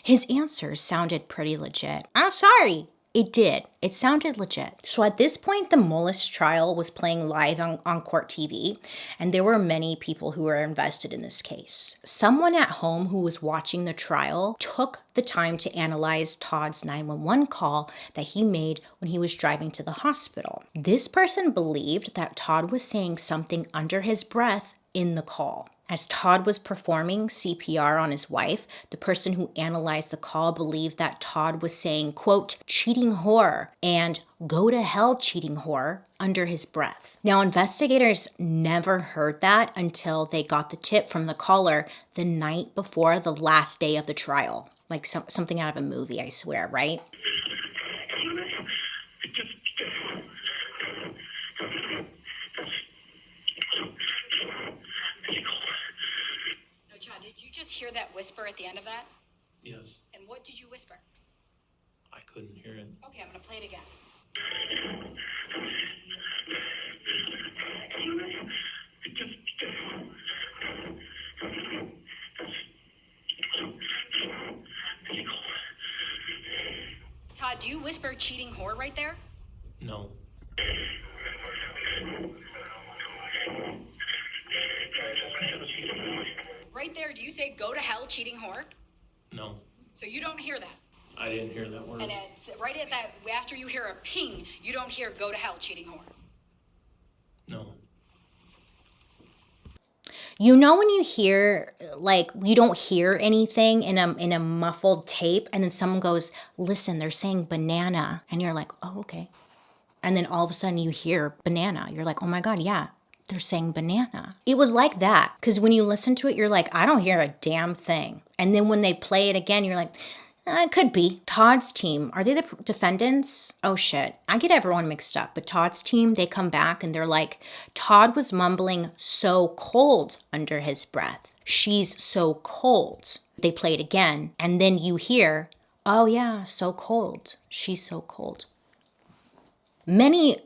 his answers sounded pretty legit. I'm sorry. It did. It sounded legit. So at this point, the Mullis trial was playing live on court TV, and there were many people who were invested in this case. Someone at home who was watching the trial took the time to analyze Todd's 911 call that he made when he was driving to the hospital. This person believed that Todd was saying something under his breath in the call. As Todd was performing CPR on his wife, the person who analyzed the call believed that Todd was saying, quote, cheating whore, and go to hell, cheating whore, under his breath. Now, investigators never heard that until they got the tip from the caller the night before the last day of the trial. Like something out of a movie, I swear, right? No, Chad, did you just hear that whisper at the end of that? Yes, And what did you whisper? I couldn't hear it. Okay, I'm gonna play it again. Todd, do you whisper cheating whore right there? No. Right there, do you say go to hell cheating whore? No. So you don't hear that. I didn't hear that word. And it's right at that, after you hear a ping, you don't hear go to hell cheating whore. No. You know when you hear, like, you don't hear anything in a muffled tape, and then someone goes, listen, they're saying banana. And you're like, oh, okay. And then all of a sudden you hear banana. You're like, oh my God, yeah, they're saying banana. It was like that. Because when you listen to it, you're like, I don't hear a damn thing. And then when they play it again, you're like, it could be. Todd's team, are they the defendants? Oh shit, I get everyone mixed up. But Todd's team, they come back and they're like, Todd was mumbling so cold under his breath. She's so cold. They play it again. And then you hear, oh yeah, so cold. She's so cold. Many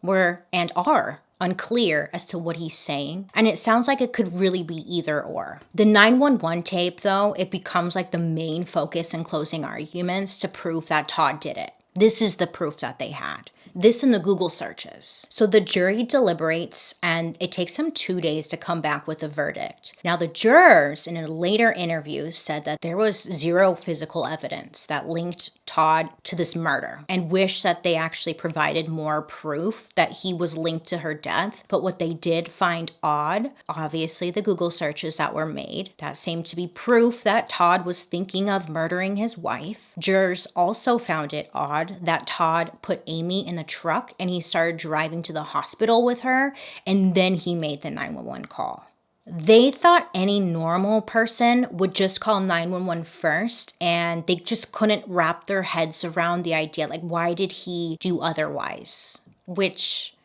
were and are unclear as to what he's saying, and it sounds like it could really be either or. The 911 tape, though, it becomes like the main focus in closing arguments to prove that Todd did it. This is the proof that they had. This in the Google searches. So the jury deliberates, and it takes them 2 days to come back with a verdict. Now, the jurors in a later interview said that there was zero physical evidence that linked Todd to this murder, and wish that they actually provided more proof that he was linked to her death. But what they did find odd, obviously the Google searches that were made, that seemed to be proof that Todd was thinking of murdering his wife. Jurors also found it odd that Todd put Amy in the truck and he started driving to the hospital with her, and then he made the 911 call. They thought any normal person would just call 911 first, and they just couldn't wrap their heads around the idea, like, why did he do otherwise? Which,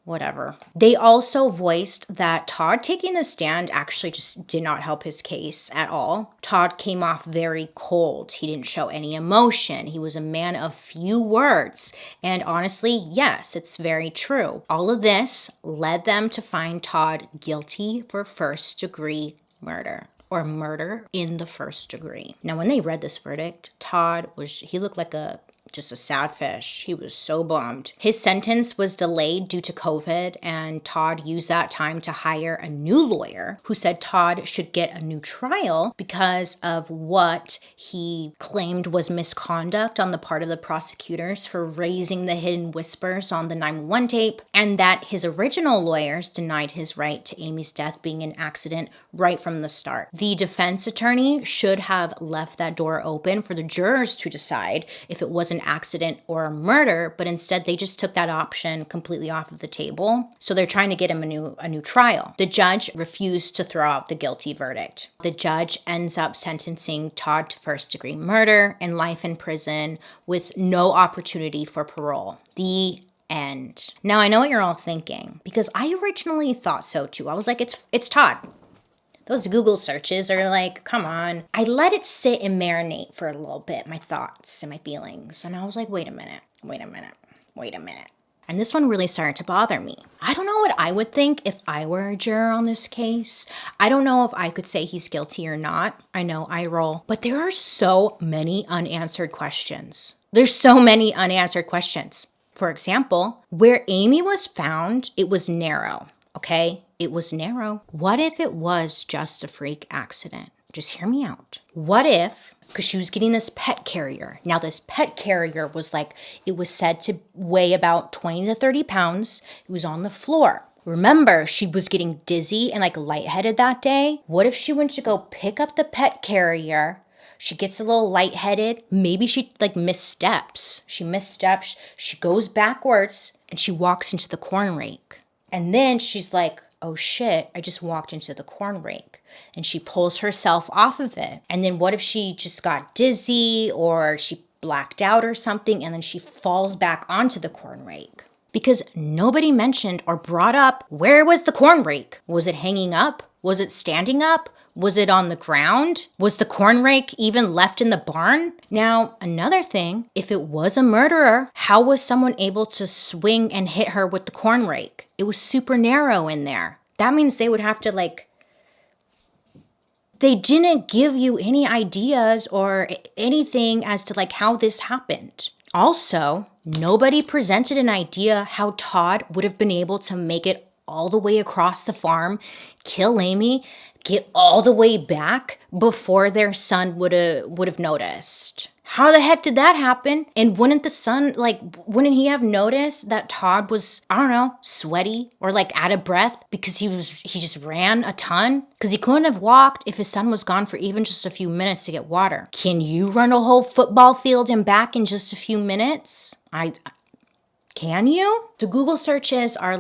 whatever. They also voiced that Todd taking the stand actually just did not help his case at all. Todd came off very cold. He didn't show any emotion. He was a man of few words. And honestly, yes, it's very true. All of this led them to find Todd guilty for first-degree murder, or murder in the first degree. Now, when they read this verdict, Todd he looked like just a sad fish. He was so bummed. His sentence was delayed due to COVID, and Todd used that time to hire a new lawyer who said Todd should get a new trial because of what he claimed was misconduct on the part of the prosecutors for raising the hidden whispers on the 911 tape, and that his original lawyers denied his right to Amy's death being an accident right from the start. The defense attorney should have left that door open for the jurors to decide if it was an accident or a murder, but instead they just took that option completely off of the table. So they're trying to get him a new trial. The judge refused to throw out the guilty verdict. The judge ends up sentencing Todd to first-degree murder and life in prison with no opportunity for parole. The end. Now, I know what you're all thinking, because I originally thought so too. I was like, it's Todd. Those Google searches are like, come on. I let it sit and marinate for a little bit, my thoughts and my feelings. And I was like, wait a minute. And this one really started to bother me. I don't know what I would think if I were a juror on this case. I don't know if I could say he's guilty or not. I know I roll. But there are so many unanswered questions. There's so many unanswered questions. For example, where Amy was found, it was narrow. Okay, it was narrow. What if it was just a freak accident? Just hear me out. What if, because she was getting this pet carrier. Now this pet carrier was it was said to weigh about 20 to 30 pounds. It was on the floor. Remember, she was getting dizzy and lightheaded that day. What if she went to go pick up the pet carrier? She gets a little lightheaded. Maybe she missteps. She missteps. She goes backwards and she walks into the corn rake. And then she's like, oh shit, I just walked into the corn rake. And she pulls herself off of it. And then what if she just got dizzy or she blacked out or something and then she falls back onto the corn rake? Because nobody mentioned or brought up, where was the corn rake? Was it hanging up? Was it standing up? Was it on the ground? Was the corn rake even left in the barn? Now, another thing, if it was a murderer, how was someone able to swing and hit her with the corn rake? It was super narrow in there. That means they would have to they didn't give you any ideas or anything as to how this happened. Also, nobody presented an idea how Todd would have been able to make it all the way across the farm, kill Amy, get all the way back before their son would have noticed. How the heck did that happen? And wouldn't the son, wouldn't he have noticed that Todd was, I don't know, sweaty or out of breath because he just ran a ton? Because he couldn't have walked if his son was gone for even just a few minutes to get water. Can you run a whole football field and back in just a few minutes? Can you? The Google searches are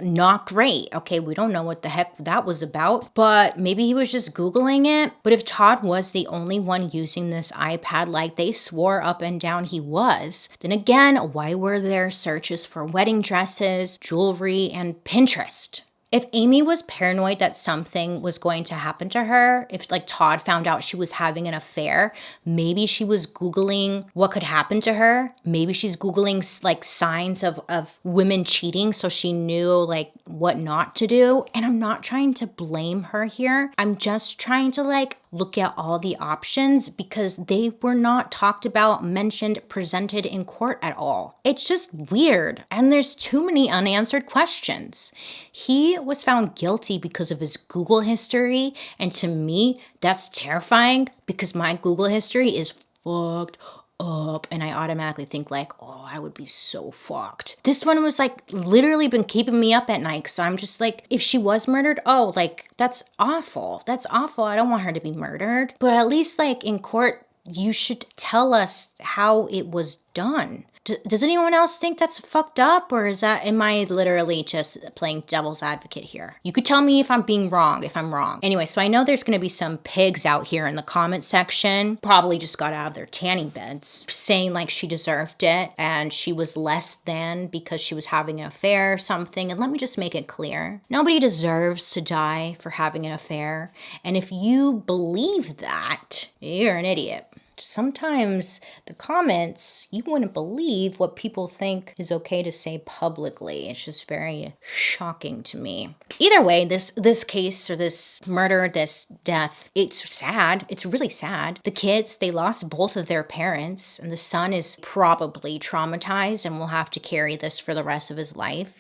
not great. Okay, we don't know what the heck that was about, but maybe he was just Googling it. But if Todd was the only one using this iPad like they swore up and down he was, then again, why were there searches for wedding dresses, jewelry, and Pinterest? If Amy was paranoid that something was going to happen to her, if Todd found out she was having an affair, maybe she was Googling what could happen to her. Maybe she's Googling signs of women cheating so she knew what not to do. And I'm not trying to blame her here. I'm just trying to look at all the options because they were not talked about, mentioned, presented in court at all. It's just weird. And there's too many unanswered questions. He was found guilty because of his Google history. And to me, that's terrifying because my Google history is fucked up and I automatically think oh, I would be so fucked. This one was literally been keeping me up at night. So I'm just if she was murdered, oh, that's awful. That's awful. I don't want her to be murdered. But at least in court, you should tell us how it was done. Does anyone else think that's fucked up, or am I literally just playing devil's advocate here? You could tell me if I'm being wrong, if I'm wrong. Anyway, so I know there's gonna be some pigs out here in the comment section, probably just got out of their tanning beds, saying she deserved it and she was less than because she was having an affair or something. And let me just make it clear, nobody deserves to die for having an affair. And if you believe that, you're an idiot. Sometimes the comments, you wouldn't believe what people think is okay to say publicly. It's just very shocking to me. Either way, this case or this murder, this death, it's sad. It's really sad. The kids, they lost both of their parents, and the son is probably traumatized and will have to carry this for the rest of his life.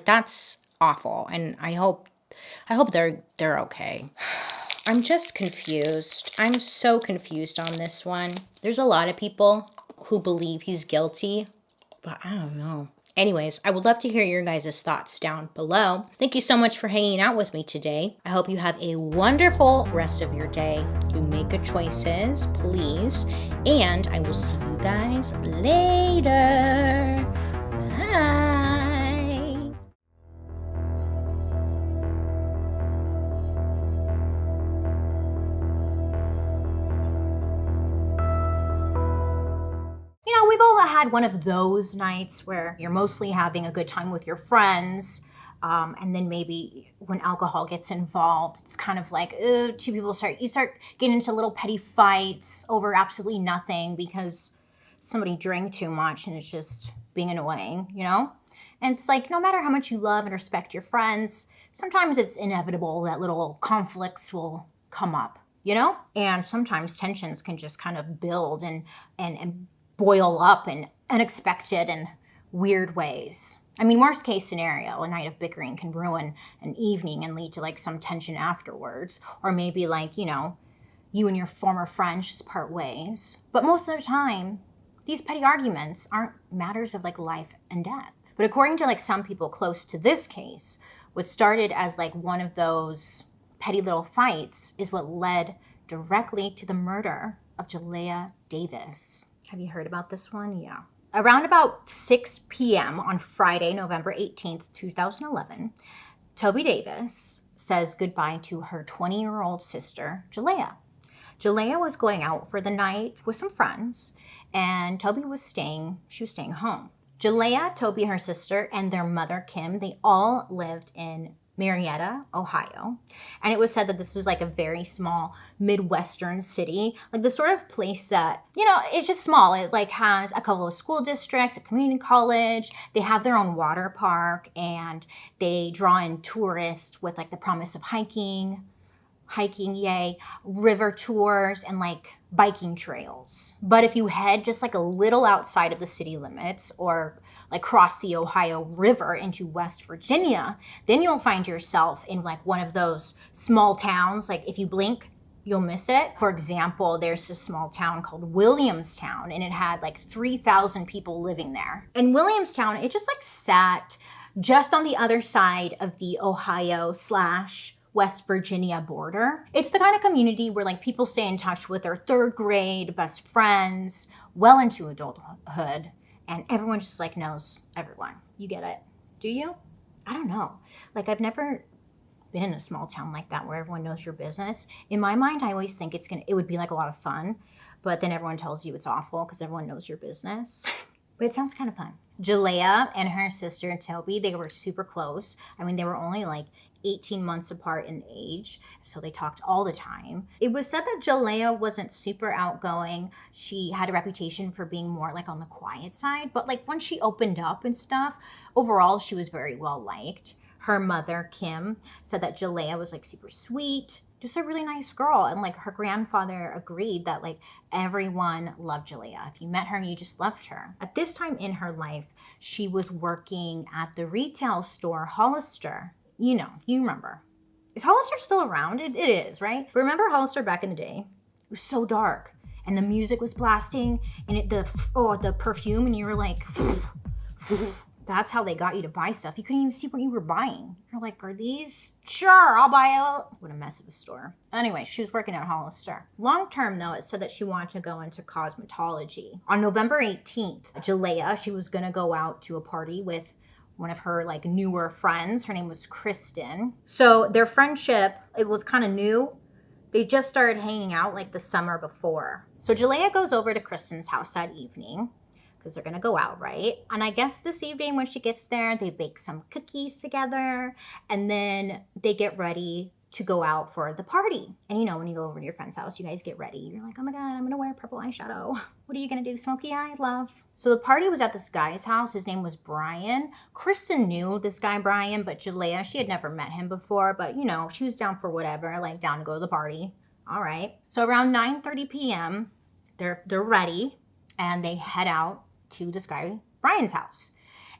That's awful. And I hope they're okay. I'm just confused. I'm so confused on this one. There's a lot of people who believe he's guilty, but I don't know. Anyways, I would love to hear your guys' thoughts down below. Thank you so much for hanging out with me today. I hope you have a wonderful rest of your day. You make good choices, please. And I will see you guys later. Bye. We've all had one of those nights where you're mostly having a good time with your friends, and then maybe when alcohol gets involved, it's kind of two people start getting into little petty fights over absolutely nothing because somebody drank too much and it's just being annoying, And it's no matter how much you love and respect your friends, sometimes it's inevitable that little conflicts will come up, And sometimes tensions can just kind of build and boil up in unexpected and weird ways. I mean, worst case scenario, a night of bickering can ruin an evening and lead to some tension afterwards. Or maybe you and your former friend just part ways. But most of the time, these petty arguments aren't matters of life and death. But according to some people close to this case, what started as one of those petty little fights is what led directly to the murder of JALEAYAH Davis. Have you heard about this one? Yeah. Around about 6 p.m. on Friday, November 18th, 2011, Toby Davis says goodbye to her 20-year-old sister, JALEAYAH. JALEAYAH was going out for the night with some friends, and Toby was staying home. JALEAYAH, Toby, her sister, and their mother, Kim, they all lived in Marietta, Ohio. And it was said that this was like a very small Midwestern city, like the sort of place that, you know, it's just small. It like has a couple of school districts, a community college. They have their own water park, and they draw in tourists with like the promise of hiking, yay, river tours, and like biking trails. But if you head just like a little outside of the city limits, or like cross the Ohio River into West Virginia, then you'll find yourself in like one of those small towns. Like if you blink, you'll miss it. For example, there's this small town called Williamstown, and it had like 3,000 people living there. And Williamstown, it just like sat just on the other side of the Ohio / West Virginia border. It's the kind of community where like people stay in touch with their third grade best friends well into adulthood, and everyone just like knows everyone. You get it? Do you? I don't know. Like I've never been in a small town like that where everyone knows your business. In my mind, I always think it would be like a lot of fun, but then everyone tells you it's awful because everyone knows your business. But it sounds kind of fun. JALEAYAH and her sister Toby, they were super close. I mean, they were only like 18 months apart in age, so they talked all the time. It was said that JALEAYAH wasn't super outgoing. She had a reputation for being more like on the quiet side, but like when she opened up and stuff, overall she was very well liked. Her mother, Kim, said that JALEAYAH was like super sweet, just a really nice girl. And like her grandfather agreed that like everyone loved JALEAYAH. If you met her, you just loved her. At this time in her life, she was working at the retail store Hollister. You know, you remember. Is Hollister still around? It is, right? But remember Hollister back in the day? It was so dark, and the music was blasting, and the perfume, and you were like, that's how they got you to buy stuff. You couldn't even see what you were buying. You're like, are these? Sure, I'll buy it. What a mess of a store. Anyway, she was working at Hollister. Long term, though, it said that she wanted to go into cosmetology. On November 18th, JALEAYAH, she was going to go out to a party with one of her like newer friends. Her name was Kristen. So their friendship, it was kind of new. They just started hanging out like the summer before. So JALEAYAH goes over to Kristen's house that evening because they're going to go out, right? And I guess this evening when she gets there, they bake some cookies together, and then they get ready to go out for the party. And you know, when you go over to your friend's house, you guys get ready. You're like, oh my God, I'm gonna wear purple eyeshadow. What are you gonna do? Smoky eye, love. So the party was at this guy's house. His name was Brian. Kristen knew this guy, Brian, but JALEAYAH, she had never met him before, but you know, she was down for whatever, like down to go to the party. All right. So around 9:30 p.m., they're ready, and they head out to this guy, Brian's house.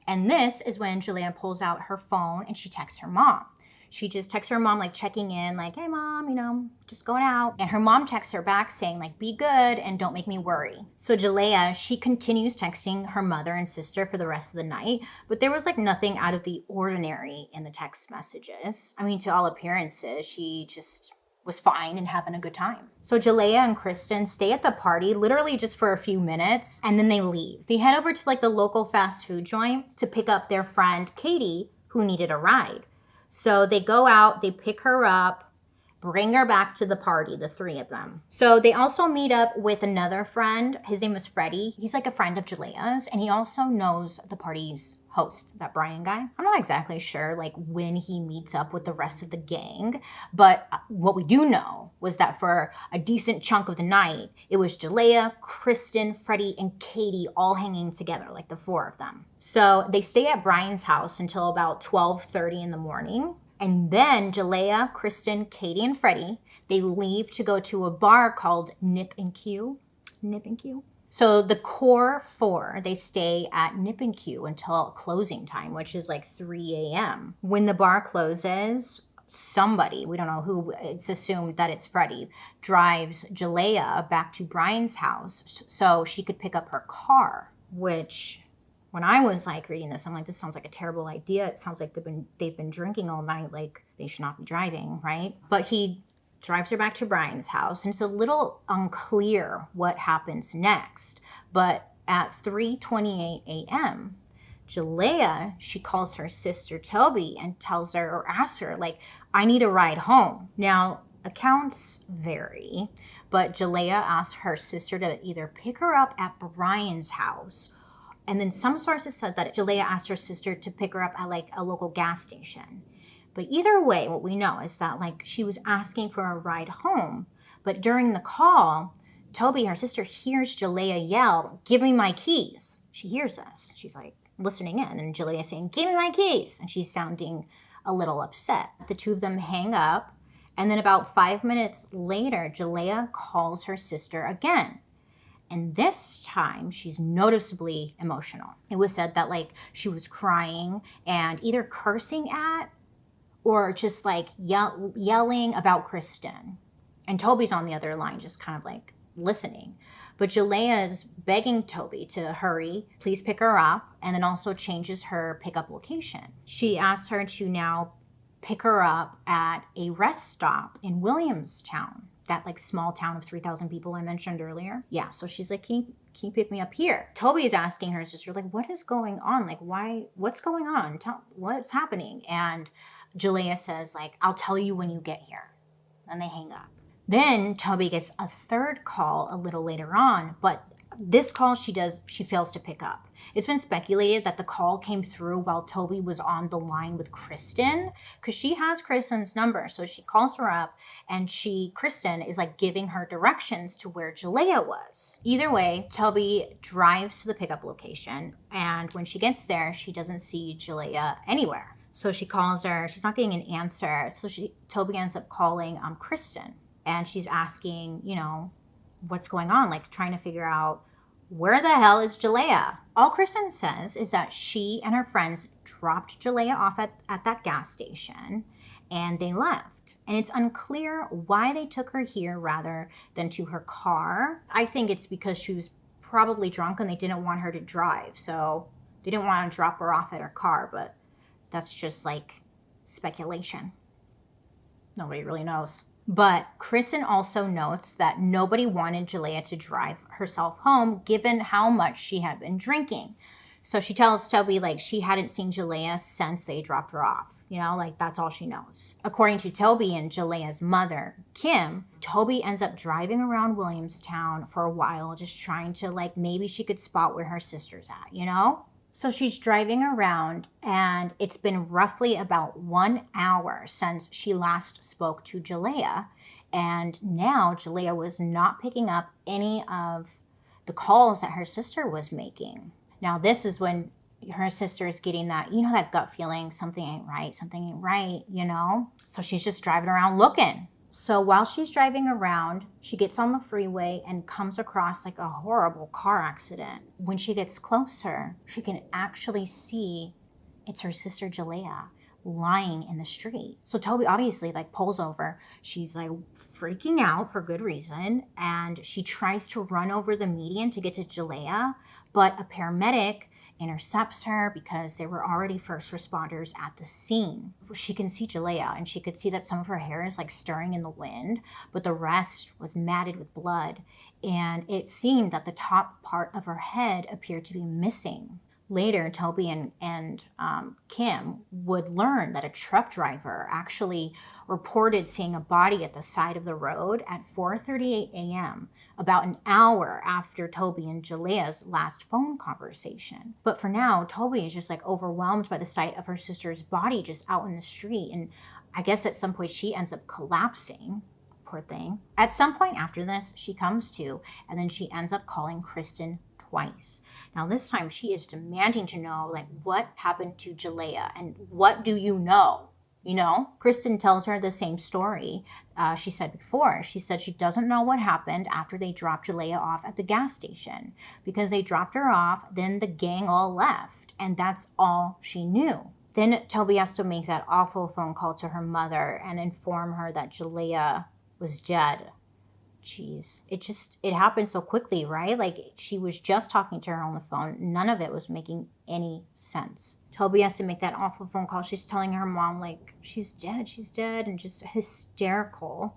And this is when JALEAYAH pulls out her phone and she texts her mom. She just texts her mom, like checking in, like, hey mom, you know, just going out. And her mom texts her back saying like, be good and don't make me worry. So JALEAYAH, she continues texting her mother and sister for the rest of the night, but there was like nothing out of the ordinary in the text messages. I mean, to all appearances, she just was fine and having a good time. So JALEAYAH and Kristen stay at the party literally just for a few minutes, and then they leave. They head over to like the local fast food joint to pick up their friend Katie, who needed a ride. So they go out, they pick her up, bring her back to the party, the three of them. So they also meet up with another friend. His name is Freddie. He's like a friend of JALEAYAH's, and he also knows the party's host, that Brian guy. I'm not exactly sure like when he meets up with the rest of the gang, but what we do know was that for a decent chunk of the night, it was JALEAYAH, Kristen, Freddie, and Katie all hanging together, like the four of them. So they stay at Brian's house until about 12:30 in the morning. And then JALEAYAH, Kristen, Katie, and Freddie, they leave to go to a bar called Nip and Q. Nip and Q. So the core four, they stay at Nip and Q until closing time, which is like 3 a.m. When the bar closes, somebody, we don't know who, it's assumed that it's Freddie, drives JALEAYAH back to Brian's house so she could pick up her car, which when I was like reading this, I'm like, this sounds like a terrible idea. It sounds like they've been drinking all night. Like they should not be driving, right? But he drives her back to Brian's house, and it's a little unclear what happens next. But at 3:28 a.m., JALEAYAH, she calls her sister Toby and tells her or asks her, like, I need a ride home. Now, accounts vary, but JALEAYAH asked her sister to either pick her up at Brian's house, and then some sources said that JALEAYAH asked her sister to pick her up at like a local gas station. But either way, what we know is that like she was asking for a ride home, but during the call, Toby, her sister, hears JALEAYAH yell, give me my keys. She hears this. She's like listening in, and JALEAYAH saying, give me my keys. And she's sounding a little upset. The two of them hang up, and then about 5 minutes later, JALEAYAH calls her sister again. And this time, she's noticeably emotional. It was said that like she was crying and either cursing at or just like yelling about Kristen. And Toby's on the other line, just kind of like listening. But JALEAYAH is begging Toby to hurry, please pick her up, and then also changes her pickup location. She asks her to now pick her up at a rest stop in Williamstown, that like small town of 3,000 people I mentioned earlier. Yeah, so she's like, can you pick me up here? Toby is asking her sister, like, what is going on? Like, what's going on? What's happening? And JALEAYAH says, like, I'll tell you when you get here. And they hang up. Then Toby gets a third call a little later on, but this call she fails to pick up. It's been speculated that the call came through while Toby was on the line with Kristen, because she has Kristen's number. So she calls her up, and Kristen is like giving her directions to where JALEAYAH was. Either way, Toby drives to the pickup location, and when she gets there, she doesn't see JALEAYAH anywhere. So she calls her, she's not getting an answer. So Toby ends up calling Kristen, and she's asking, you know, what's going on, like trying to figure out where the hell is JALEAYAH. All Kristen says is that she and her friends dropped JALEAYAH off at that gas station and they left. And it's unclear why they took her here rather than to her car. I think it's because she was probably drunk and they didn't want her to drive. So they didn't want to drop her off at her car, but that's just like speculation. Nobody really knows. But Kristen also notes that nobody wanted JALEAYAH to drive herself home given how much she had been drinking. So she tells Toby like she hadn't seen JALEAYAH since they dropped her off. You know, like that's all she knows. According to Toby and JALEAYAH's mother, Kim, Toby ends up driving around Williamstown for a while, just trying to like maybe she could spot where her sister's at, you know? So she's driving around, and it's been roughly about 1 hour since she last spoke to JALEAYAH. And now JALEAYAH was not picking up any of the calls that her sister was making. Now this is when her sister is getting that, you know, that gut feeling, something ain't right, you know? So she's just driving around looking. So while she's driving around, she gets on the freeway and comes across like a horrible car accident. When she gets closer, she can actually see it's her sister JALEAYAH lying in the street. So Toby obviously like pulls over. She's like freaking out for good reason. And she tries to run over the median to get to JALEAYAH, but a paramedic intercepts her because there were already first responders at the scene. She can see JALEAYAH, and she could see that some of her hair is like stirring in the wind, but the rest was matted with blood, and it seemed that the top part of her head appeared to be missing. Later, Toby and Kim would learn that a truck driver actually reported seeing a body at the side of the road at 4:38 a.m., about an hour after Toby and JALEAYAH's last phone conversation. But for now, Toby is just like overwhelmed by the sight of her sister's body just out in the street. And I guess at some point she ends up collapsing. Poor thing. At some point after this, she comes to, and then she ends up calling Kristen twice. Now this time she is demanding to know like what happened to JALEAYAH and what do you know? You know, Kristen tells her the same story she said before. She said she doesn't know what happened after they dropped JALEAYAH off at the gas station, because they dropped her off, then the gang all left, and that's all she knew. Then Toby has to make that awful phone call to her mother and inform her that JALEAYAH was dead. Jeez, it happened so quickly, right? Like she was just talking to her on the phone. None of it was making any sense. Toby has to make that awful phone call. She's telling her mom like she's dead, and just hysterical.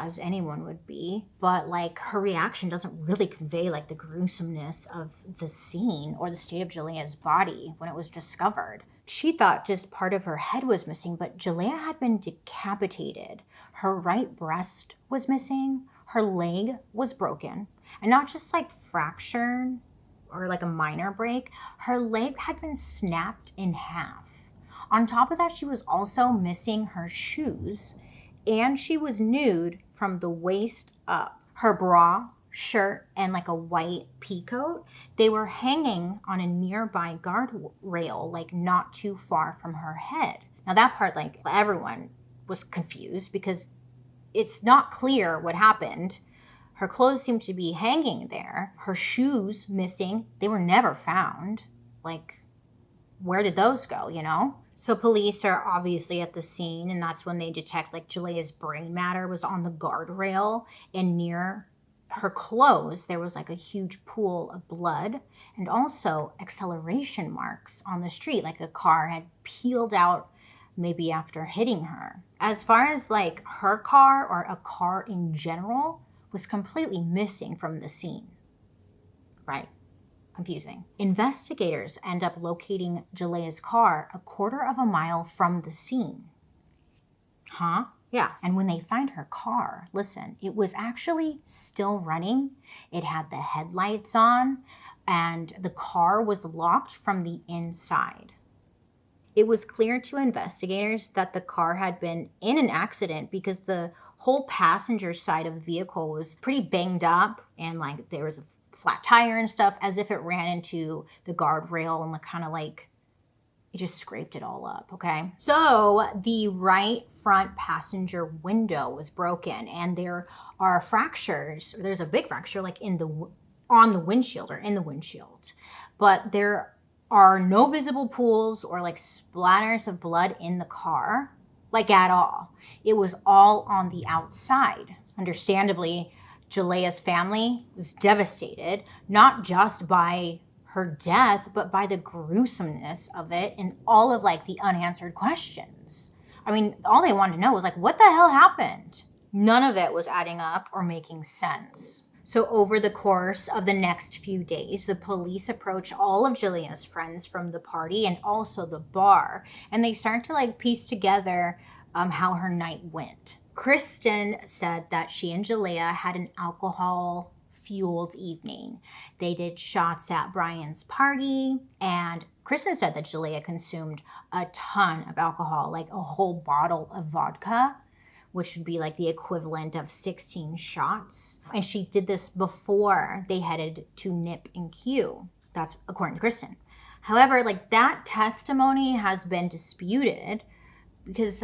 as anyone would be, but like her reaction doesn't really convey like the gruesomeness of the scene or the state of JALEAYAH's body when it was discovered. She thought just part of her head was missing, but JALEAYAH had been decapitated. Her right breast was missing, her leg was broken, and not just like fractured or like a minor break, her leg had been snapped in half. On top of that, she was also missing her shoes, and she was nude from the waist up. Her bra, shirt, and like a white peacoat, they were hanging on a nearby guardrail, like not too far from her head. Now that part, like everyone was confused because it's not clear what happened. Her clothes seemed to be hanging there. Her shoes missing. They were never found. Like, where did those go, you know? So police are obviously at the scene, and that's when they detect like JALEAYAH's brain matter was on the guardrail, and near her clothes there was like a huge pool of blood and also acceleration marks on the street, like a car had peeled out maybe after hitting her. As far as like her car or a car in general was completely missing from the scene. Right? Confusing. Investigators end up locating JALEAYAH's car a quarter of a mile from the scene. Huh? Yeah. And when they find her car, listen, it was actually still running. It had the headlights on, and the car was locked from the inside. It was clear to investigators that the car had been in an accident because the whole passenger side of the vehicle was pretty banged up, and like there was a flat tire and stuff, as if it ran into the guardrail and kind of like it just scraped it all up. Okay, so the right front passenger window was broken, and there are fractures. There's a big fracture like on the windshield or in the windshield, but there are no visible pools or like splatters of blood in the car, like at all. It was all on the outside. Understandably, JALEAYAH's family was devastated, not just by her death, but by the gruesomeness of it and all of like the unanswered questions. I mean, all they wanted to know was like, what the hell happened? None of it was adding up or making sense. So over the course of the next few days, the police approach all of JALEAYAH's friends from the party and also the bar, and they start to like piece together how her night went. Kristen said that she and JALEAYAH had an alcohol-fueled evening. They did shots at Brian's party, and Kristen said that JALEAYAH consumed a ton of alcohol, like a whole bottle of vodka, which would be like the equivalent of 16 shots. And she did this before they headed to Nip and Q. That's according to Kristen. However, like that testimony has been disputed because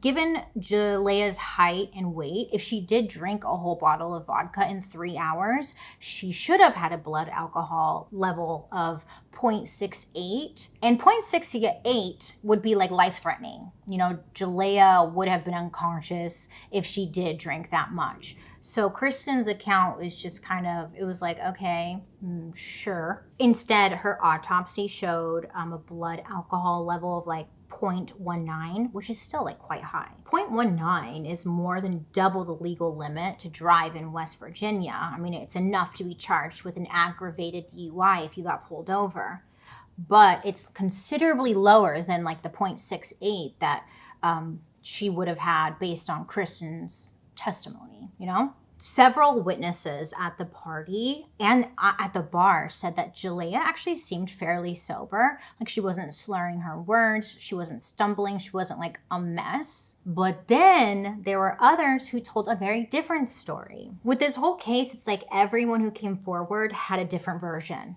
given JALEAYAH's height and weight, if she did drink a whole bottle of vodka in 3 hours, she should have had a blood alcohol level of 0.68. And 0.68 would be like life-threatening. You know, JALEAYAH would have been unconscious if she did drink that much. So Kristen's account was just kind of, it was like, okay, sure. Instead, her autopsy showed a blood alcohol level of like 0.19, which is still like quite high. 0.19 is more than double the legal limit to drive in West Virginia. I mean, it's enough to be charged with an aggravated DUI if you got pulled over. But it's considerably lower than like the 0.68 that she would have had based on Kristen's testimony, you know? Several witnesses at the party and at the bar said that JALEAYAH actually seemed fairly sober. Like she wasn't slurring her words, she wasn't stumbling, she wasn't like a mess. But then there were others who told a very different story. With this whole case, it's like everyone who came forward had a different version.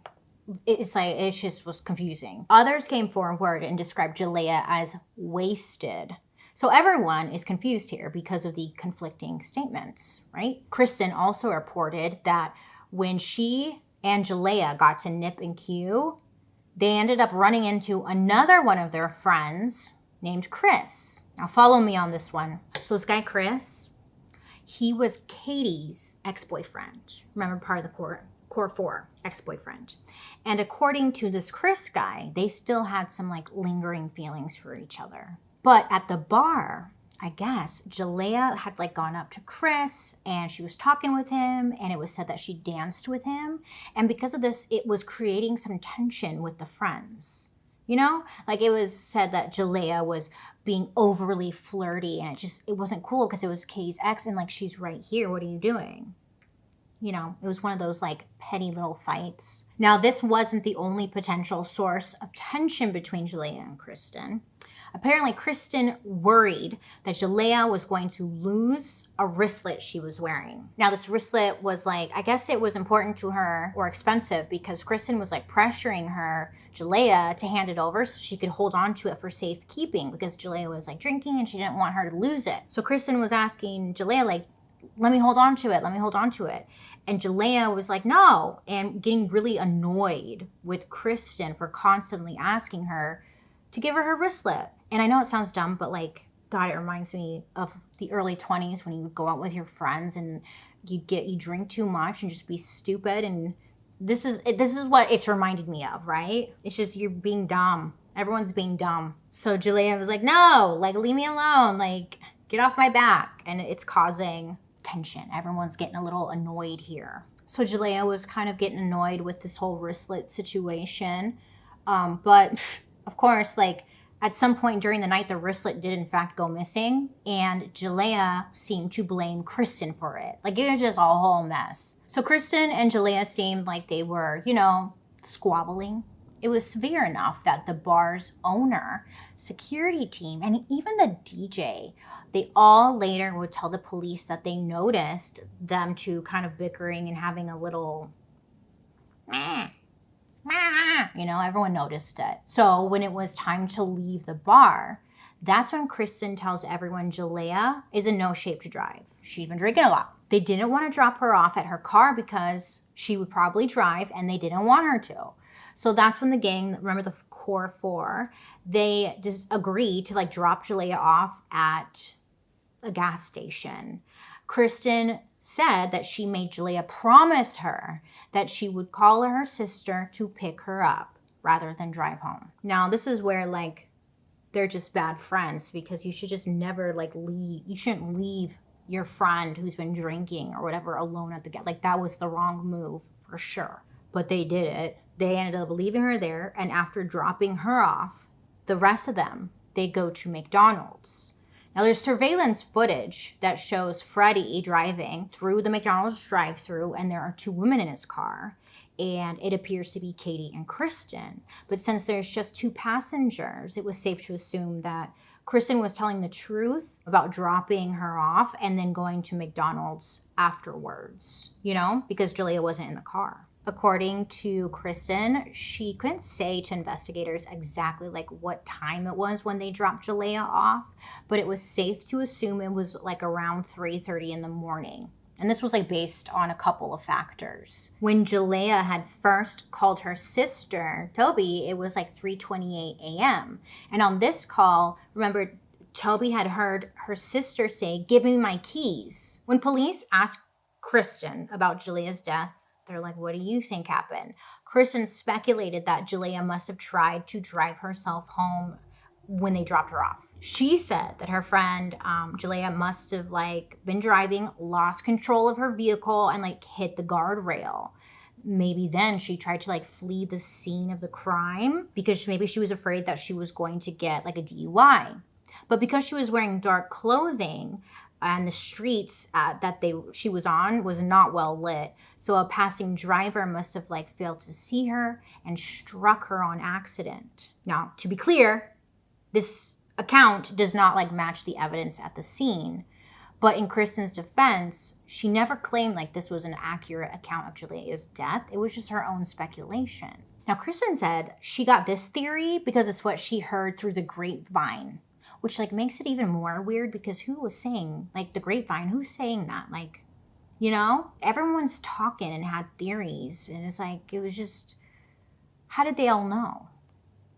It's like, it just was confusing. Others came forward and described JALEAYAH as wasted. So everyone is confused here because of the conflicting statements, right? Kristen also reported that when she and JALEAYAH got to Nip and Q, they ended up running into another one of their friends named Chris. Now follow me on this one. So this guy, Chris, he was Katie's ex-boyfriend. Remember, part of the Core 4 ex-boyfriend. And according to this Chris guy, they still had some like lingering feelings for each other. But at the bar, I guess JALEAYAH had like gone up to Chris and she was talking with him, and it was said that she danced with him. And because of this, it was creating some tension with the friends. You know, like it was said that JALEAYAH was being overly flirty, and it wasn't cool because it was Katie's ex, and like, she's right here. What are you doing? You know, it was one of those like petty little fights. Now, this wasn't the only potential source of tension between JALEAYAH and Kristen. Apparently, Kristen worried that JALEAYAH was going to lose a wristlet she was wearing. Now, this wristlet was like, I guess it was important to her or expensive, because Kristen was like pressuring her, JALEAYAH, to hand it over so she could hold on to it for safekeeping, because JALEAYAH was like drinking and she didn't want her to lose it. So Kristen was asking JALEAYAH, like, let me hold on to it. Let me hold on to it. And JALEAYAH was like, no, and getting really annoyed with Kristen for constantly asking her to give her her wristlet. And I know it sounds dumb, but like, God, it reminds me of the early 20s when you would go out with your friends and you drink too much and just be stupid. And this is what it's reminded me of, right? It's just, you're being dumb. Everyone's being dumb. So JALEAYAH was like, no, like, leave me alone. Like, get off my back. And it's causing tension. Everyone's getting a little annoyed here. So JALEAYAH was kind of getting annoyed with this whole wristlet situation. But of course, like, at some point during the night, the wristlet did in fact go missing, and JALEAYAH seemed to blame Kristen for it. Like, it was just a whole mess. So Kristen and JALEAYAH seemed like they were, you know, squabbling. It was severe enough that the bar's owner, security team, and even the DJ, they all later would tell the police that they noticed them two kind of bickering and having a little, you know, everyone noticed it. So when it was time to leave the bar, that's when Kristen tells everyone JALEAYAH is in no shape to drive. She's been drinking a lot. They didn't want to drop her off at her car because she would probably drive, and they didn't want her to. So that's when the gang, remember the core four, they just agreed to like drop JALEAYAH off at a gas station. Kristen said that she made JALEAYAH promise her that she would call her sister to pick her up rather than drive home. Now, this is where like they're just bad friends, because you should just never like leave. You shouldn't leave your friend who's been drinking or whatever alone at the gas. Like, that was the wrong move for sure. But they did it. They ended up leaving her there, and after dropping her off, the rest of them, they go to McDonald's. Now, there's surveillance footage that shows Freddie driving through the McDonald's drive-thru, and there are two women in his car, and it appears to be Katie and Kristen. But since there's just two passengers, it was safe to assume that Kristen was telling the truth about dropping her off and then going to McDonald's afterwards, you know, because JALEAYAH wasn't in the car. According to Kristen, she couldn't say to investigators exactly like what time it was when they dropped JALEAYAH off, but it was safe to assume it was like around 3:30 in the morning. And this was like based on a couple of factors. When JALEAYAH had first called her sister, Toby, it was like 3:28 a.m. And on this call, remember, Toby had heard her sister say, "Give me my keys." When police asked Kristen about JALEAYAH's death, they're like, what do you think happened? Kristen speculated that JALEAYAH must have tried to drive herself home when they dropped her off. She said that her friend, JALEAYAH, must have like been driving, lost control of her vehicle, and like hit the guardrail. Maybe then she tried to like flee the scene of the crime because maybe she was afraid that she was going to get like a DUI. But because she was wearing dark clothing, and the streets that she was on was not well lit, so a passing driver must have like failed to see her and struck her on accident. Now, to be clear, this account does not like match the evidence at the scene, but in Kristen's defense, she never claimed like this was an accurate account of JALEAYAH's death. It was just her own speculation. Now, Kristen said she got this theory because it's what she heard through the grapevine, which like makes it even more weird because who was saying, like, the grapevine, who's saying that? Like, you know, everyone's talking and had theories, and it's like, it was just, how did they all know?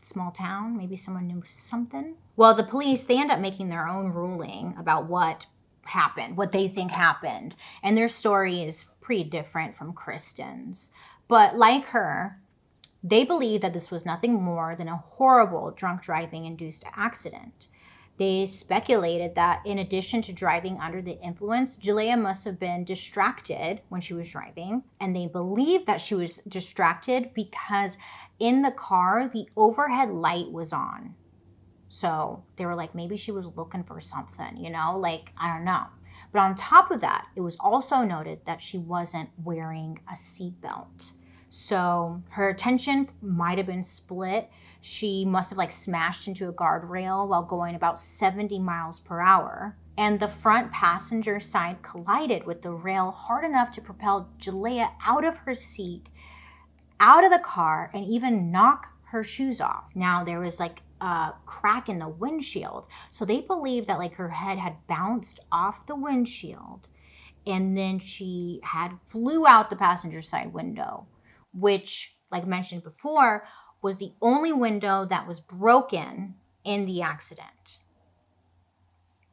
Small town, maybe someone knew something? Well, the police, they end up making their own ruling about what happened, what they think happened, and their story is pretty different from Kristen's. But like her, they believe that this was nothing more than a horrible drunk driving induced accident. They speculated that in addition to driving under the influence, JALEAYAH must have been distracted when she was driving. And they believe that she was distracted because in the car, the overhead light was on. So they were like, maybe she was looking for something, you know, like, I don't know. But on top of that, it was also noted that she wasn't wearing a seatbelt. So her attention might have been split. She must have like smashed into a guardrail while going about 70 miles per hour. And the front passenger side collided with the rail hard enough to propel JALEAYAH out of her seat, out of the car, and even knock her shoes off. Now there was like a crack in the windshield. So they believe that like her head had bounced off the windshield and then she had flew out the passenger side window, which, like mentioned before, was the only window that was broken in the accident.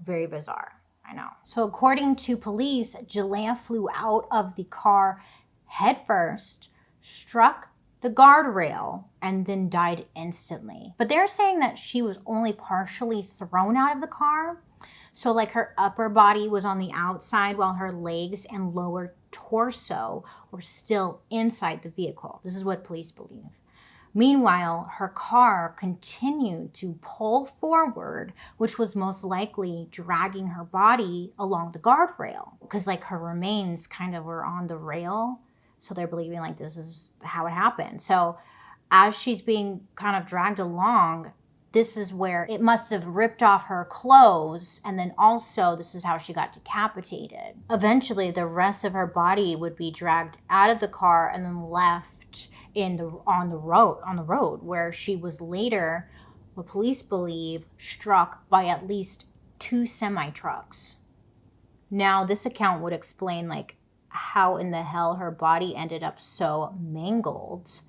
Very bizarre, I know. So according to police, JALEAYAH flew out of the car headfirst, struck the guardrail, and then died instantly. But they're saying that she was only partially thrown out of the car. So like her upper body was on the outside while her legs and lower torso were still inside the vehicle. This is what police believe. Meanwhile, her car continued to pull forward, which was most likely dragging her body along the guardrail because like her remains kind of were on the rail. So they're believing like this is how it happened. So as she's being kind of dragged along, this is where it must have ripped off her clothes. And then also this is how she got decapitated. Eventually the rest of her body would be dragged out of the car and then left on the road where she was later, what police believe, struck by at least 2 semi-trucks. Now this account would explain like how in the hell her body ended up so mangled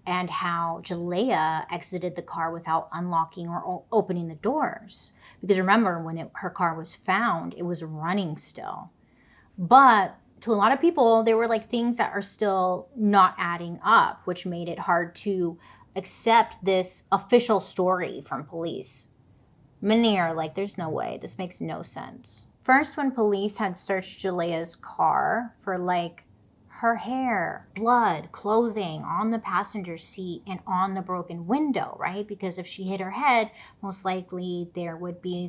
and how JALEAYAH exited the car without unlocking or opening the doors. Because remember, when her car was found, it was running still. But to a lot of people, there were like things that are still not adding up, which made it hard to accept this official story from police. Many are like, there's no way, this makes no sense. First, when police had searched JALEAYAH's car for like her hair, blood, clothing on the passenger seat and on the broken window, right? Because if she hit her head, most likely there would be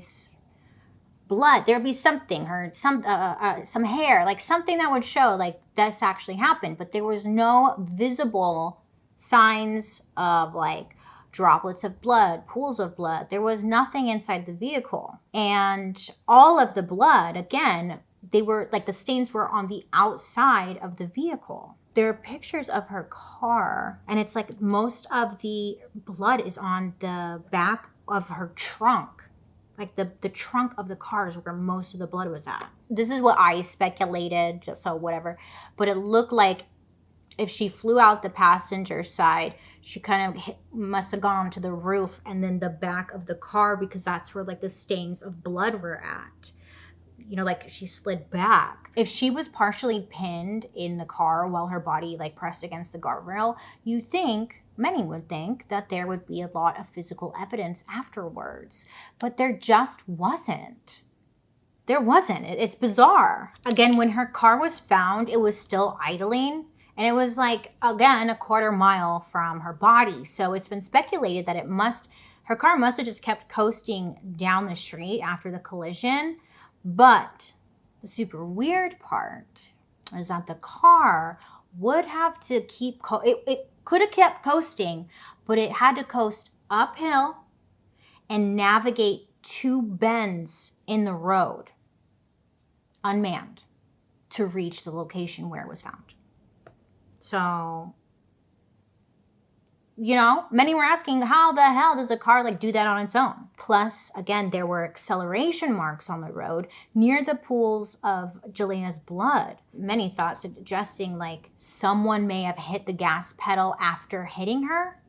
blood. There'd be something, some hair, like something that would show like this actually happened. But there was no visible signs of like droplets of blood, pools of blood. There was nothing inside the vehicle. And all of the blood, again, they were like the stains were on the outside of the vehicle. There are pictures of her car, and it's like most of the blood is on the back of her trunk. Like the trunk of the car is where most of the blood was at. This is what I speculated, just so whatever. But it looked like if she flew out the passenger side, she kind of must have gone onto the roof and then the back of the car, because that's where like the stains of blood were at. You know, like she slid back. If she was partially pinned in the car while her body like pressed against the guardrail, many would think that there would be a lot of physical evidence afterwards. But there just wasn't. There wasn't. It's bizarre. Again, when her car was found, it was still idling. And it was like, again, a quarter mile from her body. So it's been speculated that her car must have just kept coasting down the street after the collision. But the super weird part is that the car would have to keep, it could have kept coasting, but it had to coast uphill and navigate 2 bends in the road, unmanned, to reach the location where it was found. So, you know, many were asking, how the hell does a car like do that on its own? Plus, again, there were acceleration marks on the road near the pools of JALEAYAH's blood. Many thought suggesting like someone may have hit the gas pedal after hitting her.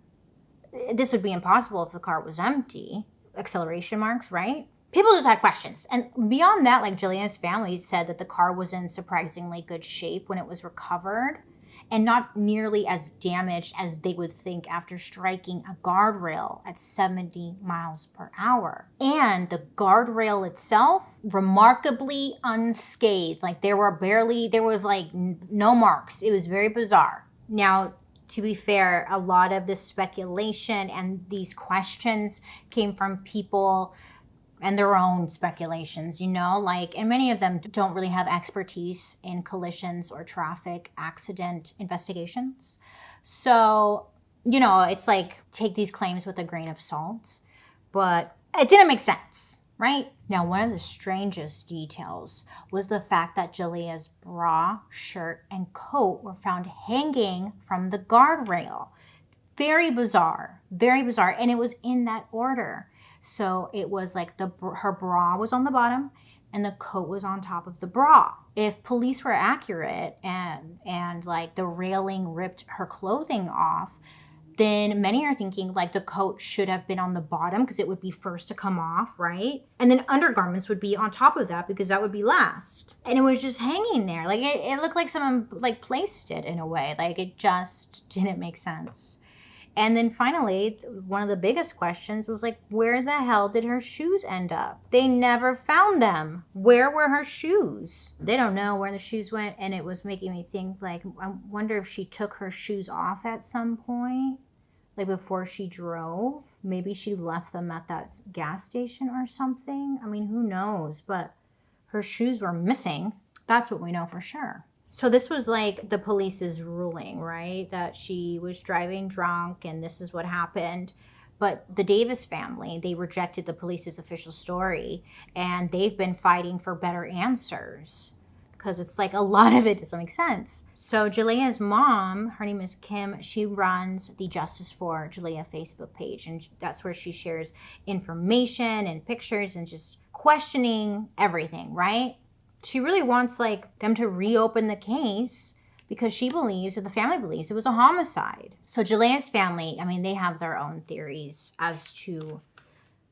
This would be impossible if the car was empty. Acceleration marks, right? People just had questions. And beyond that, like JALEAYAH's family said that the car was in surprisingly good shape when it was recovered. and not nearly as damaged as they would think after striking a guardrail at 70 miles per hour. And the guardrail itself, remarkably unscathed. Like there was like no marks. It was very bizarre. Now, to be fair, a lot of this speculation and these questions came from people and their own speculations, you know, like, and many of them don't really have expertise in collisions or traffic accident investigations. So, you know, it's like, take these claims with a grain of salt, but it didn't make sense, right? Now, one of the strangest details was the fact that JALEAYAH's bra, shirt, and coat were found hanging from the guardrail. Very bizarre, and it was in that order. So it was like her bra was on the bottom and the coat was on top of the bra. If police were accurate and like the railing ripped her clothing off, then many are thinking like the coat should have been on the bottom because it would be first to come off, right? And then undergarments would be on top of that because that would be last. And it was just hanging there. Like it looked like someone like placed it in a way. Like it just didn't make sense. And then finally, one of the biggest questions was like, where the hell did her shoes end up? They never found them. Where were her shoes? They don't know where the shoes went. And it was making me think like, I wonder if she took her shoes off at some point, like before she drove. Maybe she left them at that gas station or something. I mean, who knows? But her shoes were missing. That's what we know for sure. So this was like the police's ruling, right? That she was driving drunk and this is what happened. But the Davis family, they rejected the police's official story and they've been fighting for better answers because it's like a lot of it doesn't make sense. So JALEAYAH's mom, her name is Kim, she runs the Justice for JALEAYAH Facebook page, and that's where she shares information and pictures and just questioning everything, right? She really wants like them to reopen the case because she believes, or the family believes, it was a homicide. So JALEAYAH's family, I mean, they have their own theories as to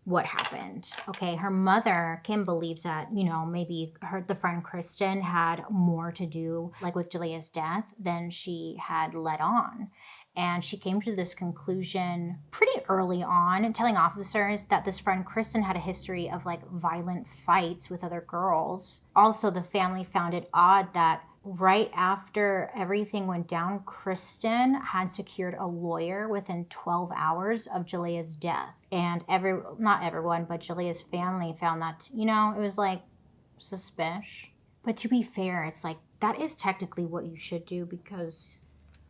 what happened. Okay, her mother, Kim, believes that, you know, maybe the friend Kristen had more to do like with JALEAYAH's death than she had let on. And she came to this conclusion pretty early on, telling officers that this friend Kristen had a history of like violent fights with other girls. Also, the family found it odd that right after everything went down, Kristen had secured a lawyer within 12 hours of JALEAYAH's death. And not everyone, but JALEAYAH's family found that, you know, it was like suspicious. But to be fair, it's like that is technically what you should do because,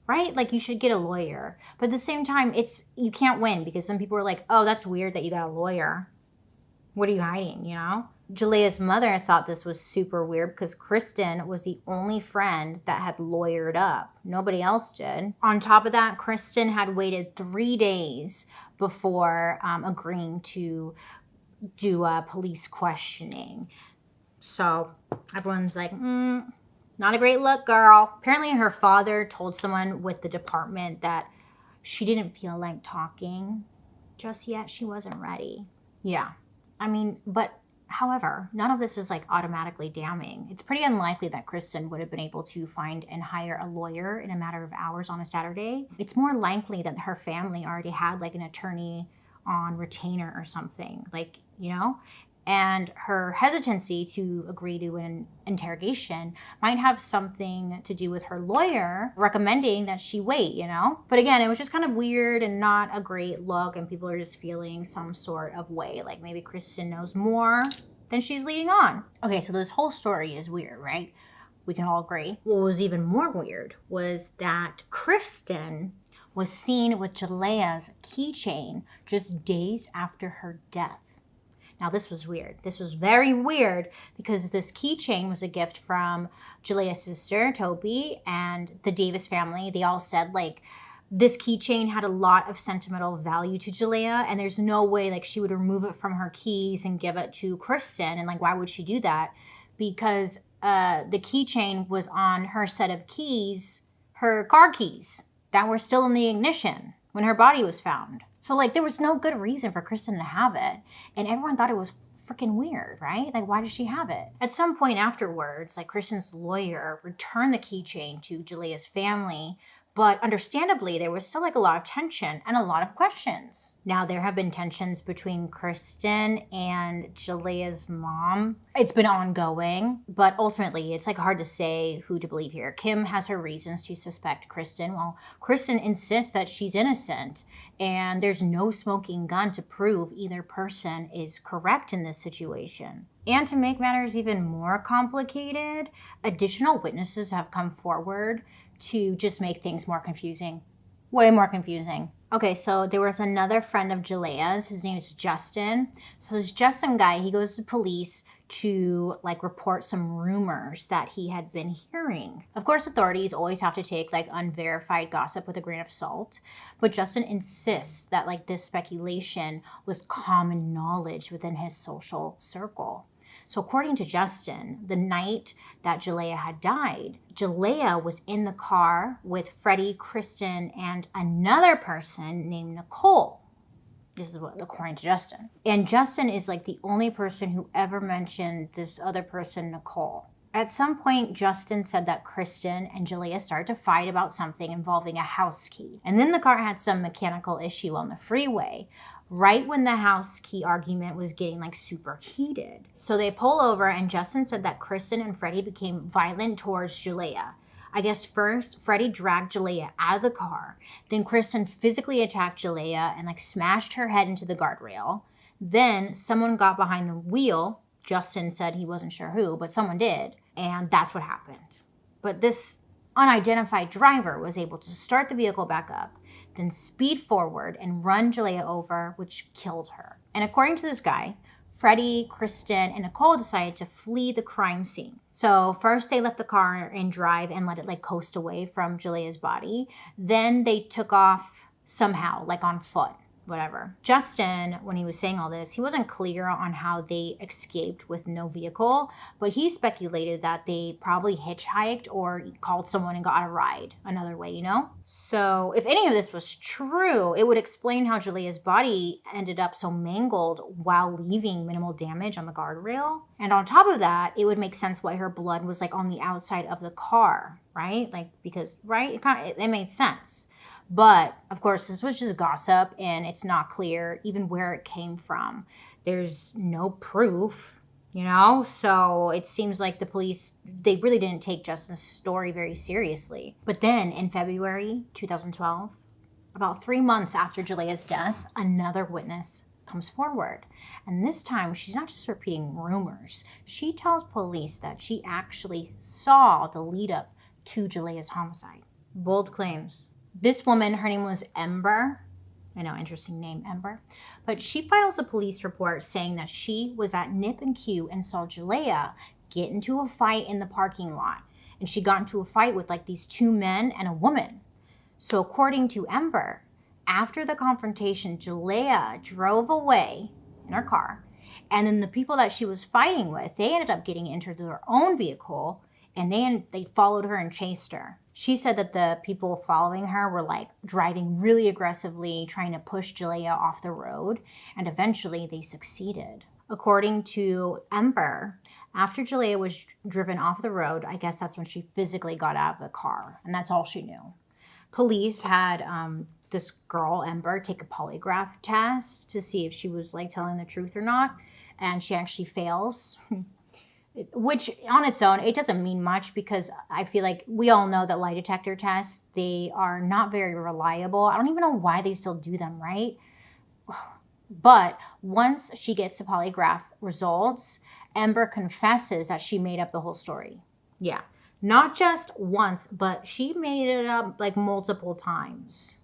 right? Like you should get a lawyer. But at the same time, you can't win because some people are like, oh, that's weird that you got a lawyer. What are you hiding, you know? JALEAYAH's mother thought this was super weird because Kristen was the only friend that had lawyered up. Nobody else did. On top of that, Kristen had waited 3 days before agreeing to do police questioning. So everyone's like, not a great look, girl. Apparently her father told someone with the department that she didn't feel like talking just yet. She wasn't ready. Yeah. I mean, but however, none of this is like automatically damning. It's pretty unlikely that Kristen would have been able to find and hire a lawyer in a matter of hours on a Saturday. It's more likely that her family already had like an attorney on retainer or something, like, you know? And her hesitancy to agree to an interrogation might have something to do with her lawyer recommending that she wait, you know? But again, it was just kind of weird and not a great look, and people are just feeling some sort of way. Like maybe Kristen knows more than she's leading on. Okay, so this whole story is weird, right? We can all agree. What was even more weird was that Kristen was seen with JALEAYAH's keychain just days after her death. Now, this was weird. This was very weird because this keychain was a gift from JALEAYAH's sister, Toby, and the Davis family. They all said, like, this keychain had a lot of sentimental value to JALEAYAH, and there's no way, like, she would remove it from her keys and give it to Kristen. And, like, why would she do that? Because the keychain was on her set of keys, her car keys, that were still in the ignition when her body was found. So, like, there was no good reason for Kristen to have it. And everyone thought it was freaking weird, right? Like, why does she have it? At some point afterwards, like, Kristen's lawyer returned the keychain to JALEAYAH's family, but understandably, there was still like a lot of tension and a lot of questions. Now, there have been tensions between Kristen and JALEAYAH's mom. It's been ongoing, but ultimately, it's like hard to say who to believe here. Kim has her reasons to suspect Kristen, while Kristen insists that she's innocent, and there's no smoking gun to prove either person is correct in this situation. And to make matters even more complicated, additional witnesses have come forward to just make things more confusing. Way more confusing. Okay, so there was another friend of JALEAYAH's. His name is Justin. So this Justin guy, he goes to police to like report some rumors that he had been hearing. Of course, authorities always have to take like unverified gossip with a grain of salt, but Justin insists that like this speculation was common knowledge within his social circle. So according to Justin, the night that JALEAYAH had died, JALEAYAH was in the car with Freddie, Kristen, and another person named Nicole. This is what, according to Justin. And Justin is like the only person who ever mentioned this other person, Nicole. At some point, Justin said that Kristen and JALEAYAH started to fight about something involving a house key. And then the car had some mechanical issue on the freeway, right when the house key argument was getting like super heated. So they pull over and Justin said that Kristen and Freddie became violent towards JALEAYAH. I guess first, Freddie dragged JALEAYAH out of the car. Then Kristen physically attacked JALEAYAH and like smashed her head into the guardrail. Then someone got behind the wheel. Justin said he wasn't sure who, but someone did. And that's what happened. But this unidentified driver was able to start the vehicle back up, then speed forward and run JALEAYAH over, which killed her. And according to this guy, Freddie, Kristen, and Nicole decided to flee the crime scene. So first they left the car in drive and let it like coast away from JALEAYAH's body. Then they took off somehow, like on foot, whatever. Justin, when he was saying all this, he wasn't clear on how they escaped with no vehicle, but he speculated that they probably hitchhiked or called someone and got a ride another way, you know? So if any of this was true, it would explain how JALEAYAH's body ended up so mangled while leaving minimal damage on the guardrail. And on top of that, it would make sense why her blood was like on the outside of the car, right? Like, because, right? It made sense. But, of course, this was just gossip, and it's not clear even where it came from. There's no proof, you know? So it seems like the police, they really didn't take Justin's story very seriously. But then, in February 2012, about 3 months after JALEAYAH's death, another witness comes forward. And this time, she's not just repeating rumors. She tells police that she actually saw the lead up to JALEAYAH's homicide. Bold claims. This woman, her name was Ember. I know, interesting name, Ember. But she files a police report saying that she was at Nip and Q and saw JALEAYAH get into a fight in the parking lot. And she got into a fight with like these two men and a woman. So according to Ember, after the confrontation, JALEAYAH drove away in her car. And then the people that she was fighting with, they ended up getting into their own vehicle and they followed her and chased her. She said that the people following her were like driving really aggressively, trying to push JALEAYAH off the road, and eventually they succeeded. According to Ember, after JALEAYAH was driven off the road, I guess that's when she physically got out of the car, and that's all she knew. Police had this girl, Ember, take a polygraph test to see if she was like telling the truth or not, and she actually fails. Which on its own, it doesn't mean much because I feel like we all know that lie detector tests, they are not very reliable. I don't even know why they still do them, right? But once she gets the polygraph results, Ember confesses that she made up the whole story. Yeah, not just once, but she made it up like multiple times.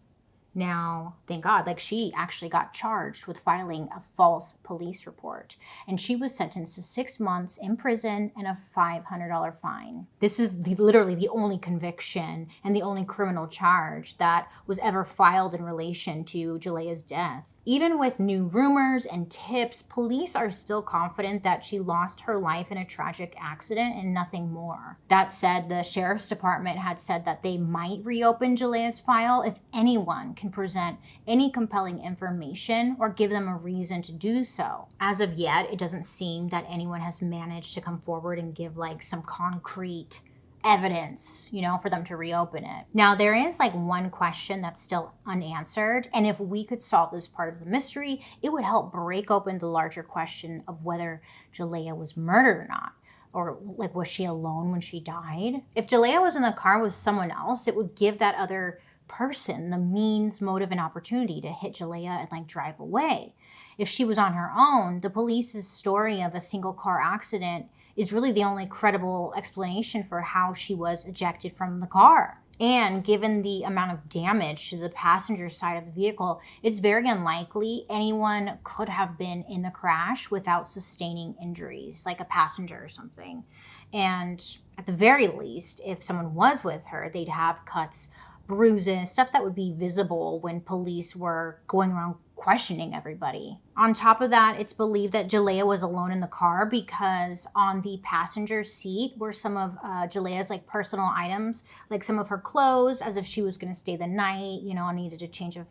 Now, thank God, like she actually got charged with filing a false police report, and she was sentenced to 6 months in prison and a $500 fine. This is literally the only conviction and the only criminal charge that was ever filed in relation to JALEAYAH's death. Even with new rumors and tips, police are still confident that she lost her life in a tragic accident and nothing more. That said, the sheriff's department had said that they might reopen JALEAYAH's file if anyone can present any compelling information or give them a reason to do so. As of yet, it doesn't seem that anyone has managed to come forward and give like some concrete evidence, you know, for them to reopen it. Now, there is like one question that's still unanswered, and if we could solve this part of the mystery, it would help break open the larger question of whether JALEAYAH was murdered or not. Or like, was she alone when she died? If JALEAYAH was in the car with someone else, it would give that other person the means, motive, and opportunity to hit JALEAYAH and like drive away. If she was on her own, the police's story of a single car accident is really the only credible explanation for how she was ejected from the car. And given the amount of damage to the passenger side of the vehicle, it's very unlikely anyone could have been in the crash without sustaining injuries, like a passenger or something. And at the very least, if someone was with her, they'd have cuts, bruises, stuff that would be visible when police were going around questioning everybody. On top of that, it's believed that JALEAYAH was alone in the car because on the passenger seat were some of JALEAYAH's like personal items, like some of her clothes, as if she was going to stay the night, you know, needed a change of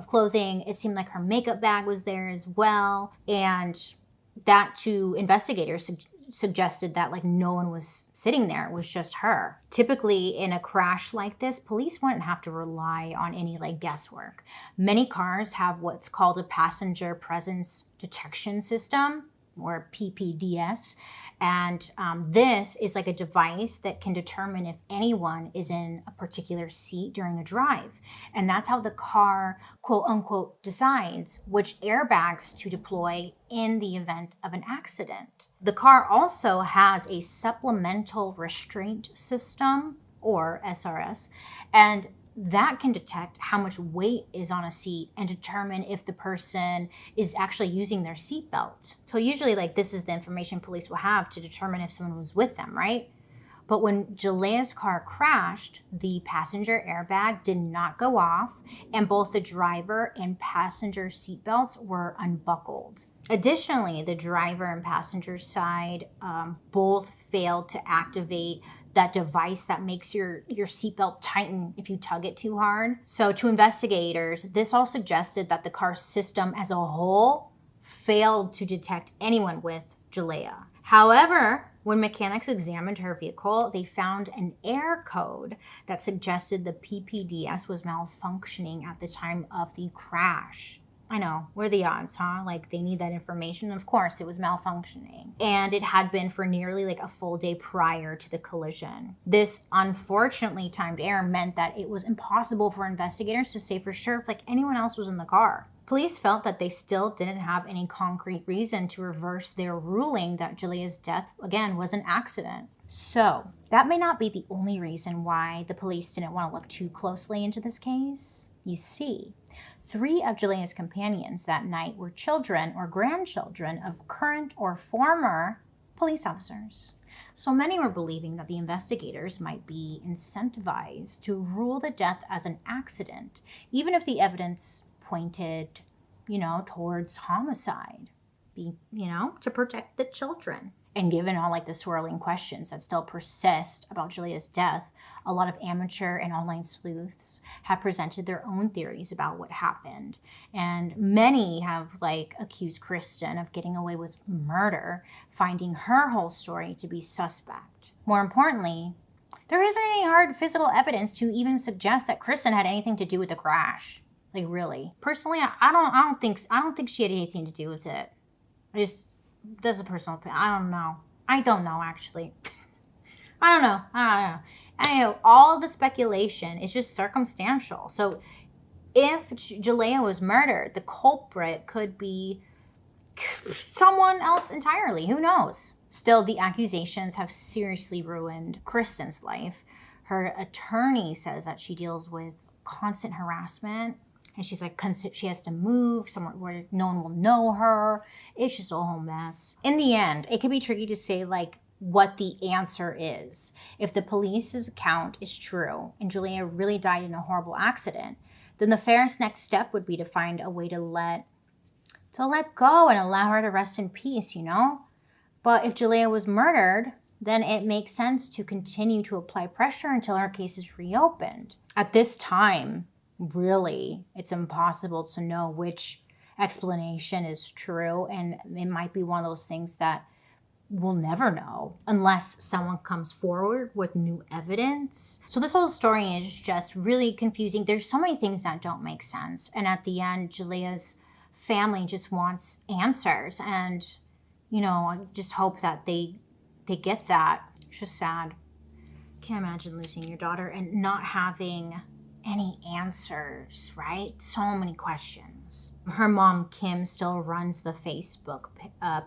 clothing. It seemed like her makeup bag was there as well. And that to investigators suggested that like no one was sitting there. It was just her. Typically in a crash like this, police wouldn't have to rely on any like guesswork. Many cars have what's called a passenger presence detection system, or PPDS. And this is like a device that can determine if anyone is in a particular seat during a drive. And that's how the car, quote unquote, decides which airbags to deploy in the event of an accident. The car also has a supplemental restraint system, or SRS, and that can detect how much weight is on a seat and determine if the person is actually using their seatbelt. So usually like this is the information police will have to determine if someone was with them, right? But when JALEAYAH's car crashed, the passenger airbag did not go off, and both the driver and passenger seatbelts were unbuckled. Additionally, the driver and passenger side both failed to activate that device that makes your seatbelt tighten if you tug it too hard. So to investigators, this all suggested that the car system as a whole failed to detect anyone with JALEAYAH. However, when mechanics examined her vehicle, they found an error code that suggested the PPDS was malfunctioning at the time of the crash. I know, what are the odds, huh? Like, they need that information. Of course, it was malfunctioning. And it had been for nearly like a full day prior to the collision. This unfortunately timed error meant that it was impossible for investigators to say for sure if like anyone else was in the car. Police felt that they still didn't have any concrete reason to reverse their ruling that JALEAYAH's death, again, was an accident. So, that may not be the only reason why the police didn't want to look too closely into this case. You see, 3 of JALEAYAH's companions that night were children or grandchildren of current or former police officers. So many were believing that the investigators might be incentivized to rule the death as an accident, even if the evidence pointed, towards homicide, to protect the children. And given all like the swirling questions that still persist about JALEAYAH's death, a lot of amateur and online sleuths have presented their own theories about what happened. And many have like accused Kristen of getting away with murder, finding her whole story to be suspect. More importantly, there isn't any hard physical evidence to even suggest that Kristen had anything to do with the crash. Like, really. Personally, I don't think she had anything to do with it. That's a personal opinion. I don't know, actually. I don't know. Anyway, all the speculation is just circumstantial. So if JALEAYAH was murdered, the culprit could be someone else entirely. Who knows? Still, the accusations have seriously ruined Kristen's life. Her attorney says that she deals with constant harassment. And she's like, she has to move somewhere where no one will know her. It's just a whole mess. In the end, it can be tricky to say like what the answer is. If the police's account is true and JALEAYAH really died in a horrible accident, then the fairest next step would be to find a way to let to let go and allow her to rest in peace, you know? But if JALEAYAH was murdered, then it makes sense to continue to apply pressure until her case is reopened. At this time, really, it's impossible to know which explanation is true, and it might be one of those things that we'll never know unless someone comes forward with new evidence. So this whole story is just really confusing. There's so many things that don't make sense, and at the end, JALEAYAH's family just wants answers, and you know, I just hope that they get that. It's just sad. Can't imagine losing your daughter and not having any answers, right? So many questions. Her mom, Kim, still runs the Facebook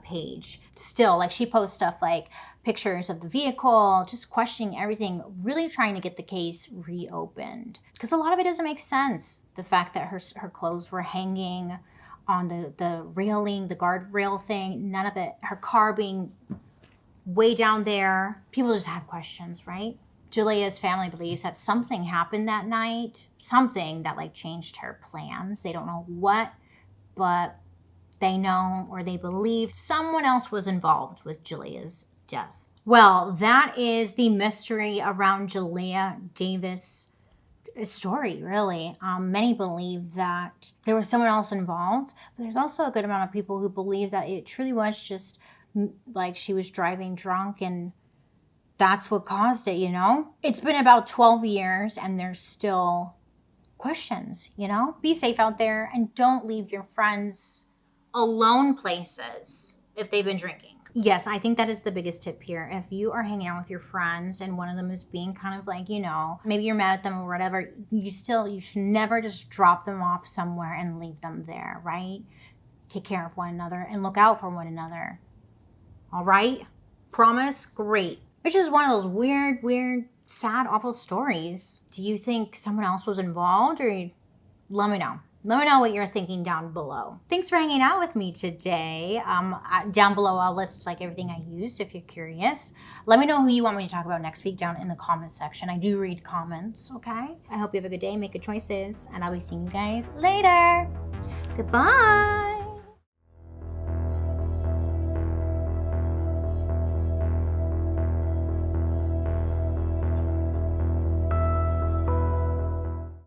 page. Still, like, she posts stuff like pictures of the vehicle, just questioning everything, really trying to get the case reopened. Because a lot of it doesn't make sense. The fact that her clothes were hanging on the railing, the guardrail thing, none of it. Her car being way down there. People just have questions, right? JALEAYAH's family believes that something happened that night, something that like changed her plans. They don't know what, but they know or they believe someone else was involved with JALEAYAH's death. Well, that is the mystery around JALEAYAH Davis' story, really. Many believe that there was someone else involved, but there's also a good amount of people who believe that it truly was just like she was driving drunk and that's what caused it, you know? It's been about 12 years and there's still questions, you know? Be safe out there and don't leave your friends alone places if they've been drinking. Yes, I think that is the biggest tip here. If you are hanging out with your friends and one of them is being kind of like, you know, maybe you're mad at them or whatever, you should never just drop them off somewhere and leave them there, right? Take care of one another and look out for one another. All right? Promise? Great. It's just one of those weird, sad, awful stories. Do you think someone else was involved, or let me know. Let me know what you're thinking down below. Thanks for hanging out with me today. Down below, I'll list like everything I used if you're curious. Let me know who you want me to talk about next week down in the comments section. I do read comments, okay? I hope you have a good day, make good choices, and I'll be seeing you guys later. Goodbye.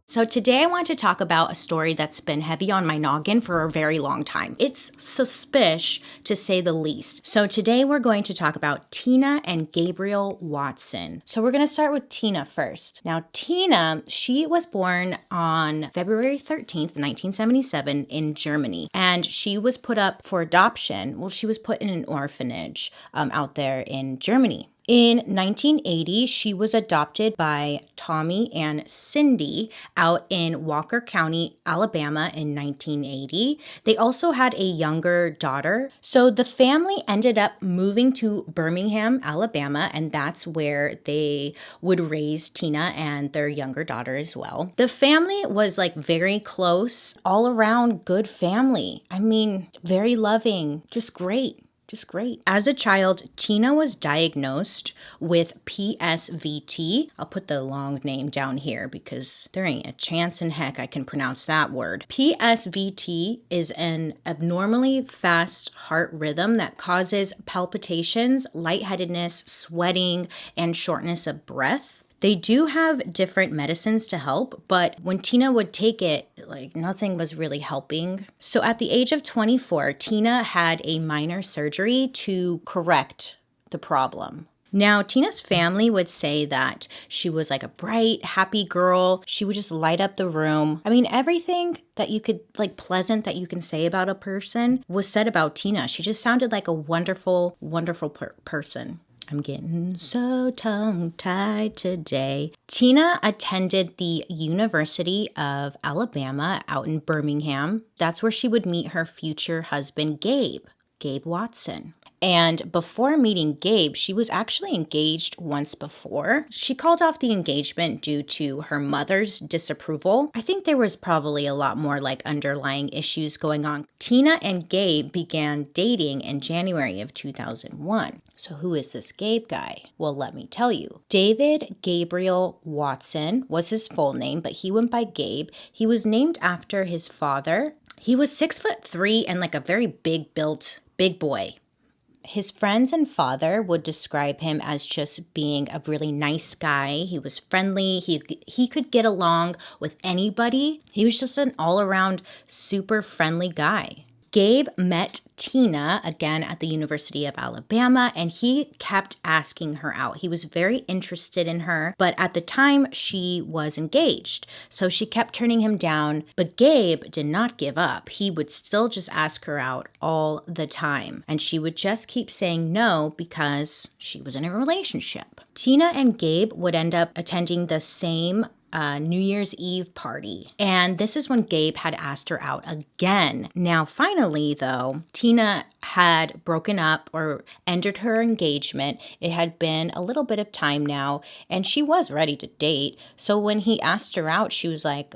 So today I want to talk about a story that's been heavy on my noggin for a very long time. It's suspish, to say the least. So today we're going to talk about Tina and Gabriel Watson. So we're going to start with Tina first. Now Tina, she was born on February 13th, 1977 in Germany. And she was put up for adoption. Well, she was put in an orphanage out there in Germany. In 1980, she was adopted by Tommy and Cindy out in Walker County, Alabama in 1980. They also had a younger daughter. So the family ended up moving to Birmingham, Alabama, and that's where they would raise Tina and their younger daughter as well. The family was like very close, all around good family. I mean, very loving, just great. Just great. As a child, Tina was diagnosed with PSVT. I'll put the long name down here because there ain't a chance in heck I can pronounce that word. PSVT is an abnormally fast heart rhythm that causes palpitations, lightheadedness, sweating, and shortness of breath. They do have different medicines to help, but when Tina would take it, like nothing was really helping. So at the age of 24, Tina had a minor surgery to correct the problem. Now, Tina's family would say that she was like a bright, happy girl. She would just light up the room. I mean, everything that you could, like pleasant that you can say about a person was said about Tina. She just sounded like a wonderful, wonderful person. I'm getting so tongue-tied today. Tina attended the University of Alabama out in Birmingham. That's where she would meet her future husband, Gabe Watson. And before meeting Gabe, she was actually engaged once before. She called off the engagement due to her mother's disapproval. I think there was probably a lot more like underlying issues going on. Tina and Gabe began dating in January of 2001. So who is this Gabe guy? Well, let me tell you. David Gabriel Watson was his full name, but he went by Gabe. He was named after his father, He was 6'3" and like a very big built, big boy. His friends and father would describe him as just being a really nice guy. He was friendly. He could get along with anybody. He was just an all-around super friendly guy. Gabe met Tina again at the University of Alabama, and he kept asking her out. He was very interested in her, but at the time she was engaged, so she kept turning him down. But Gabe did not give up. He would still just ask her out all the time, and she would just keep saying no because she was in a relationship. Tina and Gabe would end up attending the same New Year's Eve party. And this is when Gabe had asked her out again. Now, finally, though, Tina had broken up or ended her engagement. It had been a little bit of time now, and she was ready to date. So when he asked her out, she was like,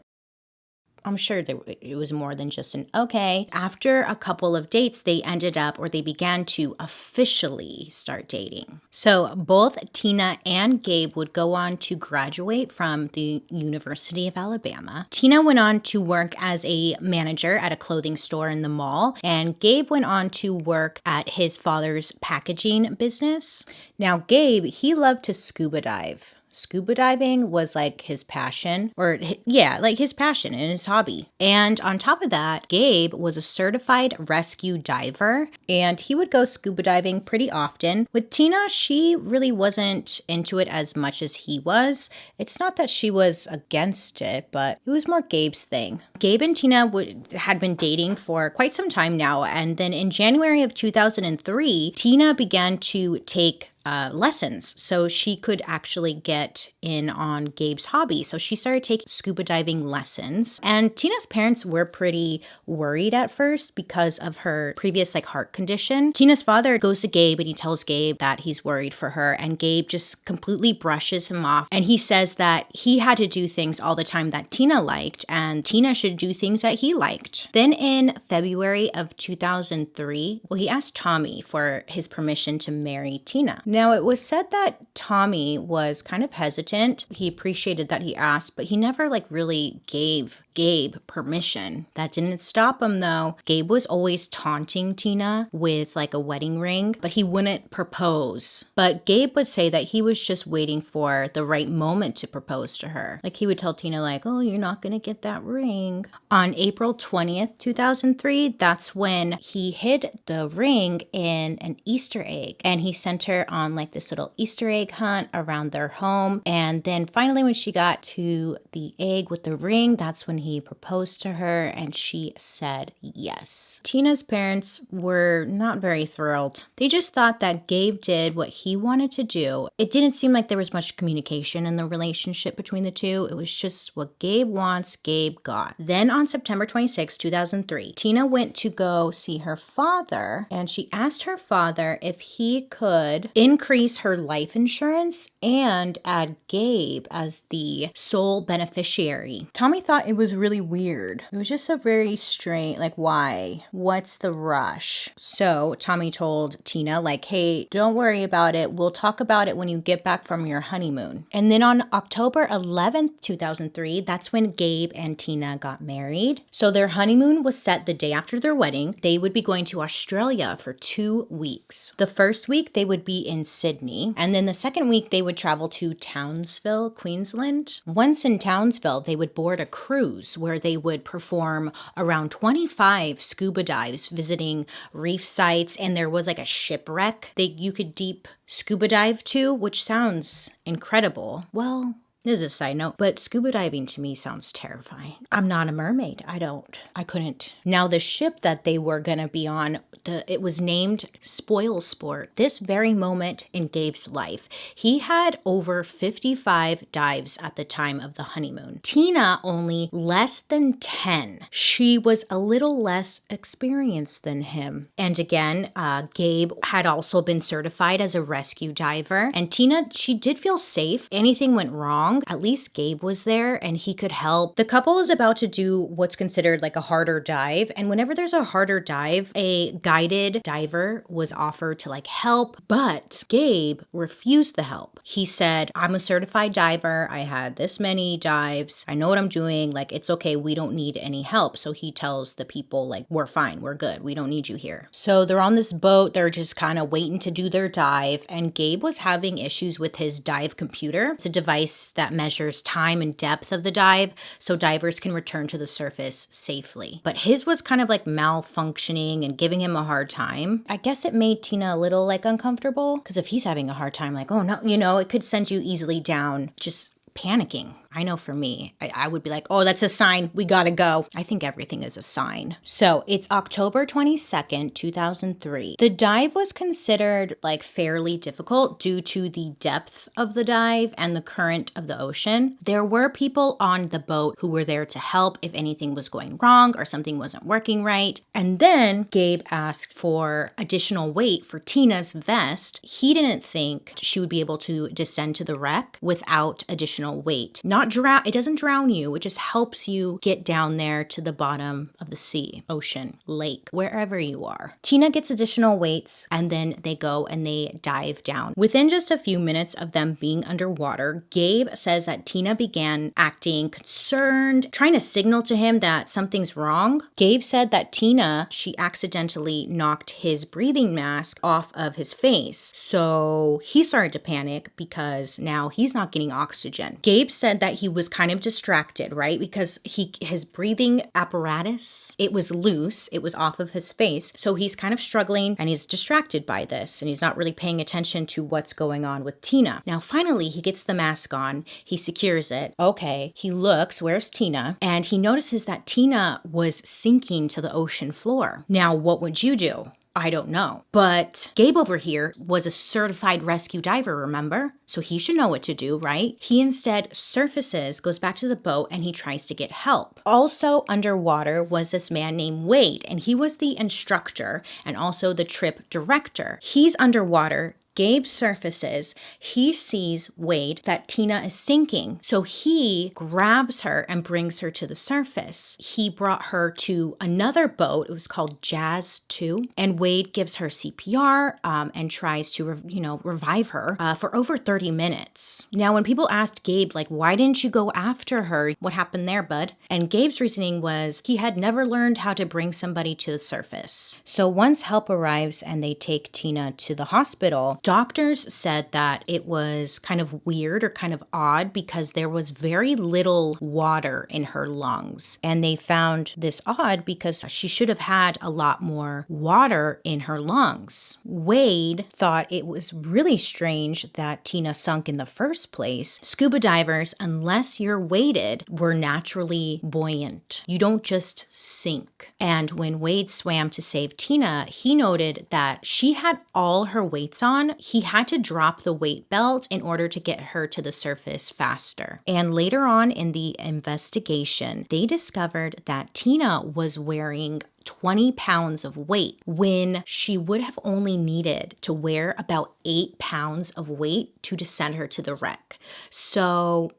I'm sure it was more than just an okay. After a couple of dates, they began to officially start dating. So both Tina and Gabe would go on to graduate from the University of Alabama. Tina went on to work as a manager at a clothing store in the mall, and Gabe went on to work at his father's packaging business. Now, Gabe, he loved to scuba dive. Scuba diving was like his passion, his passion and his hobby. And on top of that, Gabe was a certified rescue diver, and he would go scuba diving pretty often. With Tina, she really wasn't into it as much as he was. It's not that she was against it, but it was more Gabe's thing. Gabe and Tina had been dating for quite some time now, and then in January of 2003, Tina began to take lessons so she could actually get in on Gabe's hobby. So she started taking scuba diving lessons, and Tina's parents were pretty worried at first because of her previous heart condition. Tina's father goes to Gabe and he tells Gabe that he's worried for her, and Gabe just completely brushes him off, and he says that he had to do things all the time that Tina liked and Tina should do things that he liked. Then in February of 2003, he asked Tommy for his permission to marry Tina. Now, it was said that Tommy was kind of hesitant. He appreciated that he asked, but he never really gave Gabe permission. That didn't stop him though. Gabe was always taunting Tina with a wedding ring, but he wouldn't propose. But Gabe would say that he was just waiting for the right moment to propose to her. He would tell Tina oh, you're not gonna get that ring. On April 20th, 2003, that's when he hid the ring in an Easter egg, and he sent her on this little Easter egg hunt around their home. And then finally, when she got to the egg with the ring, that's when he proposed to her, and she said yes. Tina's parents were not very thrilled. They just thought that Gabe did what he wanted to do. It didn't seem like there was much communication in the relationship between the two. It was just what Gabe wants, Gabe got. Then on September 26, 2003, Tina went to go see her father, and she asked her father if he could increase her life insurance and add Gabe as the sole beneficiary. Tommy thought it was really weird. It was just a very strange, why? What's the rush? So Tommy told Tina, hey, don't worry about it. We'll talk about it when you get back from your honeymoon. And then on October 11th, 2003, that's when Gabe and Tina got married. So their honeymoon was set the day after their wedding. They would be going to Australia for 2 weeks. The first week, they would be in Sydney, and then the second week, they would travel to Townsville, Queensland. Once in Townsville, they would board a cruise where they would perform around 25 scuba dives, visiting reef sites, and there was a shipwreck that you could deep scuba dive to, which sounds incredible. Well, this is a side note, but scuba diving to me sounds terrifying. I'm not a mermaid. I couldn't. Now, the ship that they were going to be on, it was named Spoil Sport. This very moment in Gabe's life, he had over 55 dives at the time of the honeymoon. Tina only less than 10. She was a little less experienced than him. And again, Gabe had also been certified as a rescue diver. And Tina, she did feel safe. Anything went wrong, wrong, at least Gabe was there and he could help. The couple is about to do what's considered like a harder dive. And whenever there's a harder dive, a guided diver was offered to like help, but Gabe refused the help. He said, I'm a certified diver. I had this many dives. I know what I'm doing. Like, it's okay. We don't need any help. So he tells the people like, we're fine. We're good. We don't need you here. So they're on this boat. They're just kind of waiting to do their dive. And Gabe was having issues with his dive computer. It's a device that measures time and depth of the dive so divers can return to the surface safely. But his was kind of like malfunctioning and giving him a hard time. I guess it made Tina a little like uncomfortable because if he's having a hard time, like, oh no, you know, it could send you easily down, just panicking. I know for me, I would be like, oh, that's a sign. We gotta go. I think everything is a sign. So it's October 22nd, 2003. The dive was considered like fairly difficult due to the depth of the dive and the current of the ocean. There were people on the boat who were there to help if anything was going wrong or something wasn't working right. And then Gabe asked for additional weight for Tina's vest. He didn't think she would be able to descend to the wreck without additional weight. It doesn't drown you. It just helps you get down there to the bottom of the sea, ocean, lake, wherever you are. Tina gets additional weights and then they go and they dive down. Within just a few minutes of them being underwater, Gabe says that Tina began acting concerned, trying to signal to him that something's wrong. Gabe said that Tina, she accidentally knocked his breathing mask off of his face. So he started to panic because now he's not getting oxygen. Gabe said that he was kind of distracted, right? Because his breathing apparatus, it was loose, it was off of his face. So he's kind of struggling and he's distracted by this and he's not really paying attention to what's going on with Tina. Now, finally, he gets the mask on, he secures it. Okay, he looks, where's Tina? And he notices that Tina was sinking to the ocean floor. Now, what would you do? I don't know. But Gabe over here was a certified rescue diver, remember? So he should know what to do, right? He instead surfaces, goes back to the boat, and he tries to get help. Also underwater was this man named Wade, and he was the instructor and also the trip director. He's underwater. Gabe surfaces, he sees Wade that Tina is sinking. So he grabs her and brings her to the surface. He brought her to another boat. It was called Jazz 2. And Wade gives her CPR and tries to, revive her for over 30 minutes. Now, when people asked Gabe, like, why didn't you go after her? What happened there, bud? And Gabe's reasoning was he had never learned how to bring somebody to the surface. So once help arrives and they take Tina to the hospital, doctors said that it was kind of weird or kind of odd because there was very little water in her lungs. And they found this odd because she should have had a lot more water in her lungs. Wade thought it was really strange that Tina sunk in the first place. Scuba divers, unless you're weighted, were naturally buoyant. You don't just sink. And when Wade swam to save Tina, he noted that she had all her weights on. He had to drop the weight belt in order to get her to the surface faster. And later on in the investigation, they discovered that Tina was wearing 20 pounds of weight when she would have only needed to wear about 8 pounds of weight to descend her to the wreck. So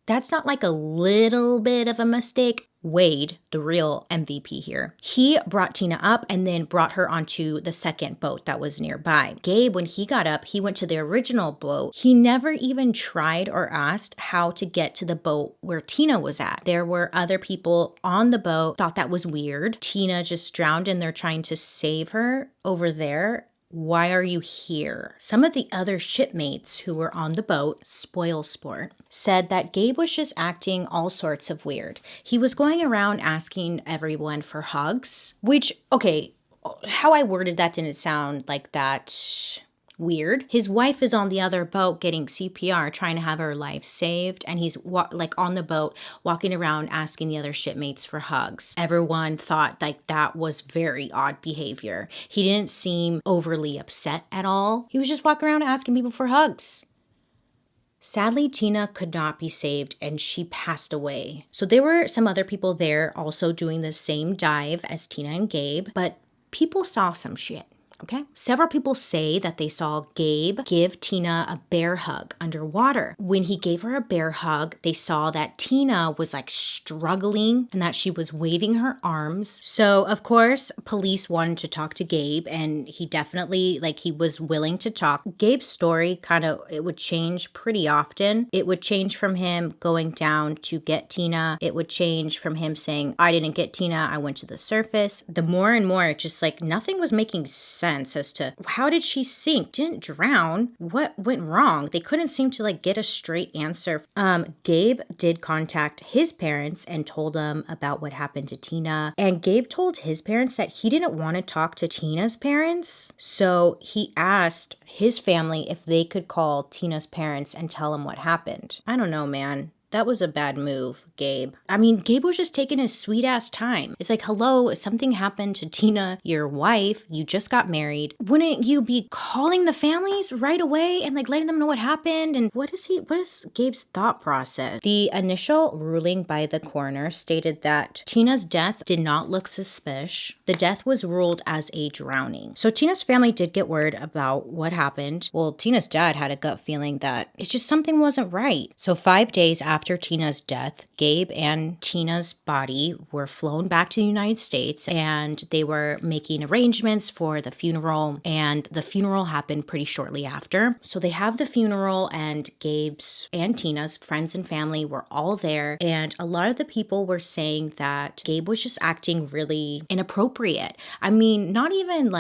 that's not like a little bit of a mistake. Wade, the real MVP here, he brought Tina up and then brought her onto the second boat that was nearby. Gabe, when he got up, he went to the original boat. He never even tried or asked how to get to the boat where Tina was at. There were other people on the boat, thought that was weird. Tina just drowned and they're trying to save her over there. Why are you here? Some of the other shipmates who were on the boat, spoil sport, said that Gabe was just acting all sorts of weird. He was going around asking everyone for hugs, which, okay, how I worded that didn't sound like that weird. His wife is on the other boat getting CPR, trying to have her life saved, and he's on the boat walking around asking the other shipmates for hugs. Everyone thought like that was very odd behavior. He didn't seem overly upset at all. He was just walking around asking people for hugs. Sadly, Tina could not be saved and she passed away. So there were some other people there also doing the same dive as Tina and Gabe, but people saw some shit. Okay. Several people say that they saw Gabe give Tina a bear hug underwater. When he gave her a bear hug, they saw that Tina was like struggling and that she was waving her arms. So, of course, police wanted to talk to Gabe, and he definitely, he was willing to talk. Gabe's story it would change pretty often. It would change from him going down to get Tina. It would change from him saying, I didn't get Tina, I went to the surface. The more and more, it just nothing was making sense as to how did she sink? Didn't drown? What went wrong? They couldn't seem to get a straight answer. Gabe did contact his parents and told them about what happened to Tina. And Gabe told his parents that he didn't want to talk to Tina's parents. So he asked his family if they could call Tina's parents and tell them what happened. I don't know, man. That was a bad move, Gabe. I mean, Gabe was just taking his sweet ass time. It's hello, if something happened to Tina, your wife, you just got married, wouldn't you be calling the families right away and letting them know what happened? And what is Gabe's thought process? The initial ruling by the coroner stated that Tina's death did not look suspicious. The death was ruled as a drowning. So Tina's family did get word about what happened. Well, Tina's dad had a gut feeling that it's just something wasn't right. So 5 days after Tina's death, Gabe and Tina's body were flown back to the United States, and they were making arrangements for the funeral, and the funeral happened pretty shortly after. So they have the funeral, and Gabe's and Tina's friends and family were all there, and a lot of the people were saying that Gabe was just acting really inappropriate. I mean, not even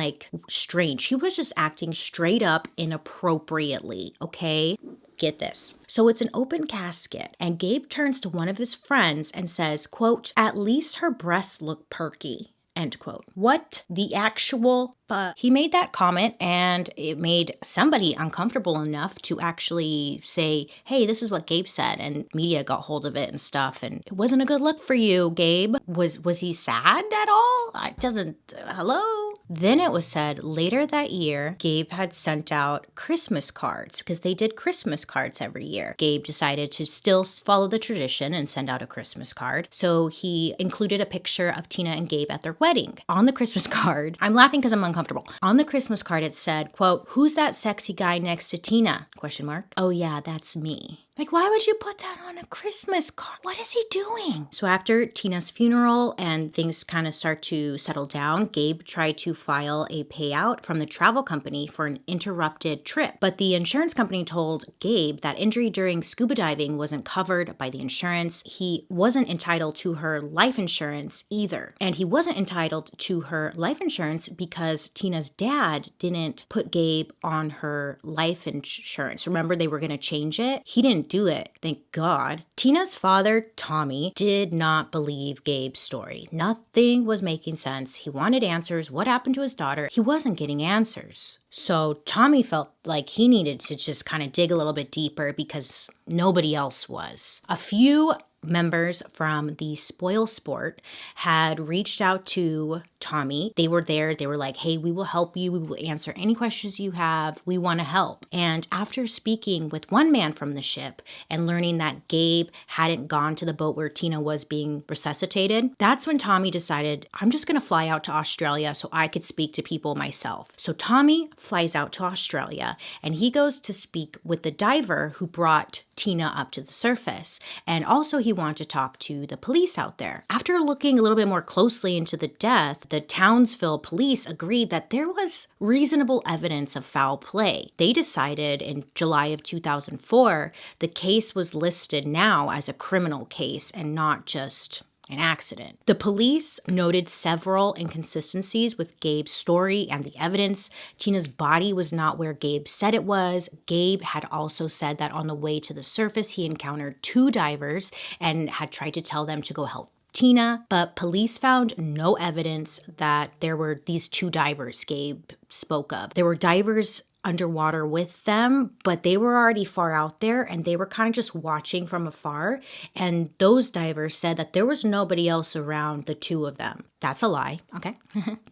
strange. He was just acting straight up inappropriately, okay? Get this. So it's an open casket, and Gabe turns to one of his friends and says, quote, at least her breasts look perky, end quote. What the actual fuck? He made that comment, and it made somebody uncomfortable enough to actually say, hey, this is what Gabe said, and media got hold of it and stuff, and it wasn't a good look for you, Gabe. Was he sad at all? Hello? Then it was said later that year, Gabe had sent out Christmas cards because they did Christmas cards every year. Gabe decided to still follow the tradition and send out a Christmas card. So he included a picture of Tina and Gabe at their wedding. On the Christmas card, I'm laughing because I'm uncomfortable. On the Christmas card, it said, quote, who's that sexy guy next to Tina? Question mark. Oh yeah, that's me. Why would you put that on a Christmas card? What is he doing? So after Tina's funeral and things kind of start to settle down, Gabe tried to file a payout from the travel company for an interrupted trip. But the insurance company told Gabe that injury during scuba diving wasn't covered by the insurance. He wasn't entitled to her life insurance either. And he wasn't entitled to her life insurance because Tina's dad didn't put Gabe on her life insurance. Remember, they were going to change it? He didn't do it, thank God. Tina's father, Tommy, did not believe Gabe's story. Nothing was making sense. He wanted answers. What happened to his daughter? He wasn't getting answers. So Tommy felt like he needed to just kind of dig a little bit deeper because nobody else was. A few members from the Spoil Sport had reached out to Tommy. They were there. They were like, hey, we will help you. We will answer any questions you have. We want to help. And after speaking with one man from the ship and learning that Gabe hadn't gone to the boat where Tina was being resuscitated, that's when Tommy decided, I'm just going to fly out to Australia so I could speak to people myself. So Tommy flies out to Australia, and he goes to speak with the diver who brought Tina up to the surface. And also he wanted to talk to the police out there. After looking a little bit more closely into the death, the Townsville police agreed that there was reasonable evidence of foul play. They decided in July of 2004, the case was listed now as a criminal case and not just an accident. The police noted several inconsistencies with Gabe's story and the evidence. Tina's body was not where Gabe said it was. Gabe had also said that on the way to the surface, he encountered two divers and had tried to tell them to go help Tina, but police found no evidence that there were these two divers Gabe spoke of. There were divers underwater with them, but they were already far out there and they were kind of just watching from afar. And those divers said that there was nobody else around the two of them. That's a lie, okay?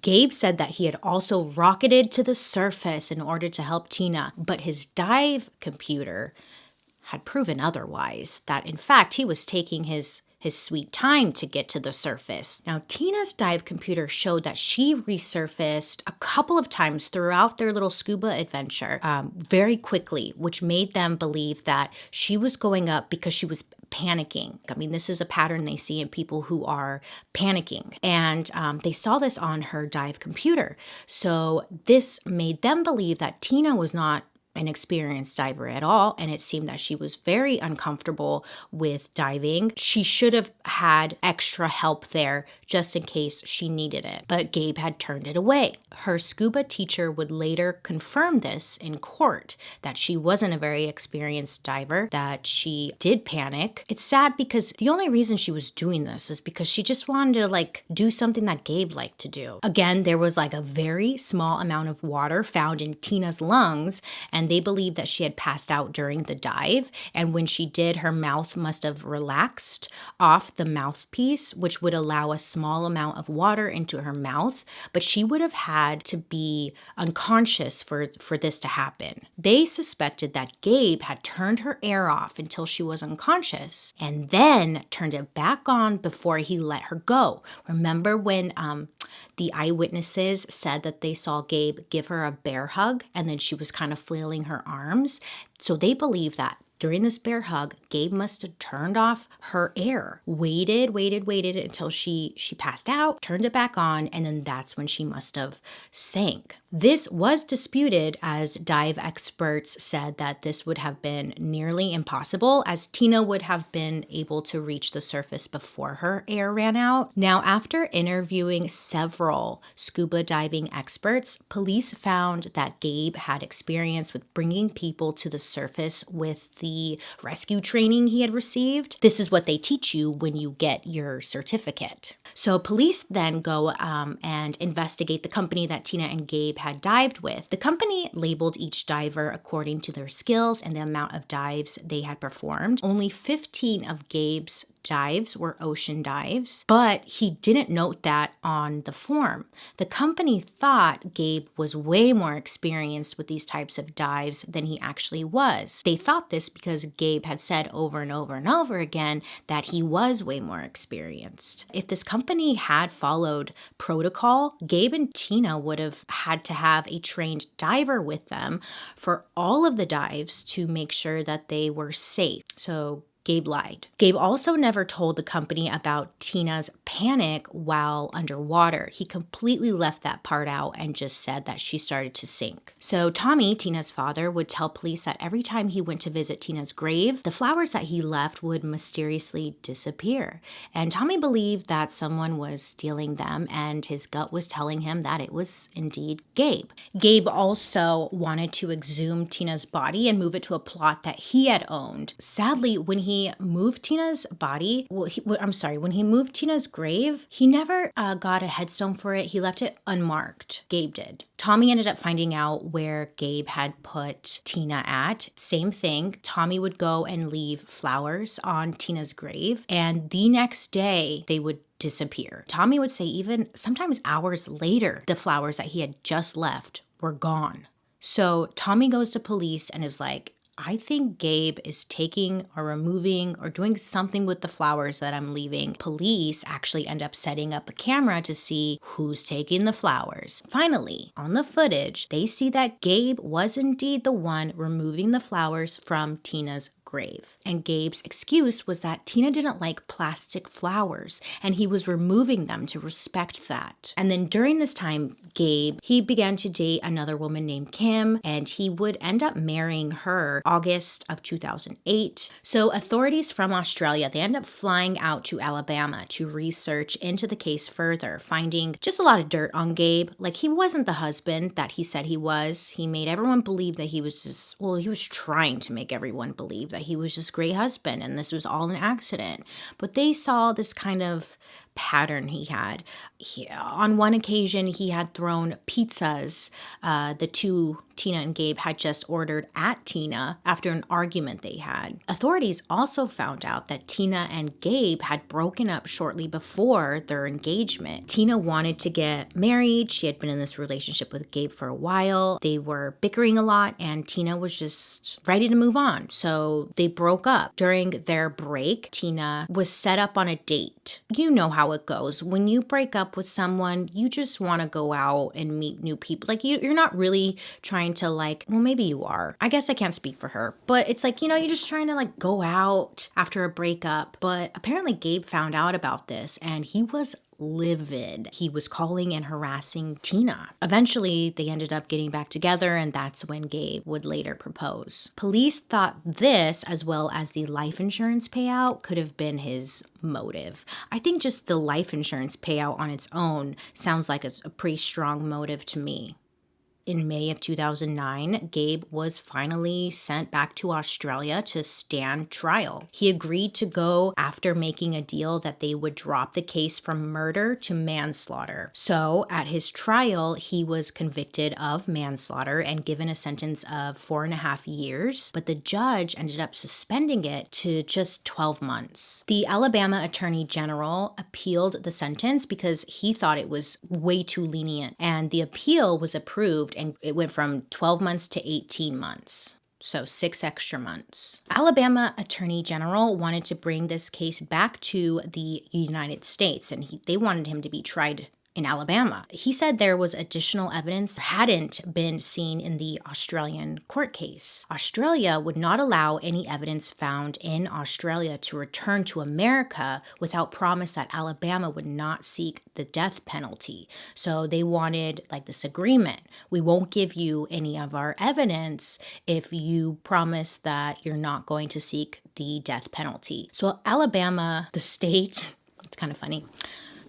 Gabe said that he had also rocketed to the surface in order to help Tina, but his dive computer had proven otherwise, that in fact he was taking his his sweet time to get to the surface. Now, Tina's dive computer showed that she resurfaced a couple of times throughout their little scuba adventure very quickly, which made them believe that she was going up because she was panicking. I mean, this is a pattern they see in people who are panicking. And they saw this on her dive computer. So this made them believe that Tina was not an experienced diver at all, and it seemed that she was very uncomfortable with diving. She should have had extra help there just in case she needed it, but Gabe had turned it away. Her scuba teacher would later confirm this in court, that she wasn't a very experienced diver, that she did panic. It's sad because the only reason she was doing this is because she just wanted to do something that Gabe liked to do. Again, there was a very small amount of water found in Tina's lungs, and they believed that she had passed out during the dive. And when she did, her mouth must have relaxed off the mouthpiece, which would allow a small amount of water into her mouth. But she would have had to be unconscious for this to happen. They suspected that Gabe had turned her air off until she was unconscious and then turned it back on before he let her go. Remember when the eyewitnesses said that they saw Gabe give her a bear hug and then she was kind of flailing her arms? So they believe that during this bear hug, Gabe must have turned off her air, waited until she passed out, turned it back on, and then that's when she must have sank. This was disputed, as dive experts said that this would have been nearly impossible, as Tina would have been able to reach the surface before her air ran out. Now, after interviewing several scuba diving experts, police found that Gabe had experience with bringing people to the surface with the rescue training he had received. This is what they teach you when you get your certificate. So police then go and investigate the company that Tina and Gabe had dived with. The company labeled each diver according to their skills and the amount of dives they had performed. Only 15 of Gabe's dives were ocean dives, but he didn't note that on the form. The company thought Gabe was way more experienced with these types of dives than he actually was. They thought this because Gabe had said over and over and over again that he was way more experienced. If this company had followed protocol, Gabe and Tina would have had to have a trained diver with them for all of the dives to make sure that they were safe. So Gabe lied. Gabe also never told the company about Tina's panic while underwater. He completely left that part out and just said that she started to sink. So Tommy, Tina's father, would tell police that every time he went to visit Tina's grave, the flowers that he left would mysteriously disappear. And Tommy believed that someone was stealing them, and his gut was telling him that it was indeed Gabe. Gabe also wanted to exhume Tina's body and move it to a plot that he had owned. Sadly, when he moved Tina's body, when he moved Tina's grave, he never got a headstone for it. He left it unmarked. Gabe did. Tommy ended up finding out where Gabe had put Tina at. Same thing. Tommy would go and leave flowers on Tina's grave, and the next day they would disappear. Tommy would say even sometimes hours later, the flowers that he had just left were gone. So Tommy goes to police and is like, I think Gabe is taking or removing or doing something with the flowers that I'm leaving. Police actually end up setting up a camera to see who's taking the flowers. Finally, on the footage, they see that Gabe was indeed the one removing the flowers from Tina's grave. And Gabe's excuse was that Tina didn't like plastic flowers and he was removing them to respect that. And then during this time, Gabe, he began to date another woman named Kim, and he would end up marrying her August of 2008. So authorities from Australia, they end up flying out to Alabama to research into the case further, finding just a lot of dirt on Gabe. Like, he wasn't the husband that he said he was. He made everyone believe that he was just, he was trying to make everyone believe that he was just a great husband and this was all an accident. But they saw this kind of pattern he had. On one occasion, he had thrown pizzas, the two Tina and Gabe had just ordered at Tina after an argument they had. Authorities also found out that Tina and Gabe had broken up shortly before their engagement. Tina wanted to get married. She had been in this relationship with Gabe for a while. They were bickering a lot, and Tina was just ready to move on. So they broke up. During their break, Tina was set up on a date. You know how it goes. When you break up with someone, you just want to go out and meet new people. Like, you're not really trying to, like, well, maybe you are. I guess I can't speak for her, but it's like, you're just trying to, like, go out after a breakup. But apparently Gabe found out about this, and he was livid. He was calling and harassing Tina. Eventually, they ended up getting back together, and that's when Gabe would later propose. Police thought this, as well as the life insurance payout, could have been his motive. I think just the life insurance payout on its own sounds like a pretty strong motive to me. In May of 2009, Gabe was finally sent back to Australia to stand trial. He agreed to go after making a deal that they would drop the case from murder to manslaughter. So at his trial, he was convicted of manslaughter and given a sentence of 4.5 years, but the judge ended up suspending it to just 12 months. The Alabama Attorney General appealed the sentence because he thought it was way too lenient, and the appeal was approved, and it went from 12 months to 18 months. So 6 extra months. Alabama Attorney General wanted to bring this case back to the United States, and they wanted him to be tried in Alabama. He said there was additional evidence that hadn't been seen in the Australian court case. Australia would not allow any evidence found in Australia to return to America without promise that Alabama would not seek the death penalty. So they wanted like this agreement. We won't give you any of our evidence if you promise that you're not going to seek the death penalty. So Alabama, the state, it's kind of funny.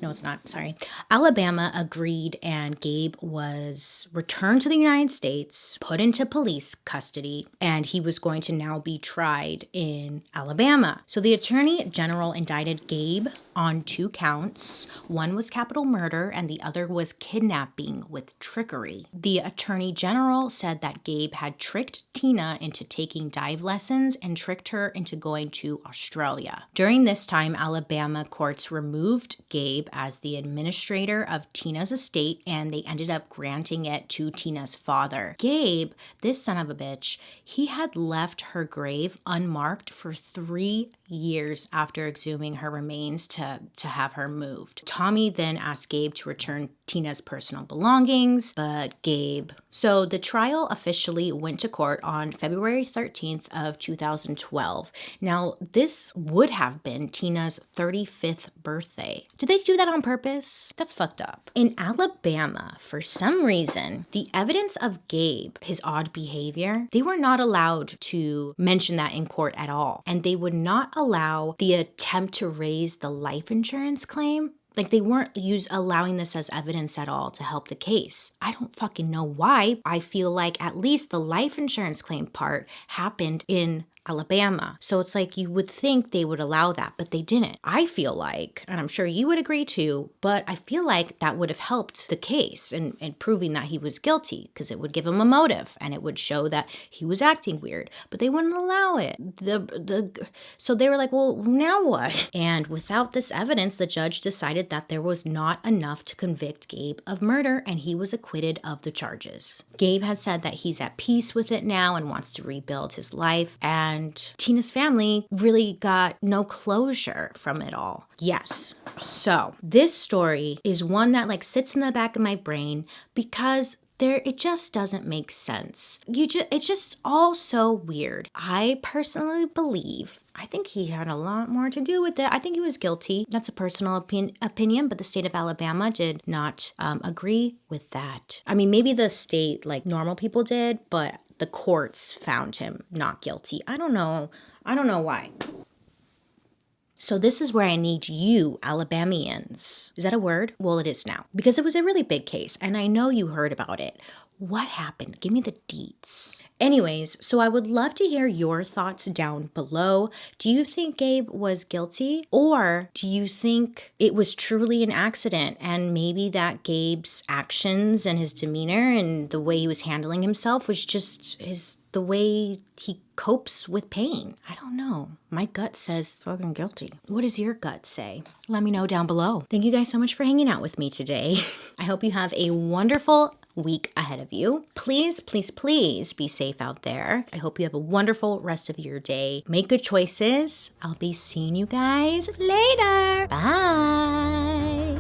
No, it's not. Sorry. Alabama agreed, and Gabe was returned to the United States, put into police custody, and he was going to now be tried in Alabama. So the Attorney General indicted Gabe on 2 counts. One was capital murder, and the other was kidnapping with trickery. The Attorney General said that Gabe had tricked Tina into taking dive lessons and tricked her into going to Australia. During this time, Alabama courts removed Gabe as the administrator of Tina's estate, and they ended up granting it to Tina's father. Gabe, this son of a bitch, he had left her grave unmarked for 3 years after exhuming her remains to have her moved. Tommy then asked Gabe to return Tina's personal belongings, but Gabe... So the trial officially went to court on February 13th of 2012. Now, this would have been Tina's 35th birthday. Did they do that on purpose? That's fucked up. In Alabama, for some reason, the evidence of Gabe, his odd behavior, they were not allowed to mention that in court at all. And they would not allow the attempt to raise the life insurance claim. Like, they weren't allowing this as evidence at all to help the case. I don't fucking know why. I feel like at least the life insurance claim part happened in Alabama. So it's like you would think they would allow that, but they didn't. I feel like, and I'm sure you would agree too, but I feel like that would have helped the case in proving that he was guilty, because it would give him a motive and it would show that he was acting weird, but they wouldn't allow it. So they were like, well, now what? And without this evidence, the judge decided that there was not enough to convict Gabe of murder, and he was acquitted of the charges. Gabe had said that he's at peace with it now and wants to rebuild his life, and Tina's family really got no closure from it all. Yes. So this story is one that like sits in the back of my brain because it just doesn't make sense. It's just all so weird. I personally believe, I think he had a lot more to do with it. I think he was guilty. That's a personal opinion, but the state of Alabama did not agree with that. I mean, maybe the state, like normal people did, but the courts found him not guilty. I don't know why. So this is where I need you, Alabamians. Is that a word? Well, it is now. Because it was a really big case, and I know you heard about it. What happened? Give me the deets. Anyways, so I would love to hear your thoughts down below. Do you think Gabe was guilty? Or do you think it was truly an accident and maybe that Gabe's actions and his demeanor and the way he was handling himself was just the way he copes with pain? I don't know. My gut says fucking guilty. What does your gut say? Let me know down below. Thank you guys so much for hanging out with me today. I hope you have a wonderful week ahead of you. Please, please, please be safe out there. I hope you have a wonderful rest of your day. Make good choices. I'll be seeing you guys later. Bye.